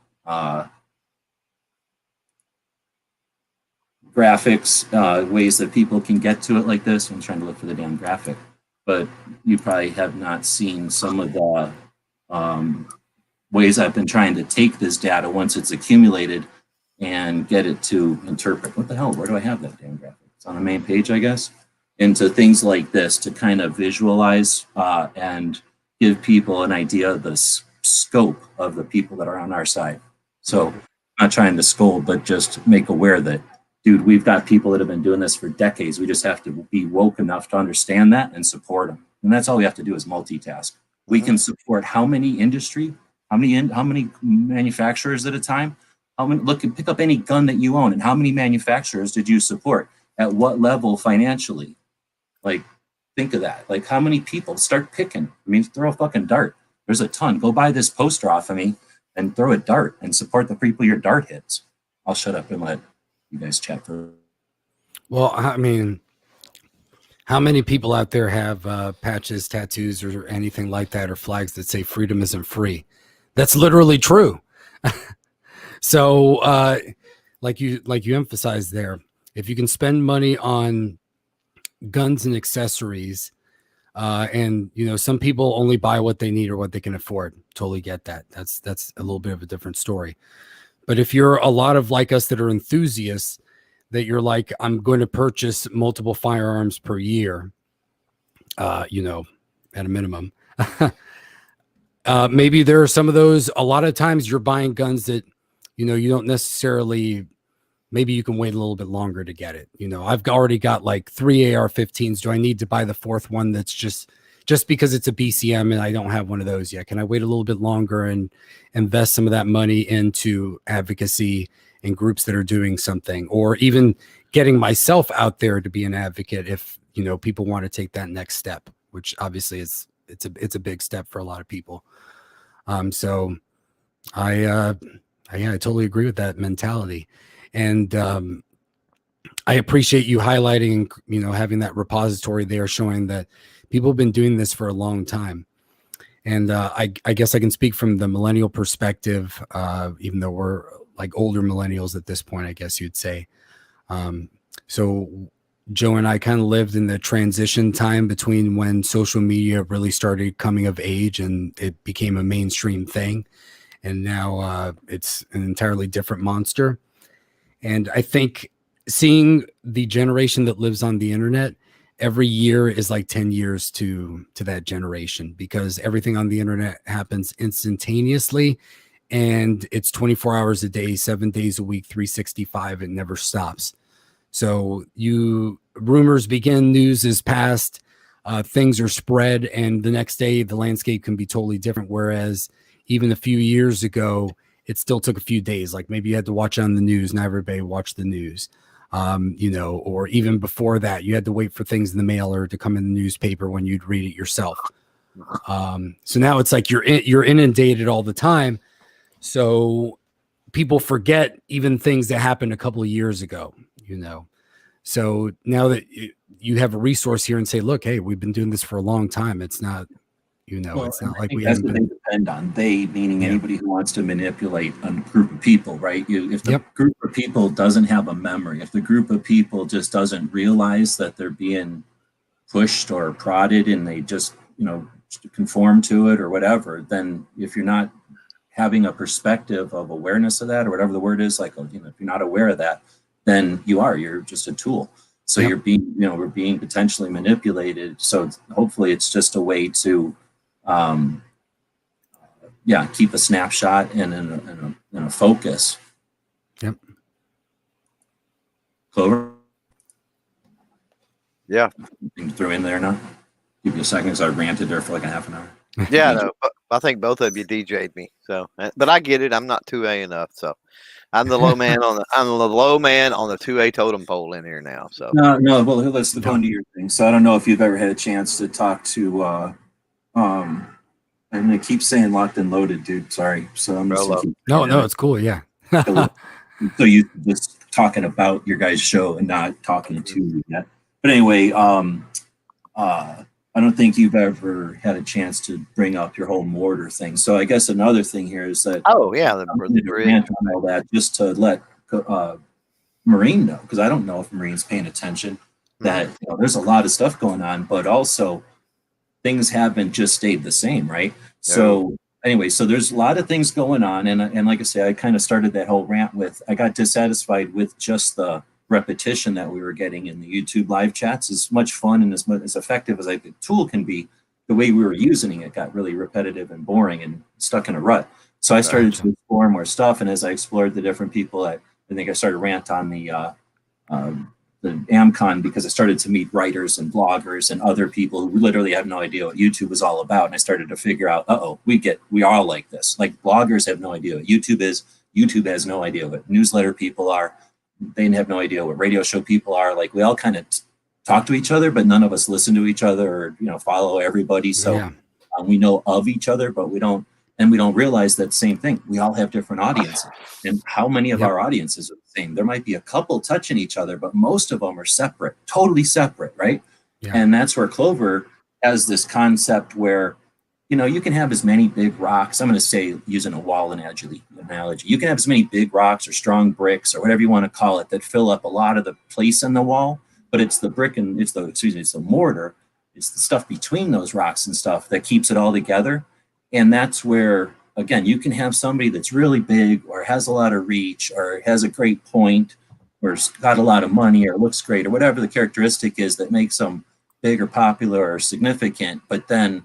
graphics, ways that people can get to it like this. I'm trying to look for the damn graphic, but you probably have not seen some of the ways I've been trying to take this data once it's accumulated and get it to interpret. What the hell? Where do I have that damn graphic? It's on the main page, I guess. Into things like this to kind of visualize and give people an idea of the scope of the people that are on our side. So I'm not trying to scold, but just make aware that, dude, we've got people that have been doing this for decades. We just have to be woke enough to understand that and support them. And that's all we have to do is multitask. We can support how many industry, how many manufacturers at a time? Pick up any gun that you own, and how many manufacturers did you support? At what level financially? Like, think of that. Like, how many people? Start picking. I mean, throw a fucking dart. There's a ton. Go buy this poster off of me and throw a dart and support the people your dart hits. I'll shut up and let you guys chat for. Well, I mean, how many people out there have patches, tattoos, or anything like that, or flags that say freedom isn't free? That's literally true. So, like you emphasized there, if you can spend money on guns and accessories, and some people only buy what they need or what they can afford. Totally get that. That's a little bit of a different story. But if you're a lot of like us that are enthusiasts, that you're like, I'm going to purchase multiple firearms per year, at a minimum. Maybe there are some of those. A lot of times you're buying guns that, you don't necessarily, maybe you can wait a little bit longer to get it. I've already got like 3 AR-15s. Do I need to buy the 4th one that's just because it's a BCM and I don't have one of those yet? Can I wait a little bit longer and invest some of that money into advocacy and groups that are doing something, or even getting myself out there to be an advocate if, people want to take that next step, which obviously it's a big step for a lot of people. So I totally agree with that mentality. And I appreciate you highlighting, having that repository there showing that people have been doing this for a long time. And I guess I can speak from the millennial perspective, even though we're like older millennials at this point, I guess you'd say. So Joe and I kind of lived in the transition time between when social media really started coming of age and it became a mainstream thing. And now it's an entirely different monster. And I think seeing the generation that lives on the internet, every year is like 10 years to that generation, because everything on the internet happens instantaneously and it's 24 hours a day, 7 days a week, 365. It never stops. So rumors begin, news is passed, things are spread, and the next day the landscape can be totally different. Whereas even a few years ago, it still took a few days. Like maybe you had to watch on the news. Now everybody watched the news, or even before that, you had to wait for things in the mail or to come in the newspaper when you'd read it yourself. So now it's like you're inundated all the time. So people forget even things that happened a couple of years ago, So now that you have a resource here and say, look, hey, we've been doing this for a long time. It's not, it's not like we haven't been. They depend on meaning anybody who wants to manipulate a group of people, right? If the group of people doesn't have a memory, if the group of people just doesn't realize that they're being pushed or prodded and they just, conform to it or whatever, then if you're not having a perspective of awareness of that or whatever the word is, like, if you're not aware of that, then you're just a tool. So you're being, we're being potentially manipulated. So hopefully it's just a way to, keep a snapshot and a focus. Yep. Clover? Yeah. You threw in there now? Give you a second, because I ranted there for like a half an hour. Yeah, no, I think both of you DJ'd me. So, but I get it. I'm not 2A enough. So I'm the low man on the 2A totem pole in here now. So no. Well, let's go into your thing. So I don't know if you've ever had a chance to talk to. I'm gonna keep saying locked and loaded, dude. Sorry. So I'm just no, it's cool. Yeah. So you just talking about your guys' show and not talking to you yet. But anyway, I don't think you've ever had a chance to bring up your whole mortar thing. So I guess another thing here is that the bridge on all that, just to let Marine know, because I don't know if Marine's paying attention, that there's a lot of stuff going on, but also things haven't just stayed the same, right? Yeah. So anyway, so there's a lot of things going on, and like I say, I kind of started that whole rant with, I got dissatisfied with just the repetition that we were getting in the YouTube live chats. As much fun and as effective as the tool can be, the way we were using it got really repetitive and boring and stuck in a rut. So I started to explore more stuff, and as I explored the different people, I think I started to rant on the AmCon, because I started to meet writers and bloggers and other people who literally have no idea what YouTube is all about. And I started to figure out, we are all like this. Like, bloggers have no idea what YouTube is. YouTube has no idea what newsletter people are. They have no idea what radio show people are. Like, we all kind of talk to each other, but none of us listen to each other or, follow everybody. So we know of each other, but we don't realize that same thing. We all have different audiences, and how many of our audiences are the same? There might be a couple touching each other, but most of them are separate, totally separate. Right. Yeah. And that's where Clover has this concept where, you can have as many big rocks. I'm going to say, using a wall analogy, you can have as many big rocks or strong bricks or whatever you want to call it that fill up a lot of the place in the wall, but it's the brick and it's the mortar. It's the stuff between those rocks and stuff that keeps it all together. And that's where, again, you can have somebody that's really big or has a lot of reach or has a great point or got a lot of money or looks great or whatever the characteristic is that makes them big or popular or significant, but then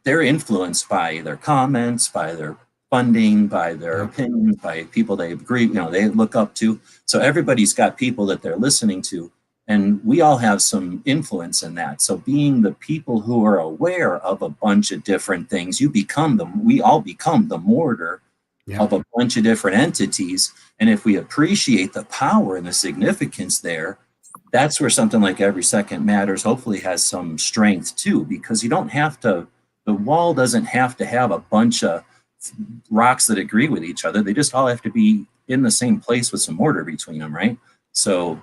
they're influenced by their comments, by their funding, by their opinions, by people they agree, they look up to. So everybody's got people that they're listening to, and we all have some influence in that. So being the people who are aware of a bunch of different things, we all become the mortar of a bunch of different entities. And if we appreciate the power and the significance there, that's where something like Every Second Matters hopefully has some strength too, because you don't have to, the wall doesn't have to have a bunch of rocks that agree with each other. They just all have to be in the same place with some mortar between them, right? So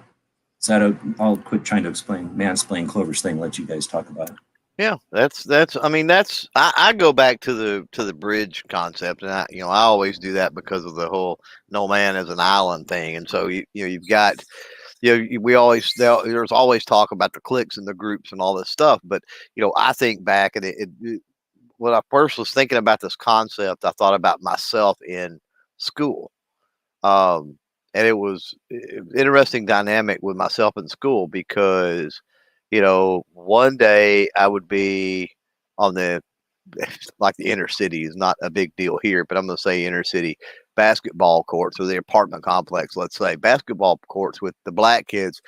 I'll quit trying to mansplain Clover's thing, let you guys talk about it. Yeah, I go back to the bridge concept, and I always do that because of the whole no man is an island thing. And so you've got, there's always talk about the cliques and the groups and all this stuff. But I think back, and when I first was thinking about this concept, I thought about myself in school. And it was an interesting dynamic with myself in school because, one day I would be on the like the inner city is not a big deal here, but I'm going to say inner city basketball courts or the apartment complex, let's say basketball courts with the black kids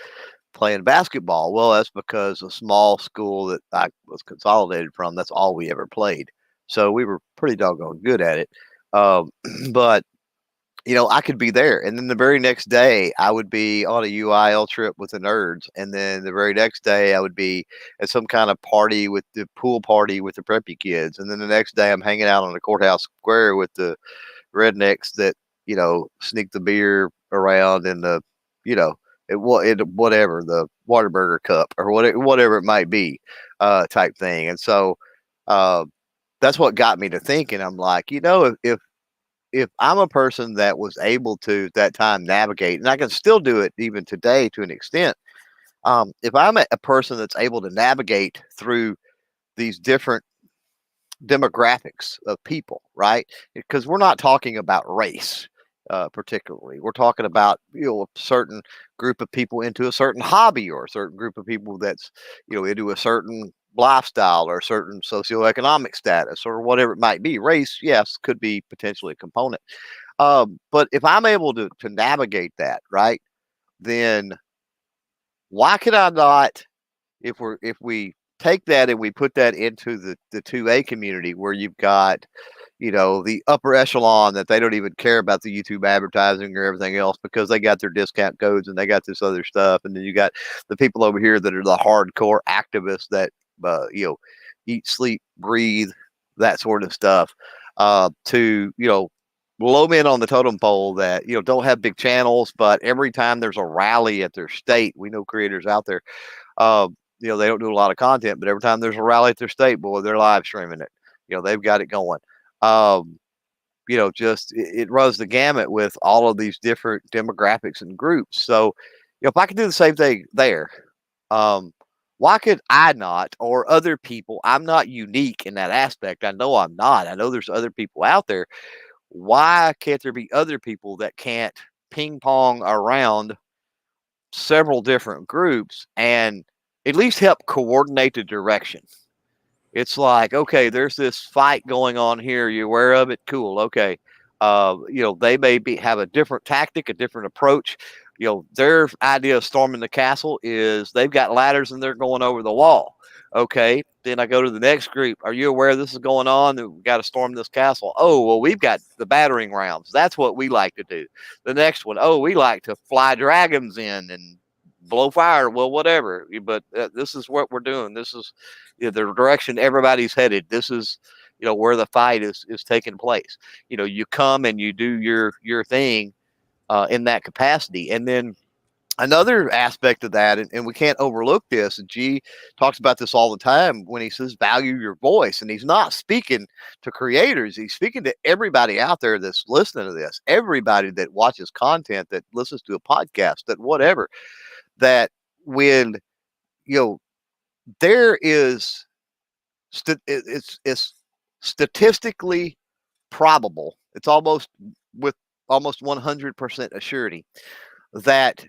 playing basketball. Well, that's because a small school that I was consolidated from, that's all we ever played. So we were pretty doggone good at it. But I could be there. And then the very next day, I would be on a UIL trip with the nerds. And then the very next day, I would be at some kind of party with the pool party with the preppy kids. And then the next day, I'm hanging out on the courthouse square with the rednecks that, sneak the beer around in the, whatever, the Whataburger cup or whatever it might be, type thing. And so that's what got me to thinking. I'm like, if I'm a person that was able to at that time navigate, and I can still do it even today to an extent, if I'm a person that's able to navigate through these different demographics of people, right? Because we're not talking about race, particularly. We're talking about a certain group of people into a certain hobby, or a certain group of people that's into a certain lifestyle or a certain socioeconomic status or whatever it might be. Race, yes, could be potentially a component. But if I'm able to navigate that, right, then why could I not, if we take that and we put that into the 2A community where you've got, the upper echelon that they don't even care about the YouTube advertising or everything else because they got their discount codes and they got this other stuff. And then you got the people over here that are the hardcore activists that, eat, sleep, breathe, that sort of stuff, to, low men on the totem pole that, don't have big channels, but every time there's a rally at their state, we know creators out there, they don't do a lot of content, but every time there's a rally at their state, boy, they're live streaming it. They've got it going. Just it runs the gamut with all of these different demographics and groups. So, if I could do the same thing there, why could I not, or other people? I'm not unique in that aspect. I know I'm not. I know there's other people out there. Why can't there be other people that can't ping pong around several different groups and at least help coordinate the direction? It's like, okay, there's this fight going on here. You aware of it? Cool. Okay. They may have a different tactic, a different approach. Their idea of storming the castle is they've got ladders and they're going over the wall. Okay. Then I go to the next group. Are you aware this is going on? We've got to storm this castle. Oh, well, we've got the battering rams. That's what we like to do. The next one, oh, we like to fly dragons in and blow fire. Well, whatever. But this is what we're doing. This is the direction everybody's headed. This is, where the fight is taking place. You come and you do your thing in that capacity. And then another aspect of that, and we can't overlook this, and G talks about this all the time when he says value your voice. And he's not speaking to creators. He's speaking to everybody out there that's listening to this, everybody that watches content, that listens to a podcast, that whatever, that when, there is, it's statistically probable, it's almost with almost 100% assurity that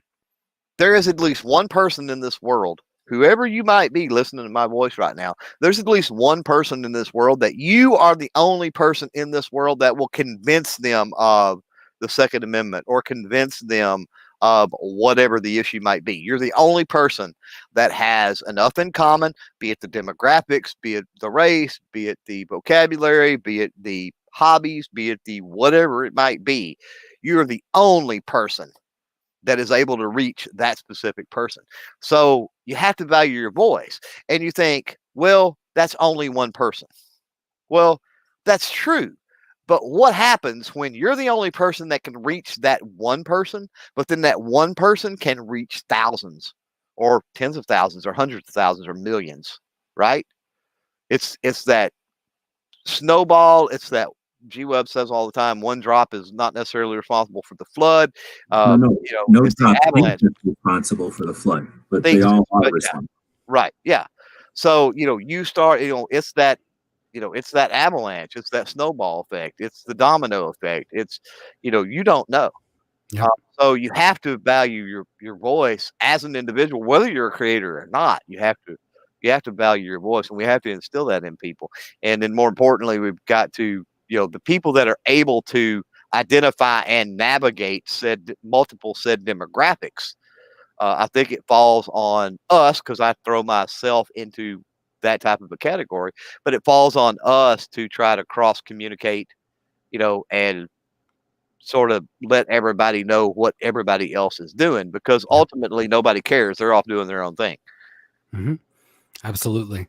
there is at least one person in this world, whoever you might be listening to my voice right now, there's at least one person in this world that you are the only person in this world that will convince them of the Second Amendment or convince them of whatever the issue might be. You're the only person that has enough in common, be it the demographics, be it the race, be it the vocabulary, be it the hobbies, be it the whatever it might be. You're the only person that is able to reach that specific person. So you have to value your voice. And you think, well, that's only one person. Well, that's true. But what happens when you're the only person that can reach that one person, but then that one person can reach thousands or tens of thousands or hundreds of thousands or millions, right? It's that snowball. It's that G Webb says all the time, one drop is not necessarily responsible for the flood. No it's drop the avalanche. is responsible for the flood, but they all are responsible. Right. Yeah. So, you start, it's that, it's that avalanche, it's that snowball effect, it's the domino effect. It's, you don't know. Yeah. So you have to value your voice as an individual, whether you're a creator or not. You have to You have to value your voice, and we have to instill that in people. And then more importantly, we've got to, the people that are able to identify and navigate multiple demographics. I think it falls on us, because I throw myself into that type of a category, but it falls on us to try to cross communicate, and sort of let everybody know what everybody else is doing, because ultimately nobody cares. They're off doing their own thing. Mm-hmm. Absolutely.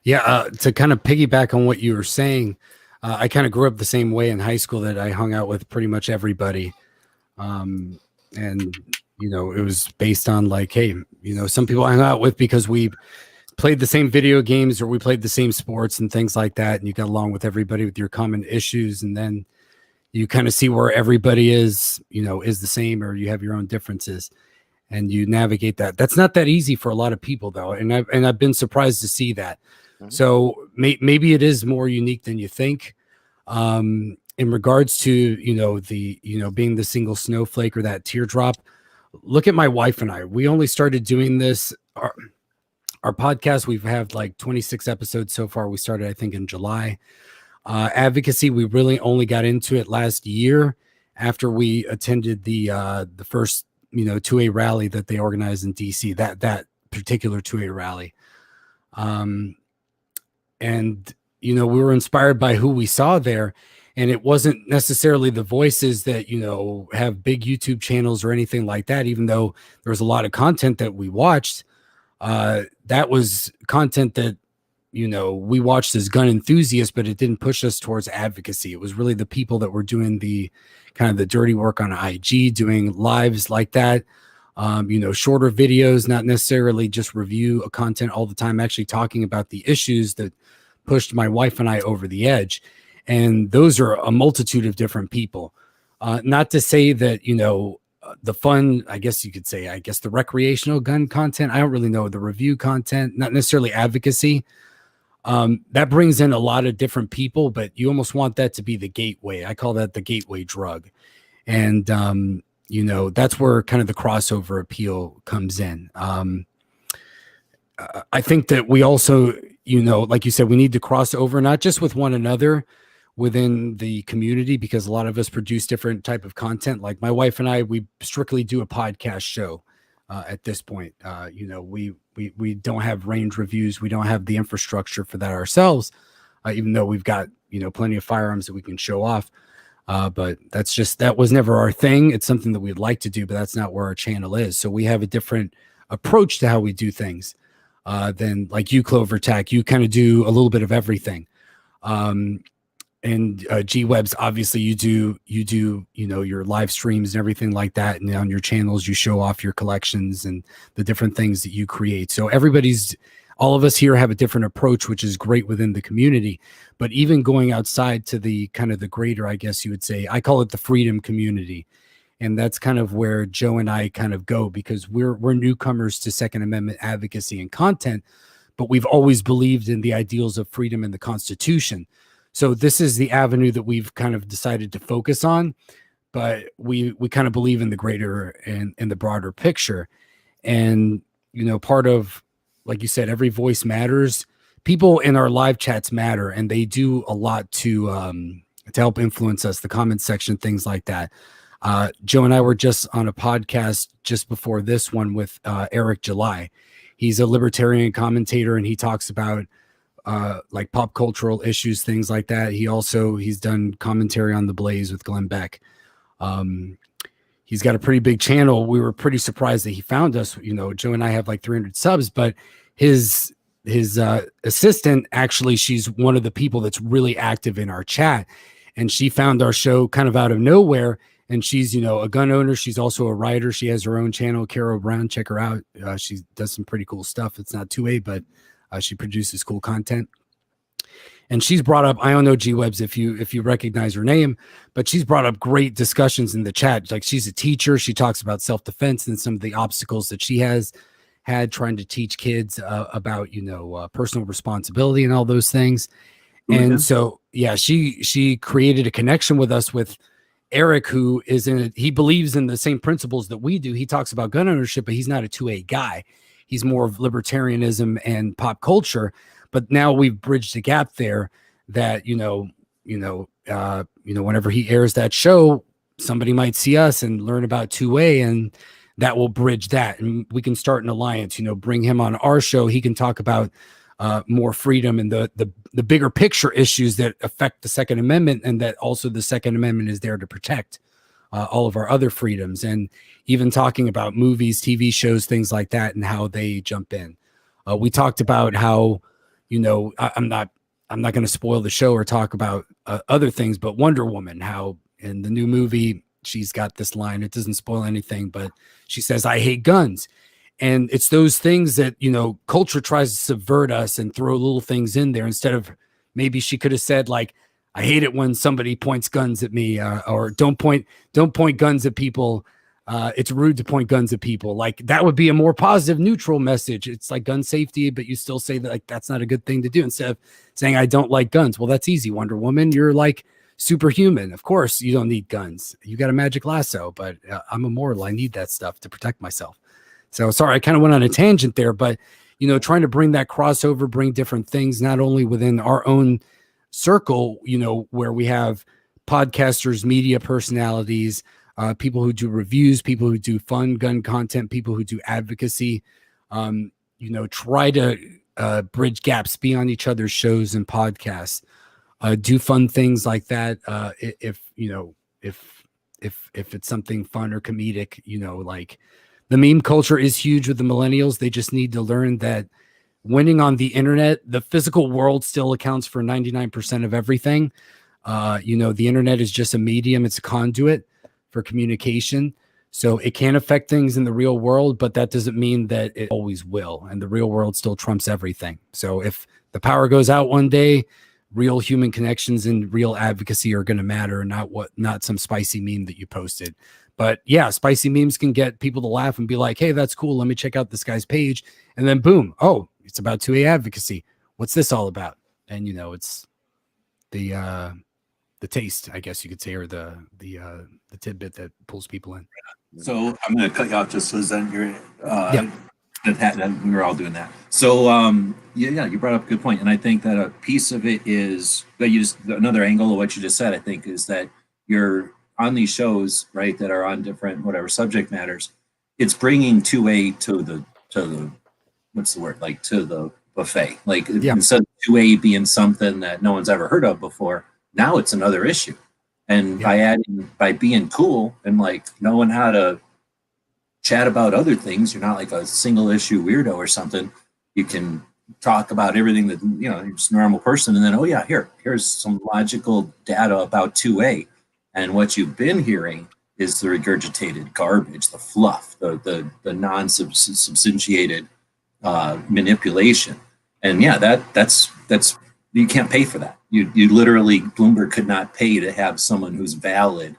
Yeah. To kind of piggyback on what you were saying, I kind of grew up the same way in high school, that I hung out with pretty much everybody. And, it was based on like, hey, some people I hung out with because we played the same video games or we played the same sports and things like that. And you got along with everybody with your common issues. And then you kind of see where everybody is the same, or you have your own differences, and you navigate that. That's not that easy for a lot of people, though. And I've been surprised to see that. Mm-hmm. So maybe it is more unique than you think. In regards to, being the single snowflake or that teardrop, look at my wife and I. We only started doing this. Our podcast, we've had like 26 episodes so far. We started, I think, in July. Advocacy, we really only got into it last year after we attended the first 2A rally that they organized in DC, that particular 2A rally. And we were inspired by who we saw there, and it wasn't necessarily the voices that have big YouTube channels or anything like that, even though there was a lot of content that we watched. That was content that we watched as gun enthusiasts, but it didn't push us towards advocacy. It was really the people that were doing the kind of the dirty work on IG, doing lives like that, shorter videos, not necessarily just review content all the time, actually talking about the issues that pushed my wife and I over the edge. And those are a multitude of different people. Not to say that, the fun, I guess you could say, the recreational gun content, I don't really know, the review content, not necessarily advocacy. That brings in a lot of different people, but you almost want that to be the gateway. I call that the gateway drug. And, that's where kind of the crossover appeal comes in. I think that we also, like you said, we need to cross over, not just with one another within the community, because a lot of us produce different type of content. Like my wife and I, we strictly do a podcast show. At this point, we don't have range reviews. We don't have the infrastructure for that ourselves, even though we've got, plenty of firearms that we can show off. But that was never our thing. It's something that we'd like to do, but that's not where our channel is. So we have a different approach to how we do things than like you, Clover Tack. You kind of do a little bit of everything. And G-Webs, obviously you do, your live streams and everything like that. And on your channels, you show off your collections and the different things that you create. So all of us here have a different approach, which is great within the community. But even going outside to the kind of the greater, I guess you would say, I call it the freedom community. And that's kind of where Joe and I kind of go, because we're newcomers to Second Amendment advocacy and content, but we've always believed in the ideals of freedom and the Constitution. So this is the avenue that we've kind of decided to focus on, but we kind of believe in the greater and the broader picture. And, part of, like you said, every voice matters. People in our live chats matter, and they do a lot to help influence us, the comment section, things like that. Joe and I were just on a podcast just before this one with Eric July. He's a libertarian commentator, and he talks about like pop cultural issues, things like that. He's done commentary on The Blaze with Glenn Beck. He's got a pretty big channel. We were pretty surprised that he found us. Joe and I have like 300 subs, but his assistant, actually, she's one of the people that's really active in our chat, and she found our show kind of out of nowhere. And she's, a gun owner. She's also a writer. She has her own channel, Carol Brown. Check her out. She does some pretty cool stuff. It's not 2A, but she produces cool content. And she's brought up, I don't know, G-Webs, if you recognize her name, but she's brought up great discussions in the chat. Like, she's a teacher. She talks about self-defense and some of the obstacles that she has had trying to teach kids about, personal responsibility and all those things. Mm-hmm. And so, yeah, she created a connection with us with Eric, who he believes in the same principles that we do. He talks about gun ownership, but he's not a 2A guy. he's more of libertarianism and pop culture. But now we've bridged the gap there that, whenever he airs that show, somebody might see us and learn about 2A, and that will bridge that. And we can start an alliance, bring him on our show. He can talk about more freedom and the bigger picture issues that affect the Second Amendment, and that also the Second Amendment is there to protect all of our other freedoms, and even talking about movies, TV shows, things like that, and how they jump in. We talked about how, I'm not going to spoil the show or talk about other things, but Wonder Woman, how in the new movie, she's got this line, it doesn't spoil anything, but she says, "I hate guns." And it's those things that, culture tries to subvert us and throw little things in there instead of, maybe she could have said, like, "I hate it when somebody points guns at me," or don't point guns at people. It's rude to point guns at people. Like, that would be a more positive, neutral message. It's like gun safety, but you still say that, like, that's not a good thing to do, instead of saying, "I don't like guns." Well, that's easy. Wonder Woman, you're like superhuman. Of course, you don't need guns. You got a magic lasso, but I'm immortal. I need that stuff to protect myself. So sorry, I kind of went on a tangent there, but trying to bring that crossover, bring different things, not only within our own circle, where we have podcasters, media personalities, people who do reviews, people who do fun gun content, people who do advocacy, try to bridge gaps, be on each other's shows and podcasts, do fun things like that. If it's something fun or comedic, like the meme culture is huge with the millennials. They just need to learn that winning on the internet, the physical world still accounts for 99% of everything. The internet is just a medium. It's a conduit for communication. So it can affect things in the real world, but that doesn't mean that it always will. And the real world still trumps everything. So if the power goes out one day, real human connections and real advocacy are going to matter, not some spicy meme that you posted. But yeah, spicy memes can get people to laugh and be like, "Hey, that's cool. Let me check out this guy's page." And then boom, oh, it's about 2A advocacy. What's this all about? And it's the taste, I guess you could say, or the tidbit that pulls people in. So I'm going to cut you off just so that you're that we were all doing that. So you brought up a good point, and I think that a piece of it is that another angle of what you just said, I think, is that you're on these shows, right, that are on different whatever subject matters. It's bringing 2A to the what's the word, like, to the buffet. Like, instead of 2A being something that no one's ever heard of before, now it's another issue. And by being cool and like knowing how to chat about other things, you're not like a single issue weirdo or something. You can talk about everything that, you're just a normal person. And then, oh yeah, here's some logical data about 2A. And what you've been hearing is the regurgitated garbage, the fluff, the non-substantiated manipulation. And yeah, that's you can't pay for that. You literally, Bloomberg could not pay to have someone who's valid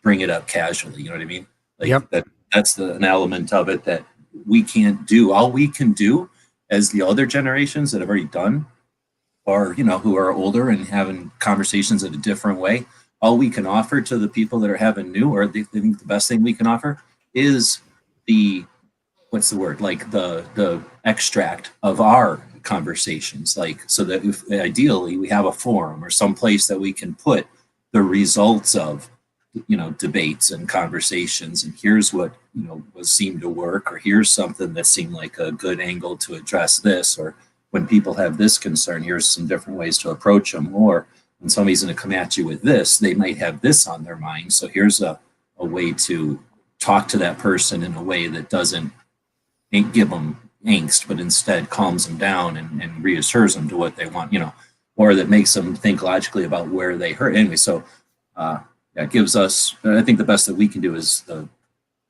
bring it up casually. You know what I mean? Like, that's an element of it that we can't do. All we can do, as the other generations that have already done, or who are older and having conversations in a different way, all we can offer to the people that are having new, or they think the best thing we can offer is the extract of our conversations, like, so that if ideally we have a forum or some place that we can put the results of debates and conversations, and here's what was seemed to work, or here's something that seemed like a good angle to address this, or when people have this concern, here's some different ways to approach them, or when somebody's going to come at you with this, they might have this on their mind, so here's a way to talk to that person in a way that doesn't give them angst, but instead calms them down and reassures them to what they want, or that makes them think logically about where they hurt. Anyway, so it gives us, I think the best that we can do is the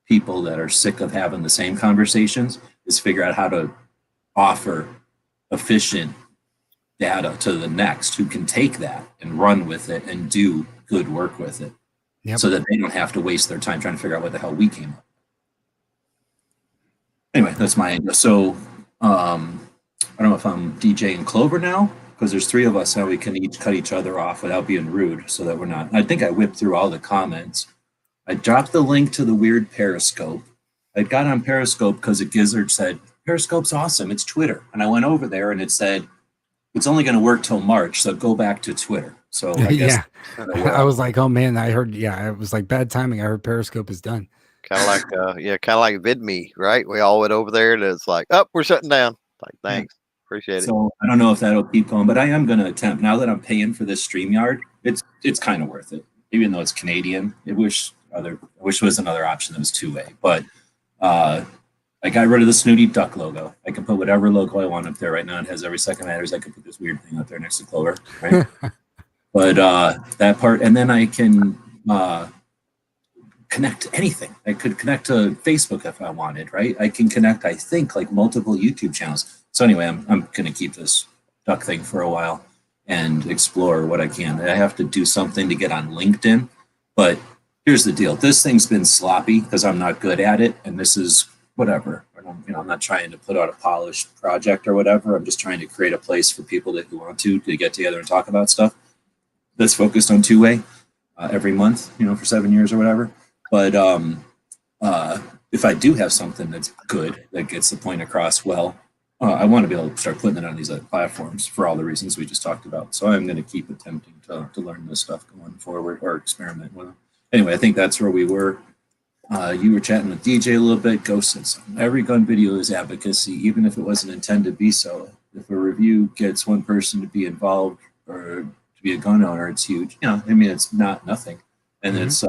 people that are sick of having the same conversations is figure out how to offer efficient data to the next who can take that and run with it and do good work with it, so that they don't have to waste their time trying to figure out what the hell we came up. Anyway, that's my angle. So I don't know if I'm DJing Clover now, because there's three of us, how we can each cut each other off without being rude, so that we're not. I think I whipped through all the comments. I dropped the link to the weird Periscope. I got on Periscope because a gizzard said, Periscope's awesome. It's Twitter. And I went over there and it said, it's only going to work till March. So go back to Twitter. So I guess I was like, oh man, I heard, it was like bad timing. I heard Periscope is done. Kind of like, kind of like VidMe, right? We all went over there and it's like, oh, we're shutting down. Like, thanks. Appreciate it. So I don't know if that'll keep going, but I am going to attempt, now that I'm paying for this StreamYard, it's kind of worth it, even though it's Canadian. I wish there was another option that was two-way, but I got rid of the Snooty Duck logo. I can put whatever logo I want up there right now. It has every second matters. I could put this weird thing up there next to Clover, right? But that part, and then I can connect to anything. I could connect to Facebook if I wanted, right? I can connect, I think, like multiple YouTube channels. So anyway, I'm going to keep this duck thing for a while and explore what I can. I have to do something to get on LinkedIn, but here's the deal. This thing's been sloppy because I'm not good at it, and this is whatever. I'm not trying to put out a polished project or whatever. I'm just trying to create a place for people who want to get together and talk about stuff that's focused on two-way every month, for 7 years or whatever. But if I do have something that's good, that gets the point across well, I want to be able to start putting it on these other platforms for all the reasons we just talked about. So I'm going to keep attempting to learn this stuff going forward or experiment with it. Anyway, I think that's where we were. You were chatting with DJ a little bit. Ghost said something. Every gun video is advocacy, even if it wasn't intended to be so. If a review gets one person to be involved or to be a gun owner, it's huge. It's not nothing. And it's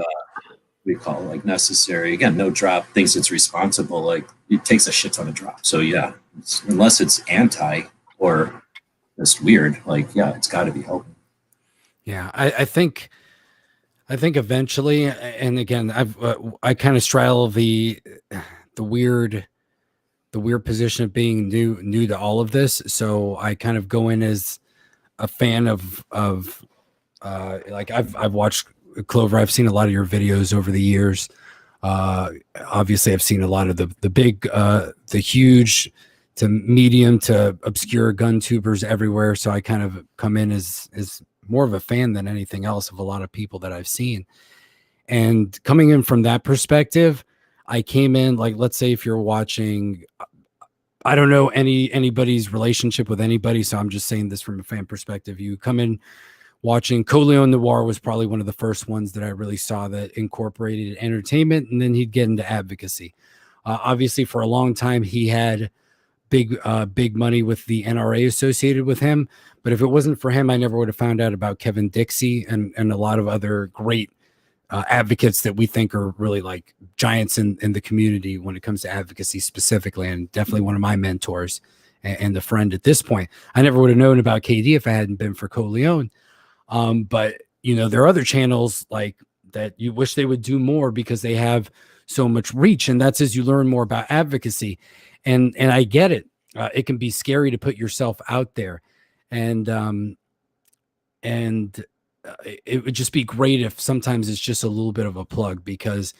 we call like necessary. Again, no drop thinks it's responsible. Like it takes a shit ton of drop. So yeah, unless it's anti or just weird, it's got to be helping. Yeah, I think eventually, and again, I kind of straddle the weird position of being new to all of this. So I kind of go in as a fan of I've watched Clover. I've seen a lot of your videos over the years. Obviously, I've seen a lot of the big, the huge to medium to obscure gun tubers everywhere. So I kind of come in as more of a fan than anything else of a lot of people that I've seen. And coming in from that perspective, I came in like, let's say if you're watching, I don't know anybody's relationship with anybody, so I'm just saying this from a fan perspective. You come in watching Coleon Noir was probably one of the first ones that I really saw that incorporated entertainment, and then he'd get into advocacy. Obviously, for a long time, he had big money with the NRA associated with him. But if it wasn't for him, I never would have found out about Kevin Dixie and a lot of other great advocates that we think are really like giants in the community when it comes to advocacy specifically, and definitely one of my mentors and a friend at this point. I never would have known about KD if I hadn't been for Coleon. But there are other channels like that you wish they would do more because they have so much reach, and that's as you learn more about advocacy. And I get it. It can be scary to put yourself out there, and it would just be great if sometimes it's just a little bit of a plug, because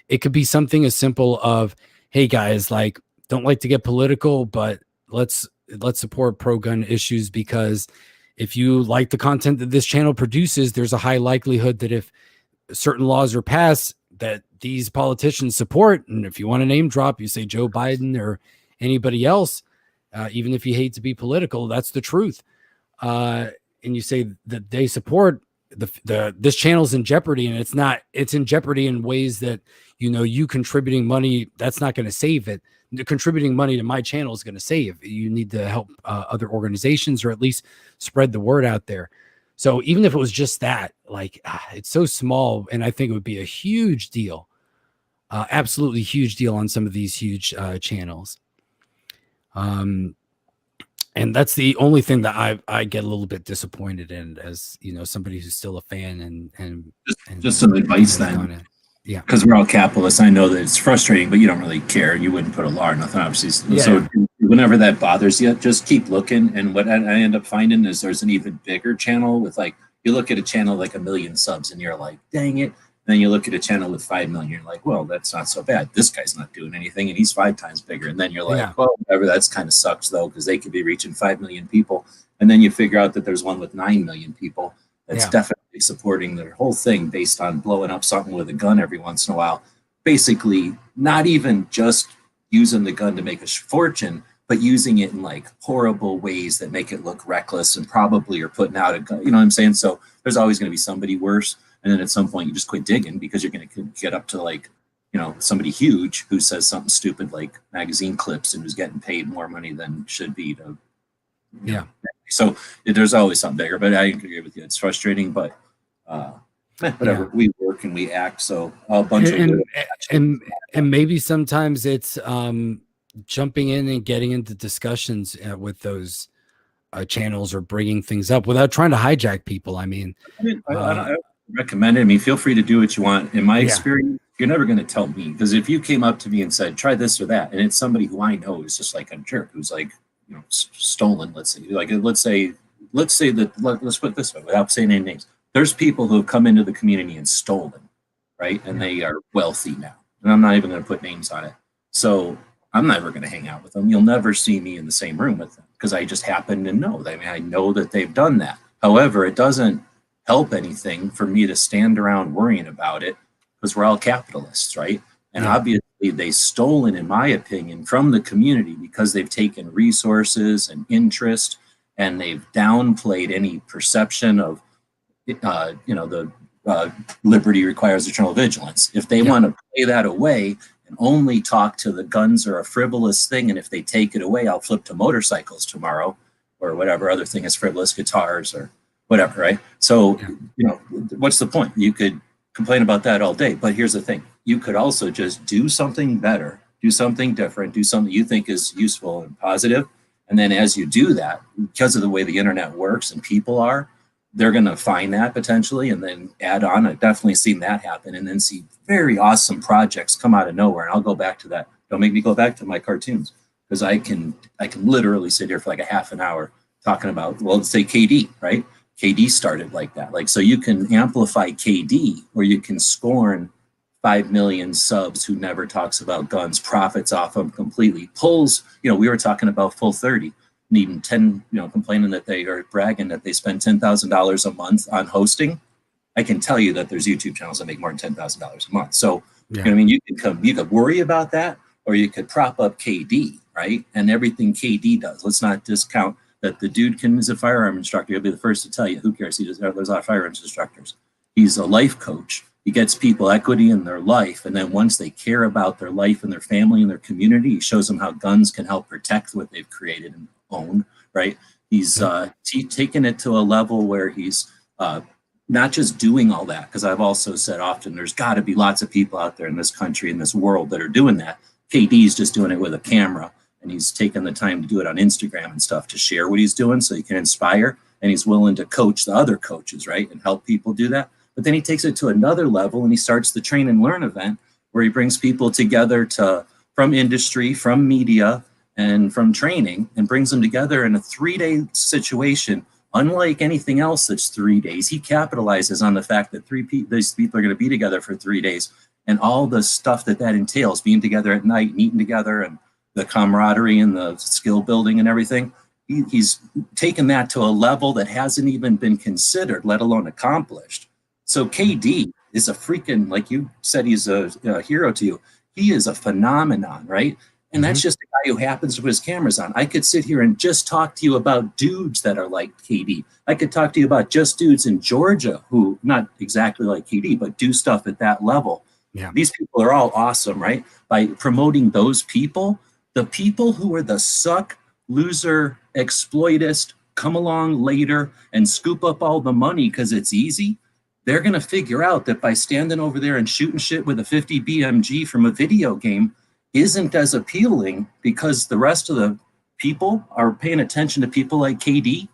it could be something as simple of, hey guys, like, don't like to get political, but let's support pro-gun issues, because if you like the content that this channel produces, there's a high likelihood that if certain laws are passed that these politicians support, and if you want to name drop, you say Joe Biden or anybody else, even if you hate to be political, that's the truth. And you say that they support this channel's in jeopardy, and it's in jeopardy in ways that, you contributing money, that's not going to save it. Contributing money to my channel is going to save. You need to help other organizations, or at least spread the word out there. So even if it was just that, it's so small, and I think it would be a huge deal, absolutely huge deal on some of these huge channels. And that's the only thing that I get a little bit disappointed in, as somebody who's still a fan and just some advice then. Yeah, because we're all capitalists. I know that it's frustrating, but you don't really care. You wouldn't put a law or nothing, obviously. Yeah. So whenever that bothers you, just keep looking. And what I end up finding is there's an even bigger channel with, like, you look at a channel like 1 million subs and you're like, dang it. Then you look at a channel with 5 million, you're like, well, that's not so bad. This guy's not doing anything, and he's 5 times bigger. And then you're like, well, whatever, that's kind of sucks, though, because they could be reaching 5 million people. And then you figure out that there's one with 9 million people that's definitely supporting their whole thing based on blowing up something with a gun every once in a while. Basically, not even just using the gun to make a fortune, but using it in like horrible ways that make it look reckless and probably are putting out a gun. You know what I'm saying? So there's always going to be somebody worse. And then at some point you just quit digging because you're going to get up to like, you know, somebody huge who says something stupid like magazine clips and who's getting paid more money than should be to. Yeah. So there's always something bigger, but I agree with you. It's frustrating, but whatever. We work and we act. So a bunch and maybe sometimes it's jumping in and getting into discussions with those channels or bringing things up without trying to hijack people. I mean, I recommend it. I mean, feel free to do what you want. In my experience, you're never going to tell me, because if you came up to me and said, try this or that, and it's somebody who I know is just like a jerk who's like, you know, stolen, let's say, like, let's say that, let's put it this way, without saying any names, there's people who have come into the community and stolen, right? And they are wealthy now. And I'm not even going to put names on it. So I'm never going to hang out with them. You'll never see me in the same room with them because I just happen to know. I mean, I know that they've done that. However, it doesn't help anything for me to stand around worrying about it because we're all capitalists, right? And obviously they've stolen, in my opinion, from the community because they've taken resources and interest and they've downplayed any perception of, you know, the liberty requires eternal vigilance. If they want to play that away and only talk to the guns are a frivolous thing, and if they take it away, I'll flip to motorcycles tomorrow or whatever other thing is frivolous, guitars or whatever, right? So, you know, what's the point? You could complain about that all day, but here's the thing. You could also just do something better, do something different, do something you think is useful and positive. And then as you do that, because of the way the internet works and people are, they're going to find that potentially and then add on. I've definitely seen that happen, and then see very awesome projects come out of nowhere. And I'll go back to that. Don't make me go back to my cartoons, because I can literally sit here for like a half an hour talking about, well, let's say KD, right? KD started like that. Like, so you can amplify KD, or you can scorn 5 million subs who never talks about guns, profits off them completely, pulls, you know, we were talking about Full 30 needing 10, you know, complaining that they are bragging that they spend $10,000 a month on hosting. I can tell you that there's YouTube channels that make more than $10,000 a month. So, you know what I mean? You could worry about that, or you could prop up KD, right? And everything KD does. Let's not discount that the dude is a firearm instructor. He'll be the first to tell you. Who cares? There's a lot of firearms instructors. He's a life coach. He gets people equity in their life. And then once they care about their life and their family and their community, he shows them how guns can help protect what they've created and own, right? He's taken it to a level where he's not just doing all that, because I've also said often there's got to be lots of people out there in this country, in this world, that are doing that. KD's just doing it with a camera, and he's taken the time to do it on Instagram and stuff to share what he's doing so he can inspire, and he's willing to coach the other coaches, right, and help people do that. But then he takes it to another level, and he starts the Train and Learn event, where he brings people together from industry, from media, and from training, and brings them together in a 3-day situation. Unlike anything else that's 3 days, he capitalizes on the fact that these people are going to be together for 3 days, and all the stuff that entails, being together at night, eating together, and the camaraderie and the skill building and everything. He's taken that to a level that hasn't even been considered, let alone accomplished. So KD is a freaking, like you said, he's a hero to you. He is a phenomenon, right? And that's just the guy who happens to put his cameras on. I could sit here and just talk to you about dudes that are like KD. I could talk to you about just dudes in Georgia who, not exactly like KD, but do stuff at that level. Yeah. These people are all awesome, right? By promoting those people, the people who are the suck, loser, exploitist, come along later and scoop up all the money because it's easy, they're going to figure out that by standing over there and shooting shit with a 50 BMG from a video game isn't as appealing, because the rest of the people are paying attention to people like KD,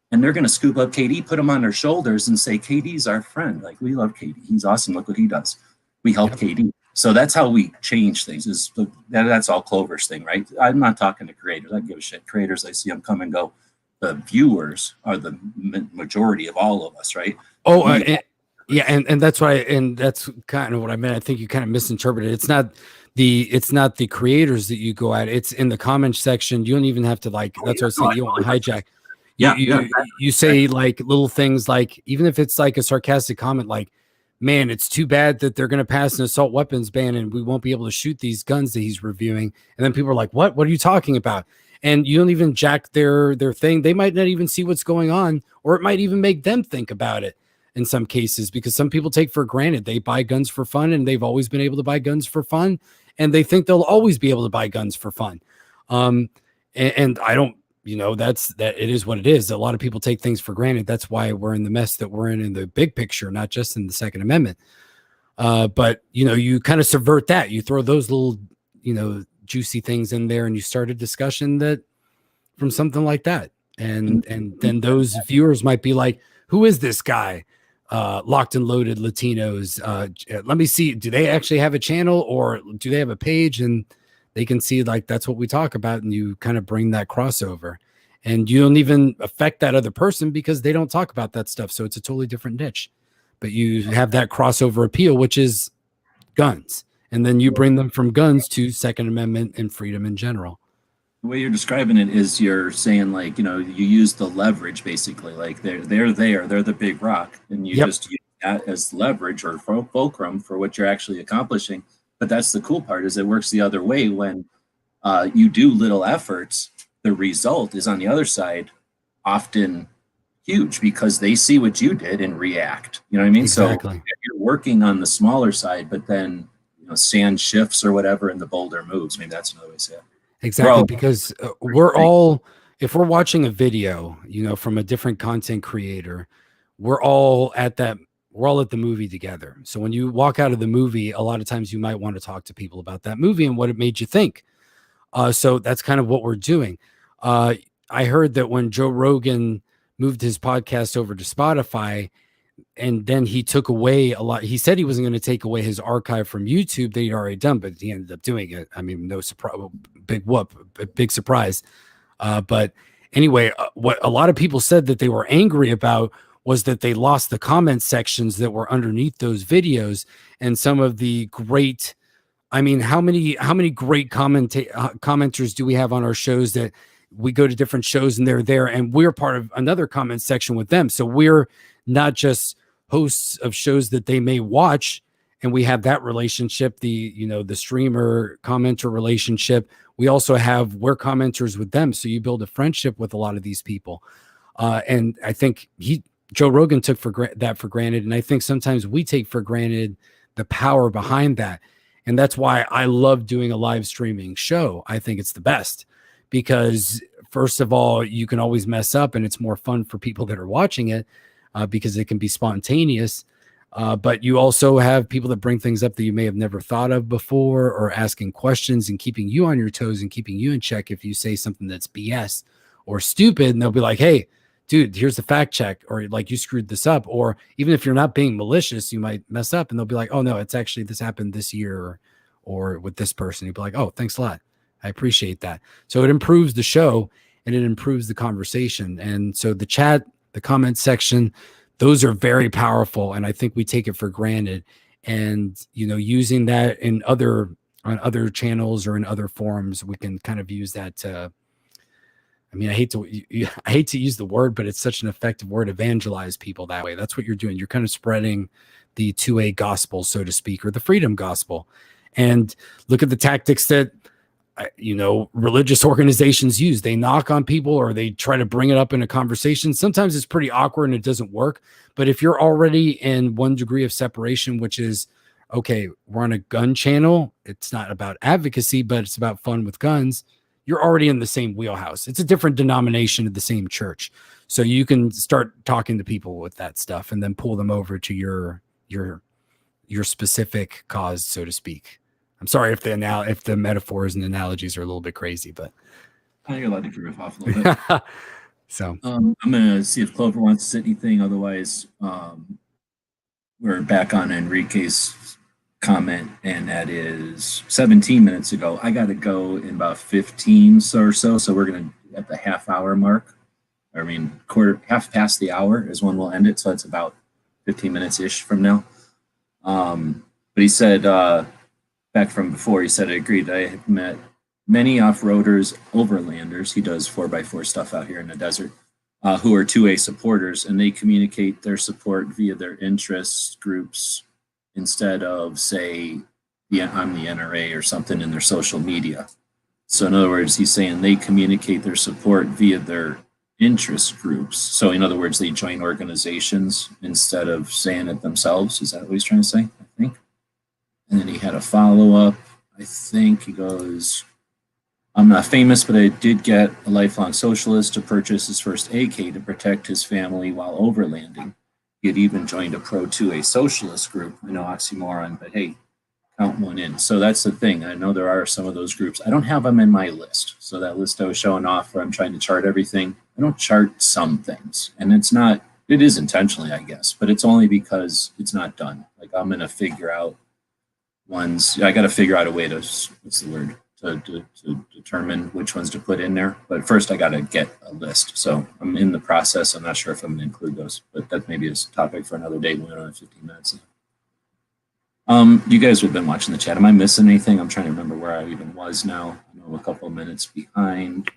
and they're going to scoop up KD, put him on their shoulders and say, KD's our friend. Like, we love KD. He's awesome. Look what he does. We help KD. So that's how we change things. That's all Clover's thing, right? I'm not talking to creators. I don't give a shit. Creators, I see them come and go. The viewers are the majority of all of us, right? Oh, and that's why, and that's kind of what I meant. I think you kind of misinterpreted. It's not the creators that you go at. It's in the comment section. You don't even have to that's what I was saying. You don't hijack. You say like little things, like even if it's like a sarcastic comment, like, man, it's too bad that they're going to pass an assault weapons ban and we won't be able to shoot these guns that he's reviewing. And then people are like, what are you talking about? and you don't even jack their thing. They might not even see what's going on, or it might even make them think about it in some cases, because some people take for granted they buy guns for fun, and they've always been able to buy guns for fun, and they think they'll always be able to buy guns for fun. And I don't, that it is what it is. A lot of people take things for granted. That's why we're in the mess that we're in the big picture, not just in the Second Amendment. But you kind of subvert that. You throw those little, juicy things in there, and you start a discussion that from something like that. And then those viewers might be like, who is this guy? Locked and Loaded Latinos. Let me see. Do they actually have a channel, or do they have a page? And they can see, like, that's what we talk about. And you kind of bring that crossover, and you don't even affect that other person because they don't talk about that stuff. So it's a totally different niche, but you have that crossover appeal, which is guns. And then you bring them from guns to Second Amendment and freedom in general. The way you're describing it is you're saying, like, you use the leverage, basically, like they're the big rock, and you just use that as leverage or fulcrum for what you're actually accomplishing. But that's the cool part, is it works the other way. When you do little efforts, the result is on the other side often huge, because they see what you did and react. You know what I mean? Exactly. So you're working on the smaller side, but then sand shifts or whatever, and the boulder moves. Maybe that's another way to say it. Exactly, because we're all, if we're watching a video, from a different content creator, we're all at the movie together. So when you walk out of the movie, a lot of times you might want to talk to people about that movie and what it made you think. So that's kind of what we're doing. I heard that when Joe Rogan moved his podcast over to Spotify, and then he took away a lot. He said he wasn't going to take away his archive from YouTube that he'd already done, but he ended up doing it. I mean, no surprise, big surprise. But anyway, what a lot of people said that they were angry about was that they lost the comment sections that were underneath those videos, and some of the great, how many great commenters do we have on our shows that we go to different shows and they're there, and we're part of another comment section with them. So we're not just hosts of shows that they may watch, and we have that relationship, the streamer commenter relationship. We also we're commenters with them. So you build a friendship with a lot of these people. And I think Joe Rogan took that for granted. And I think sometimes we take for granted the power behind that. And that's why I love doing a live streaming show. I think it's the best, because first of all, you can always mess up, and it's more fun for people that are watching it, because it can be spontaneous. But you also have people that bring things up that you may have never thought of before, or asking questions and keeping you on your toes and keeping you in check if you say something that's BS or stupid, and they'll be like, hey, dude, here's the fact check, or like, you screwed this up. Or even if you're not being malicious, you might mess up, and they'll be like, oh no, it's actually, this happened this year, or with this person. You'd be like, oh, thanks a lot, I appreciate that. So it improves the show, and it improves the conversation. And so the chat, the comment section, those are very powerful, and I think we take it for granted. And using that on other channels or in other forums, we can kind of use that to, I hate to use the word, but it's such an effective word, evangelize people that way. That's what you're doing. You're kind of spreading the 2A gospel, so to speak, or the freedom gospel. And look at the tactics that religious organizations use. They knock on people, or they try to bring it up in a conversation. Sometimes it's pretty awkward and it doesn't work. But if you're already in one degree of separation, which is, okay, we're on a gun channel, it's not about advocacy, but it's about fun with guns, you're already in the same wheelhouse. It's a different denomination of the same church. So you can start talking to people with that stuff, and then pull them over to your specific cause, so to speak. I'm sorry if the metaphors and analogies are a little bit crazy, but I think I'd like to riff off a little bit. So I'm gonna see if Clover wants to say anything. Otherwise, we're back on Enrique's comment, and that is 17 minutes ago. I got to go in about 15 or so. So we're gonna at the half hour mark. Half past the hour is when we'll end it. So it's about 15 minutes ish from now. But he said. Back from before, he said, I agreed. I have met many off-roaders, overlanders. He does 4x4 stuff out here in the desert, who are 2A supporters, and they communicate their support via their interest groups instead of, say, I'm the NRA or something in their social media. So in other words, he's saying they communicate their support via their interest groups. So in other words, they join organizations instead of saying it themselves. Is that what he's trying to say? I think. And then he had a follow-up. I think he goes, I'm not famous, but I did get a lifelong socialist to purchase his first AK to protect his family while overlanding. He had even joined a pro-2A socialist group. I know, oxymoron, but hey, count one in. So that's the thing. I know there are some of those groups. I don't have them in my list. So that list I was showing off where I'm trying to chart everything, I don't chart some things. And it's not, it is intentionally, I guess, but it's only because it's not done. Like I'm going to figure out ones, I got to figure out a way to, what's the word, to determine which ones to put in there. But first I got to get a list. So I'm in the process. I'm not sure if I'm going to include those, but that maybe is a topic for another day. We only have 15 minutes. You guys have been watching the chat. Am I missing anything? I'm trying to remember where I even was now. I'm a couple of minutes behind.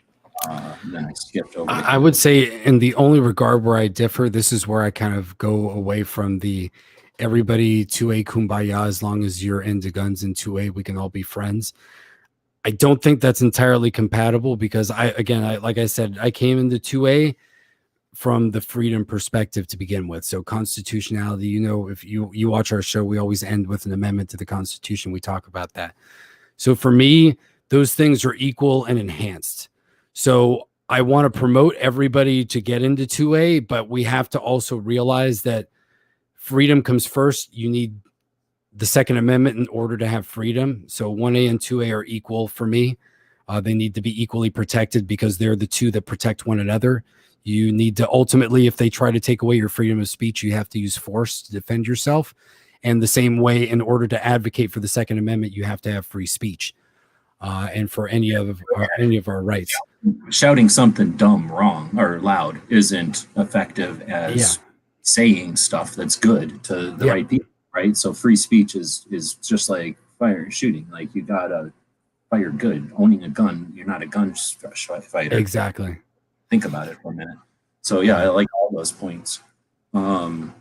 Then I skipped over. I would say in the only regard where I differ, this is where I kind of go away from the everybody 2A kumbaya, as long as you're into guns and 2A, we can all be friends. I don't think that's entirely compatible because like I said, I came into 2A from the freedom perspective to begin with. So constitutionality, you know, if you watch our show, we always end with an amendment to the Constitution. We talk about that. So for me, those things are equal and enhanced. So I want to promote everybody to get into 2A, but we have to also realize that freedom comes first. You need the Second Amendment in order to have freedom. So 1A and 2A are equal for me. They need to be equally protected because they're the two that protect one another. You need to ultimately, if they try to take away your freedom of speech, you have to use force to defend yourself. And the same way, in order to advocate for the Second Amendment, you have to have free speech and for any of our rights. Shouting something dumb, wrong, or loud isn't effective as saying stuff that's good to the right people, right? So free speech is just like fire and shooting. Like you gotta fire good. Owning a gun, you're not a gun fighter. Exactly. Think about it for a minute. So yeah, I like all those points. So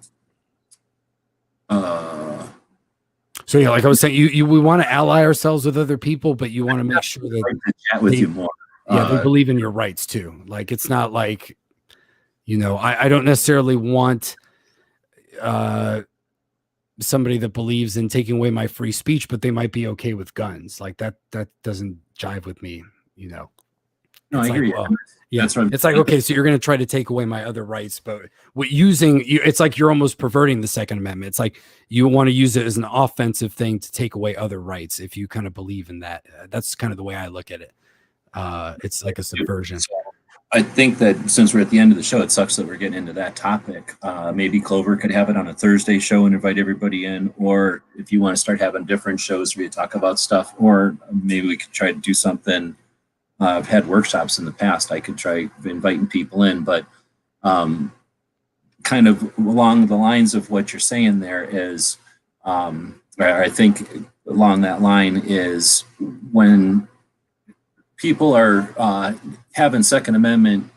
yeah, like I was saying, we want to ally ourselves with other people, but you want to make sure that to chat with you more. They believe in your rights too. Like it's not like, you know, I don't necessarily want somebody that believes in taking away my free speech, but they might be okay with guns. Like that doesn't jive with me, you know. No, I hear you. Yeah, that's right. It's like, okay, so you're going to try to take away my other rights, but it's like you're almost perverting the Second Amendment. It's like you want to use it as an offensive thing to take away other rights if you kind of believe in that. That's kind of the way I look at it. It's like a subversion. I think that since we're at the end of the show, it sucks that we're getting into that topic. Maybe Clover could have it on a Thursday show and invite everybody in, or if you want to start having different shows where you talk about stuff, or maybe we could try to do something. I've had workshops in the past. I could try inviting people in, but kind of along the lines of what you're saying there is, I think along that line is when people are having Second Amendment,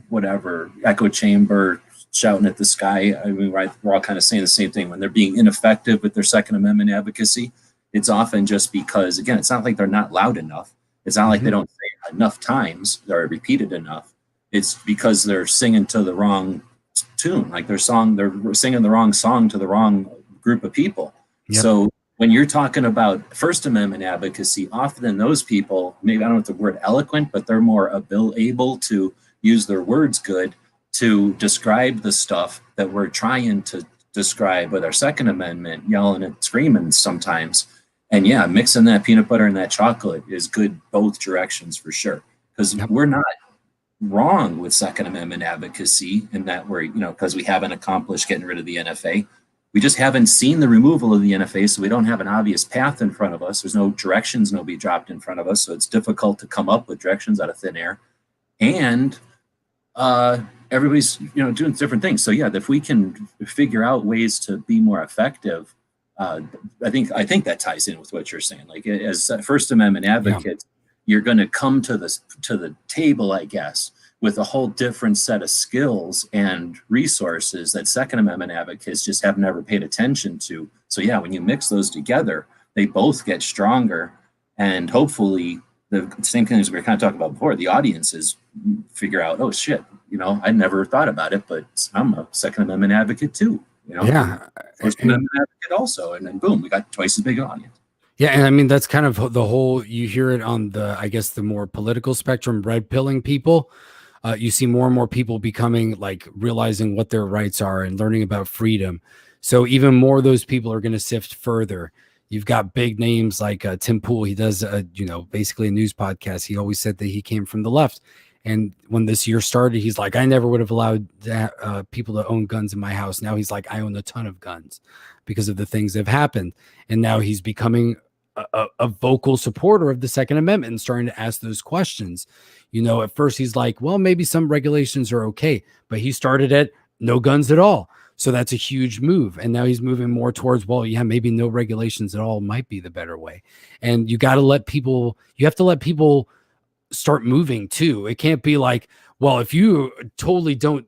whatever, echo chamber, shouting at the sky. I mean, right, we're all kind of saying the same thing. When they're being ineffective with their Second Amendment advocacy, it's often just because, again, it's not like they're not loud enough. It's not like they don't say it enough times or repeated enough. It's because they're singing to the wrong tune, like they're singing the wrong song to the wrong group of people. Yep. So when you're talking about First Amendment advocacy, often those people, maybe I don't know if the word eloquent, but they're more able to use their words good to describe the stuff that we're trying to describe with our Second Amendment, yelling and screaming sometimes. And yeah, mixing that peanut butter and that chocolate is good both directions for sure. Because we're not wrong with Second Amendment advocacy in that we're, because we haven't accomplished getting rid of the NFA. We just haven't seen the removal of the NFA, so we don't have an obvious path in front of us. There's no directions nobody dropped in front of us, so it's difficult to come up with directions out of thin air. And everybody's doing different things. So yeah, if we can figure out ways to be more effective, I think that ties in with what you're saying. Like as First Amendment advocates, you're going to come to the table, I guess, with a whole different set of skills and resources that Second Amendment advocates just have never paid attention to. So yeah, when you mix those together, they both get stronger, and hopefully the same thing as we were kind of talking about before. The audiences figure out, oh shit, I never thought about it, but I'm a Second Amendment advocate too. Yeah. First Amendment advocate also, and then boom, we got twice as big an audience. Yeah, and I mean that's kind of the whole. You hear it on the, I guess, the more political spectrum, red pilling people. You see more and more people becoming like realizing what their rights are and learning about freedom. So even more of those people are going to sift further. You've got big names like Tim Pool. He does, basically a news podcast. He always said that he came from the left. And when this year started, he's like, I never would have allowed people to own guns in my house. Now he's like, I own a ton of guns because of the things that have happened. And now he's becoming a vocal supporter of the Second Amendment and starting to ask those questions. At first he's like, well, maybe some regulations are okay, but he started at no guns at all. So that's a huge move. And now he's moving more towards, well, yeah, maybe no regulations at all might be the better way. And you have to let people start moving too. It can't be like, well, if you totally don't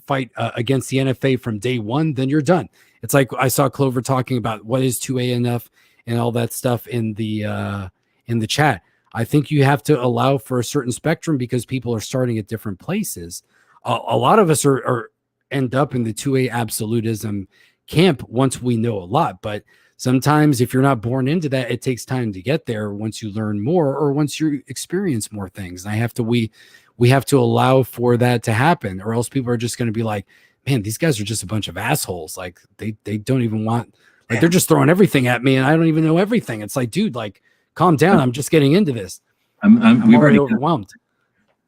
fight against the NFA from day one, then you're done. It's like I saw Clover talking about what is 2A enough and all that stuff in the chat. I think you have to allow for a certain spectrum because people are starting at different places. A lot of us are end up in the 2A absolutism camp once we know a lot, but sometimes if you're not born into that, it takes time to get there once you learn more or once you experience more things. And we have to allow for that to happen, or else people are just going to be like, man, these guys are just a bunch of assholes. Like they don't even want, like they're just throwing everything at me and I don't even know everything. It's like, dude, like calm down. I'm just getting into this. I'm already overwhelmed.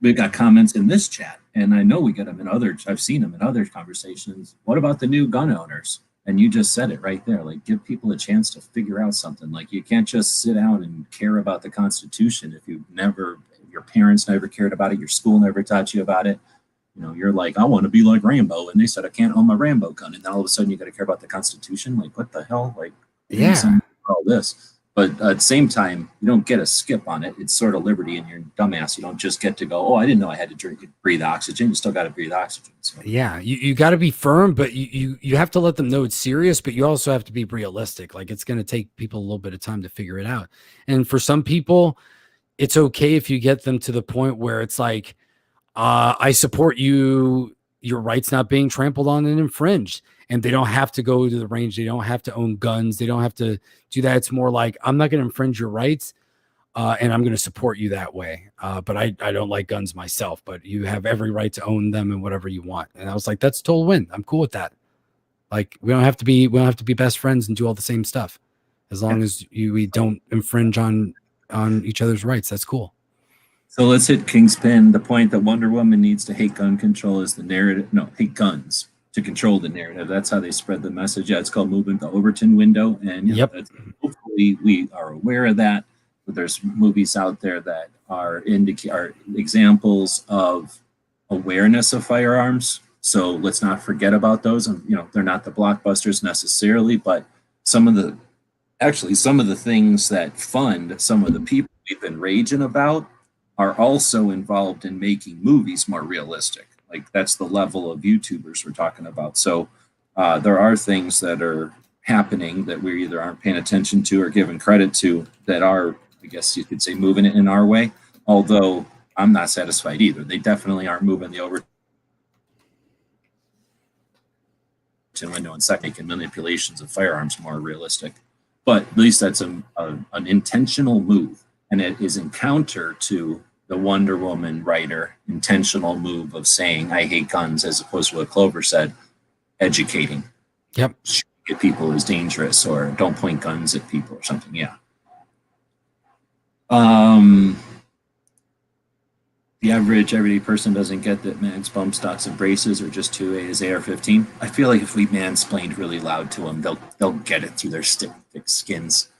We got comments in this chat, and I know we get them I've seen them in other conversations. What about the new gun owners? And you just said it right there. Like, give people a chance to figure out something. Like, you can't just sit down and care about the Constitution if your parents never cared about it, your school never taught you about it. You're like, I want to be like Rambo, and they said I can't own my Rambo gun, and then all of a sudden you got to care about the Constitution. Like, what the hell? Like, yeah, all this. But at the same time, you don't get a skip on it. It's sort of liberty, and you're dumbass. You don't just get to go, oh, I didn't know I had to breathe oxygen. You still got to breathe oxygen. So. Yeah, you got to be firm, but you have to let them know it's serious, but you also have to be realistic. Like, it's going to take people a little bit of time to figure it out. And for some people, it's okay if you get them to the point where it's like, I support you, your rights not being trampled on and infringed. And they don't have to go to the range. They don't have to own guns. They don't have to do that. It's more like, I'm not going to infringe your rights, and I'm going to support you that way. But I don't like guns myself, but you have every right to own them and whatever you want. And I was like, that's a total win. I'm cool with that. Like, we don't have to be best friends and do all the same stuff. As long as we don't infringe on each other's rights, that's cool. So let's hit Kingspin. The point that Wonder Woman needs to hate gun control is the narrative. No, hate guns to control the narrative. That's how they spread the message. Yeah, it's called Moving the Overton Window. And hopefully we are aware of that. But there's movies out there that are examples of awareness of firearms. So let's not forget about those. And they're not the blockbusters necessarily, but some of the things that fund some of the people we've been raging about are also involved in making movies more realistic. Like, that's the level of YouTubers we're talking about. So there are things that are happening that we either aren't paying attention to or giving credit to that are, I guess you could say, moving it in our way. Although I'm not satisfied either. They definitely aren't moving the Overton window and second manipulations of firearms more realistic. But at least that's an intentional move. And it is in counter to the Wonder Woman writer intentional move of saying, I hate guns, as opposed to what Clover said, educating. Yep. Shooting at people is dangerous, or don't point guns at people or something. Yeah. The average everyday person doesn't get that mags, bump stocks, and braces are just 2A as AR-15. I feel like if we mansplained really loud to them, they'll get it through their thick skins.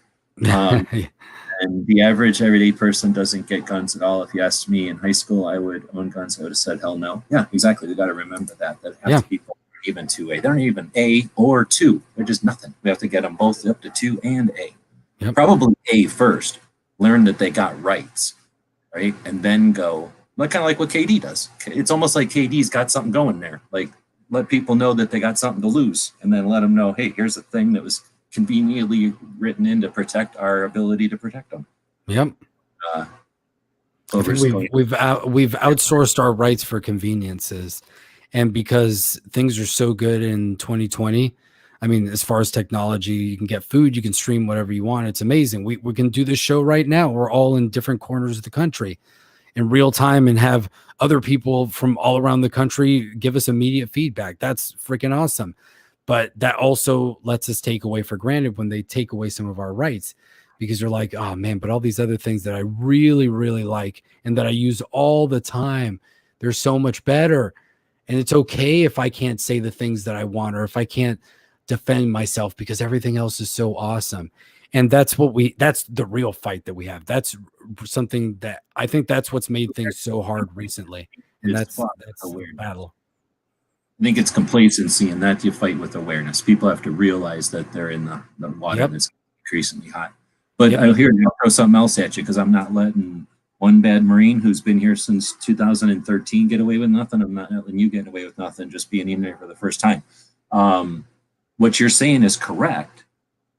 And the average everyday person doesn't get guns at all. If you asked me in high school, I would own guns. I would have said, hell no. Yeah, exactly. We got to remember that half the people aren't even 2A. They're not even A or 2. They're just nothing. We have to get them both up to 2 and A. Yep. Probably A first. Learn that they got rights, right? And then go, kind of like what KD does. It's almost like KD's got something going there. Like, let people know that they got something to lose, and then let them know, hey, here's a thing that was conveniently written in to protect our ability to protect them. Yep. Uh, I think we've outsourced our rights for conveniences, and because things are so good in 2020, I mean, as far as technology, you can get food, you can stream whatever you want. It's amazing. We can do this show right now. We're all in different corners of the country in real time and have other people from all around the country give us immediate feedback. That's freaking awesome. But that also lets us take away for granted when they take away some of our rights, because you're like, oh man, but all these other things that I really, really like and that I use all the time, they're so much better. And it's okay if I can't say the things that I want, or if I can't defend myself, because everything else is so awesome. And that's the real fight that we have. That's something that I think that's what's made things so hard recently. And that's a weird battle. I think it's complacency, and that you fight with awareness. People have to realize that they're in the water that's increasingly hot. But I'll throw something else at you, because I'm not letting one bad Marine who's been here since 2013 get away with nothing. I'm not letting you get away with nothing just being in there for the first time. What you're saying is correct.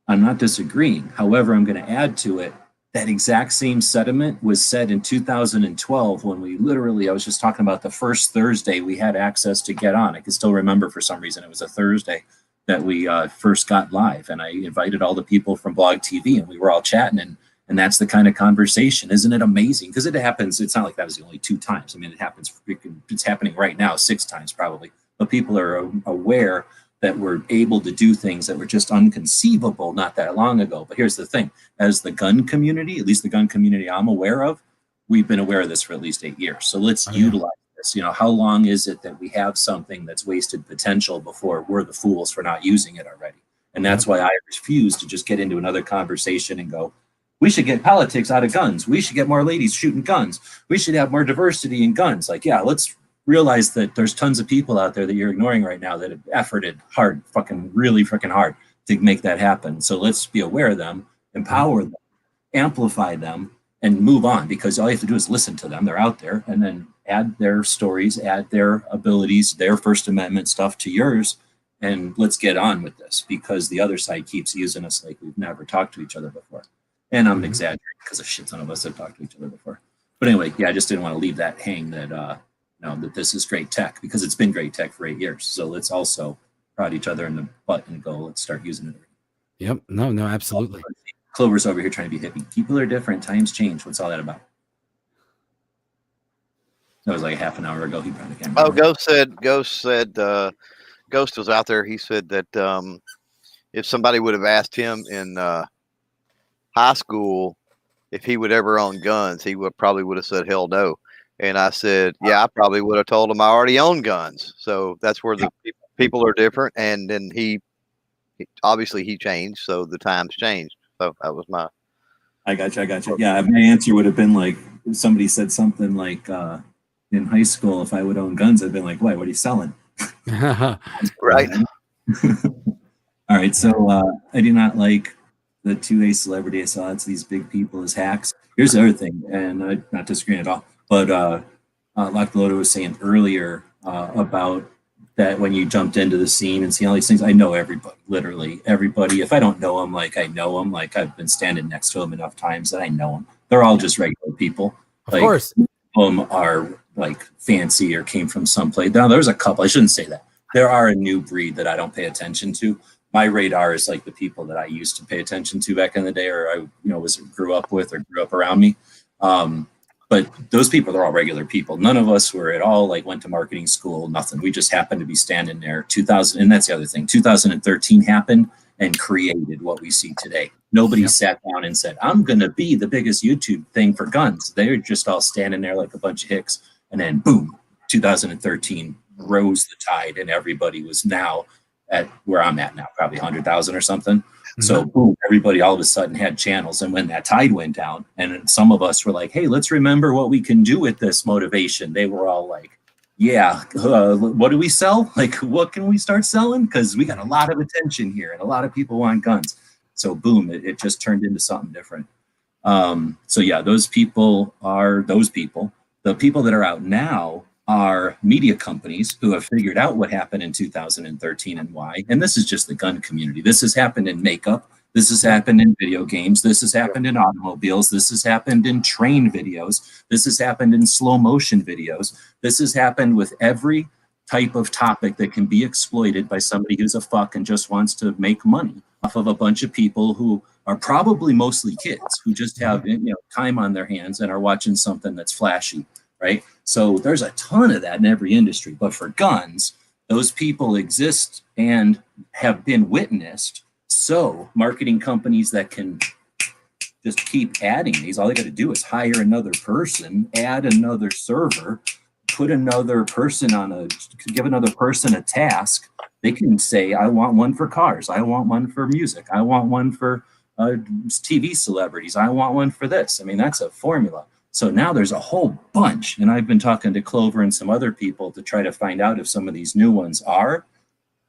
I'm not disagreeing. However, I'm going to add to it that exact same sentiment was said in 2012 when I was just talking about the first Thursday we had access to get on. I can still remember, for some reason, it was a Thursday that we first got live, and I invited all the people from Blog TV, and we were all chatting, and that's the kind of conversation. Isn't it amazing? Because it happens. It's not like that was the only 2 times. I mean, it's happening right now 6 times probably, but people are aware that we're able to do things that were just unconceivable not that long ago. But here's the thing. As the gun community, at least the gun community I'm aware of, we've been aware of this for at least 8 years. So let's utilize this. How long is it that we have something that's wasted potential before we're the fools for not using it already? And that's why I refuse to just get into another conversation and go, we should get politics out of guns. We should get more ladies shooting guns. We should have more diversity in guns. Like, yeah, let's realize that there's tons of people out there that you're ignoring right now that have efforted hard, really freaking hard to make that happen. So let's be aware of them, empower them, amplify them, and move on, because all you have to do is listen to them. They're out there, and then add their stories, add their abilities, their First Amendment stuff to yours, and let's get on with this, because the other side keeps using us like we've never talked to each other before. And I'm exaggerating, because a shit ton of us have talked to each other before. But anyway, I just didn't want to leave that hang that that this is great tech, because it's been great tech for 8 years. So let's also prod each other in the butt and go, let's start using it. Yep. No, absolutely. Clover's over here trying to be hippie. People are different. Times change. What's all that about? That was like half an hour ago. He probably can't remember. Ghost was out there. He said that if somebody would have asked him in high school if he would ever own guns, he probably would have said hell no. And I said, yeah, I probably would have told him I already own guns. So that's where the people are different. And then he obviously changed. So the times changed. So that was I got you. Yeah. My answer would have been like, if somebody said something like, in high school, if I would own guns, I'd been like, what are you selling? Right. All right. So I do not like the 2A celebrity. I saw it's these big people as hacks. Here's the other thing, and I'm not disagreeing at all. But like Loda was saying earlier about that, when you jumped into the scene and see all these things, I know everybody, literally everybody. If I don't know them, like I know them, like I've been standing next to them enough times that I know them. They're all just regular people. Of course. Some are like fancy or came from someplace. Now there's a couple, I shouldn't say that. There are a new breed that I don't pay attention to. My radar is like the people that I used to pay attention to back in the day, or I grew up with or grew up around me. But those people, they're all regular people. None of us were at all like went to marketing school, nothing. We just happened to be standing there. 2000, and that's the other thing. 2013 happened and created what we see today. Nobody sat down and said, I'm going to be the biggest YouTube thing for guns. They're just all standing there like a bunch of hicks. And then boom, 2013 rose the tide, and everybody was now at where I'm at now, probably 100,000 or something. So boom, everybody all of a sudden had channels. And when that tide went down, and some of us were like, hey, let's remember what we can do with this motivation. They were all like, yeah, what do we sell? Like, what can we start selling? Because we got a lot of attention here and a lot of people want guns. So boom, it just turned into something different. So yeah, those people are those people. The people that are out now are media companies who have figured out what happened in 2013 and why. And this is just the gun community. This has happened in makeup. This has happened in video games. This has happened in automobiles. This has happened in train videos. This has happened in slow motion videos. This has happened with every type of topic that can be exploited by somebody who's a fuck and just wants to make money off of a bunch of people who are probably mostly kids who just have time on their hands and are watching something that's flashy, right? So there's a ton of that in every industry. But for guns, those people exist and have been witnessed. So marketing companies that can just keep adding these, all they got to do is hire another person, add another server, put another person give another person a task. They can say, I want one for cars. I want one for music. I want one for TV celebrities. I want one for this. I mean, that's a formula. So now there's a whole bunch. And I've been talking to Clover and some other people to try to find out if some of these new ones are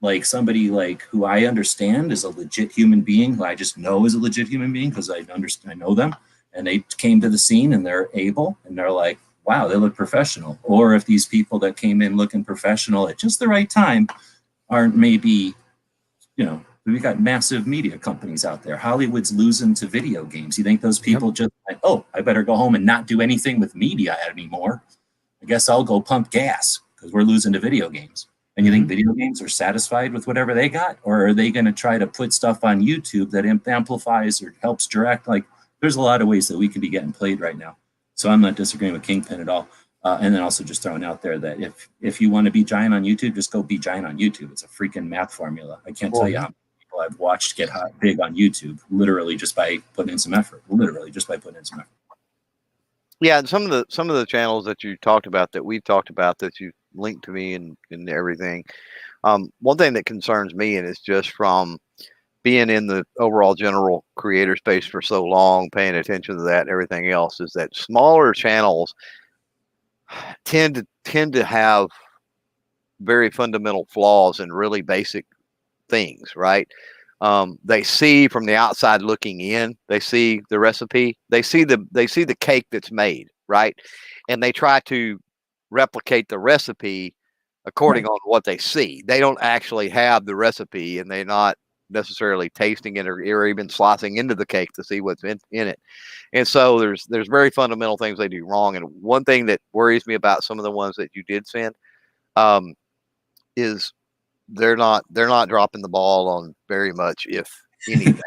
like somebody like who I understand is a legit human being, who I just know is a legit human being because I know them. And they came to the scene and they're able and they're like, wow, they look professional. Or if these people that came in looking professional at just the right time aren't maybe, we got massive media companies out there. Hollywood's losing to video games. You think those people just like, oh, I better go home and not do anything with media anymore. I guess I'll go pump gas because we're losing to video games. And you think video games are satisfied with whatever they got? Or are they going to try to put stuff on YouTube that amplifies or helps direct? Like, there's a lot of ways that we can be getting played right now. So I'm not disagreeing with Kingpin at all. And then also just throwing out there that if you want to be giant on YouTube, just go be giant on YouTube. It's a freaking math formula. I can't tell you how many people I've watched get big on YouTube, literally just by putting in some effort. Yeah, and some of the channels that you talked about, that we've talked about, that you linked to me and everything. One thing that concerns me, and it's just from being in the overall general creator space for so long, paying attention to that and everything else, is that smaller channels tend to have very fundamental flaws in really basic things, right? They see from the outside looking in, they see the recipe, they see the cake that's made, right? And they try to replicate the recipe according on what they see. They don't actually have the recipe, and they're not necessarily tasting it or even slicing into the cake to see what's in it. And so there's very fundamental things they do wrong. And one thing that worries me about some of the ones that you did send is they're not dropping the ball on very much, if anything.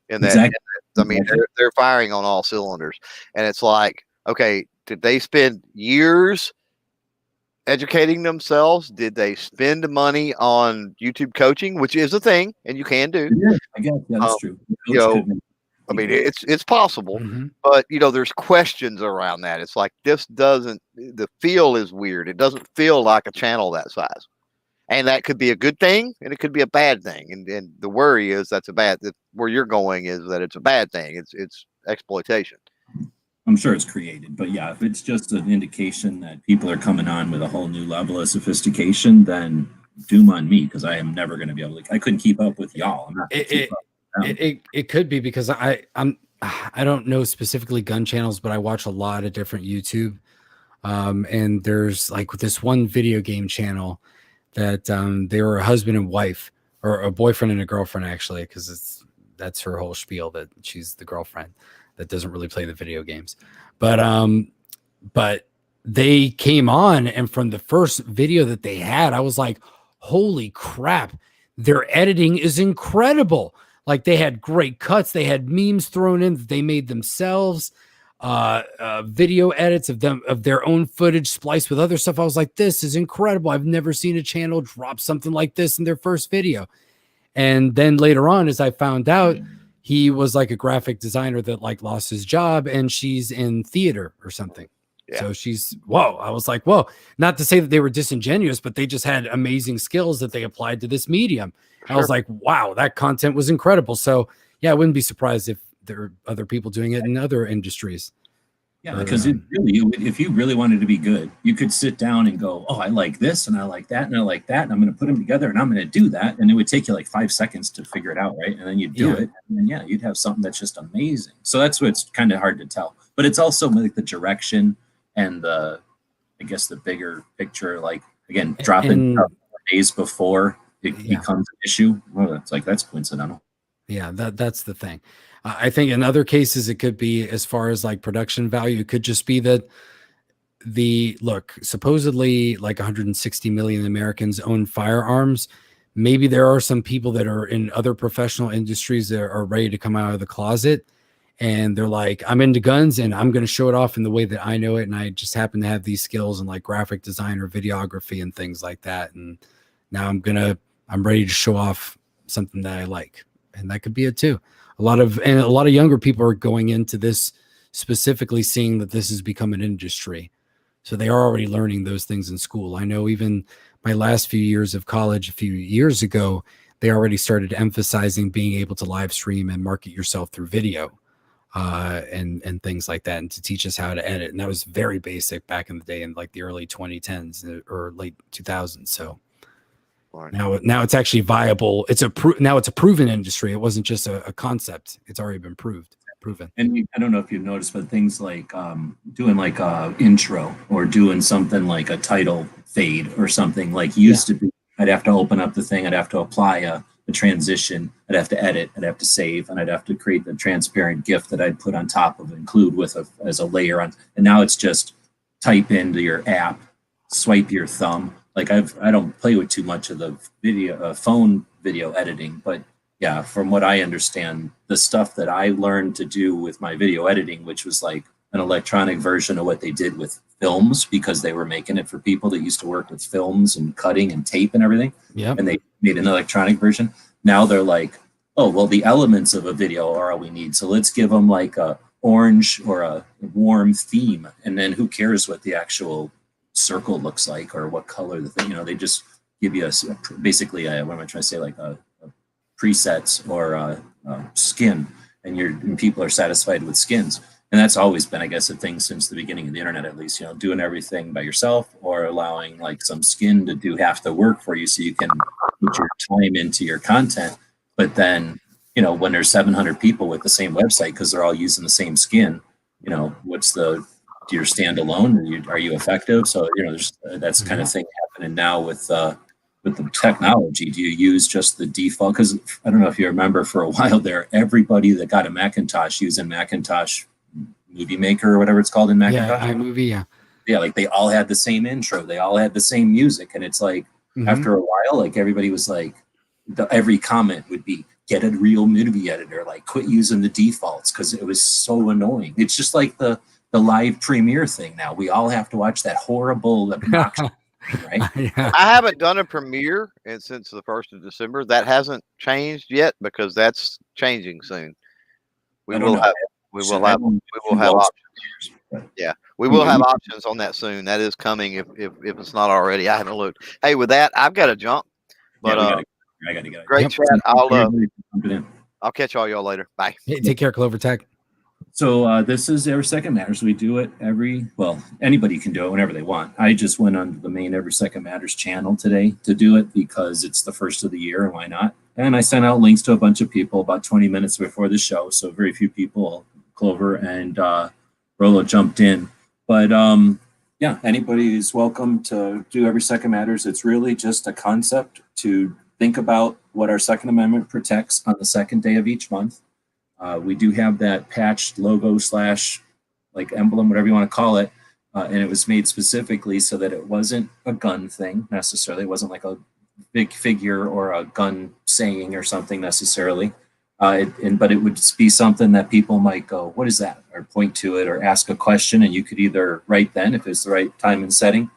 And that, exactly. I mean, they're firing on all cylinders. And it's like, okay, did they spend years educating themselves? Did they spend money on YouTube coaching, which is a thing, and you can do? Yeah, I guess that's true. I mean, it's possible, but there's questions around that. It's like, the feel is weird. It doesn't feel like a channel that size, and that could be a good thing, and it could be a bad thing. And the worry is where you're going is that it's a bad thing. It's exploitation. I'm sure it's created, but yeah, if it's just an indication that people are coming on with a whole new level of sophistication, then doom on me, because I am never going to be able to. I couldn't keep up with y'all. I'm not. It could be because I don't know specifically gun channels, but I watch a lot of different YouTube, and there's like this one video game channel that they were a husband and wife, or a boyfriend and a girlfriend, actually, because that's her whole spiel, that she's the girlfriend that doesn't really play the video games. But they came on, and from the first video that they had, I was like, holy crap, their editing is incredible. Like, they had great cuts. They had memes thrown in that they made themselves, video edits of their own footage spliced with other stuff. I was like, this is incredible. I've never seen a channel drop something like this in their first video. And then later on, as I found out, he was like a graphic designer that like lost his job, and she's in theater or something. Yeah. So she's, whoa. I was like, whoa, not to say that they were disingenuous, but they just had amazing skills that they applied to this medium. Sure. I was like, wow, that content was incredible. So yeah, I wouldn't be surprised if there are other people doing it in other industries. Yeah, because if you really wanted to be good, you could sit down and go, oh, I like this, and I like that, and I like that, and I'm going to put them together, and I'm going to do that. And it would take you like 5 seconds to figure it out, right? And then you do it, and then, you'd have something that's just amazing. So that's what's kind of hard to tell. But it's also like the direction and I guess the bigger picture, like, again, dropping days before it becomes an issue. Well, that's coincidental. Yeah, that's the thing. I think in other cases it could be, as far as like production value, it could just be that supposedly like 160 million Americans own firearms. Maybe there are some people that are in other professional industries that are ready to come out of the closet, and they're like, I'm into guns and I'm going to show it off in the way that I know it. And I just happen to have these skills in like graphic design or videography and things like that. And now I'm ready to show off something that I like. And that could be it too. A lot of younger people are going into this specifically seeing that this has become an industry. So they are already learning those things in school. I know even my last few years of college, a few years ago, they already started emphasizing being able to live stream and market yourself through video, and things like that, and to teach us how to edit. And that was very basic back in the day in like the early 2010s or late 2000s. So now it's actually viable. Now it's a proven industry. It wasn't just a concept. It's already been proven. And I don't know if you've noticed, but things like doing like a intro or doing something like a title fade or something like used to be. I'd have to open up the thing. I'd have to apply a transition. I'd have to edit. I'd have to save, and I'd have to create the transparent GIF that I'd put on top of, include with as a layer on. And now it's just type into your app, swipe your thumb. Like I don't play with too much of the video, phone video editing, but yeah, from what I understand, the stuff that I learned to do with my video editing, which was like an electronic version of what they did with films, because they were making it for people that used to work with films and cutting and tape and everything. Yeah. And they made an electronic version. Now they're like, oh, well, the elements of a video are all we need. So let's give them like a orange or a warm theme. And then who cares what the actual circle looks like or what color the thing, they just give you basically what am I trying to say? Like a presets or skin, and people are satisfied with skins. And that's always been, I guess, a thing since the beginning of the internet, at least, doing everything by yourself or allowing like some skin to do half the work for you so you can put your time into your content. But then, when there's 700 people with the same website because they're all using the same skin, do you stand alone? Are you effective? So, that's the kind of thing happening now with the technology. Do you use just the default? Because I don't know if you remember, for a while there, everybody that got a Macintosh using Macintosh Movie Maker or whatever it's called in Macintosh. Yeah, iMovie, yeah, like they all had the same intro. They all had the same music. And it's like, after a while, like everybody was like, every comment would be, get a real movie editor, like quit using the defaults, because it was so annoying. It's just like the live premiere thing now. We all have to watch that horrible obnoxious right? Yeah. I haven't done a premiere since the 1st of December. That hasn't changed yet, because that's changing soon. We will have options. Yeah, we will have options on that soon. That is coming if it's not already. I haven't looked. Hey, with that, I've got to jump. But I gotta go. Great chat. I'll catch all y'all later. Bye. Hey, take care, Clover Tech. So this is Every Second Matters. We do it anybody can do it whenever they want. I just went on the main Every Second Matters channel today to do it because it's the first of the year, and why not? And I sent out links to a bunch of people about 20 minutes before the show. So very few people, Clover and Rolo, jumped in. But anybody is welcome to do Every Second Matters. It's really just a concept to think about what our Second Amendment protects on the second day of each month. We do have that patched logo / like emblem, whatever you want to call it. And it was made specifically so that it wasn't a gun thing necessarily. It wasn't like a big figure or a gun saying or something necessarily. But it would be something that people might go, what is that? Or point to it or ask a question. And you could either right then, if it's the right time and setting,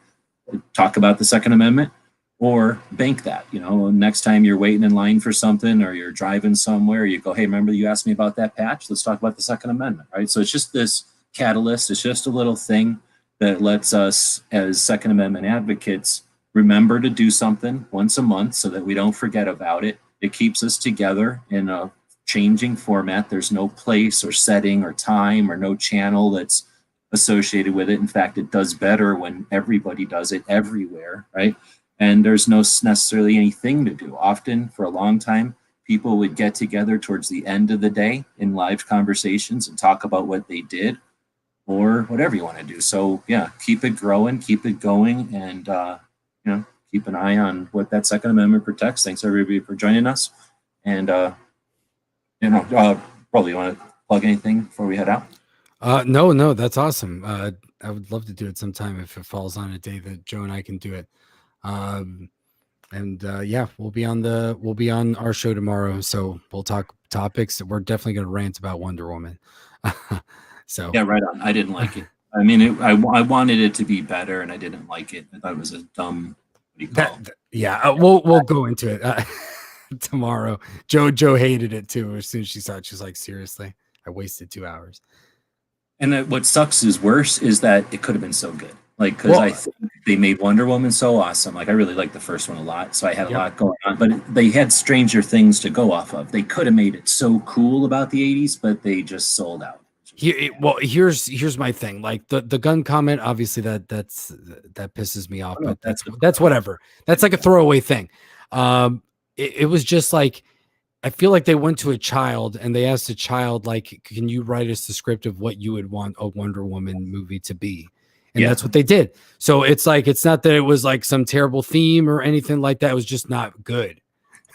talk about the Second Amendment, or bank that, next time you're waiting in line for something or you're driving somewhere, you go, hey, remember you asked me about that patch? Let's talk about the Second Amendment, right? So it's just this catalyst. It's just a little thing that lets us as Second Amendment advocates remember to do something once a month so that we don't forget about it. It keeps us together in a changing format. There's no place or setting or time or no channel that's associated with it. In fact, it does better when everybody does it everywhere, right? And there's no necessarily anything to do. Often, for a long time, people would get together towards the end of the day in live conversations and talk about what they did or whatever you want to do. So, yeah, keep it growing, keep it going, and, keep an eye on what that Second Amendment protects. Thanks, everybody, for joining us. And Probably you want to plug anything before we head out? No, that's awesome. I would love to do it sometime if it falls on a day that Joe and I can do it. Yeah, we'll be on our show tomorrow, so we'll talk topics. We're definitely going to rant about Wonder Woman. So yeah, right on. I didn't like it. I mean, I wanted it to be better, and I didn't like it. I thought it was a dumb. What do you call it? Yeah, we'll go into it tomorrow. Joe hated it too. As soon as she saw it, she was like, "Seriously, I wasted 2 hours." And what sucks is worse is that it could have been so good. Like, because I think they made Wonder Woman so awesome. Like, I really liked the first one a lot, so I had a lot going on. But they had Stranger Things to go off of. They could have made it so cool about the '80s, but they just sold out. Here's my thing. Like the gun comment, obviously that pisses me off, but that's whatever. That's like a throwaway thing. It was just like, I feel like they went to a child and they asked a child, like, can you write us the script of what you would want a Wonder Woman movie to be? And that's what they did. So it's like, it's not that it was like some terrible theme or anything like that. It was just not good.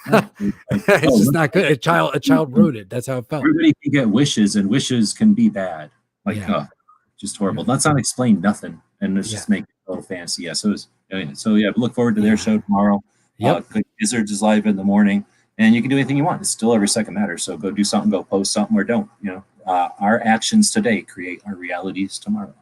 It's just not good. A child wrote it. That's how it felt. Everybody can get wishes, and wishes can be bad. Like, just horrible. Let's not explain nothing, and let's just make it a little fancy. Yeah. So look forward to their show tomorrow. Wizards is live in the morning, and you can do anything you want. It's still every second matters. So go do something, go post something, or don't. Our actions today create our realities tomorrow.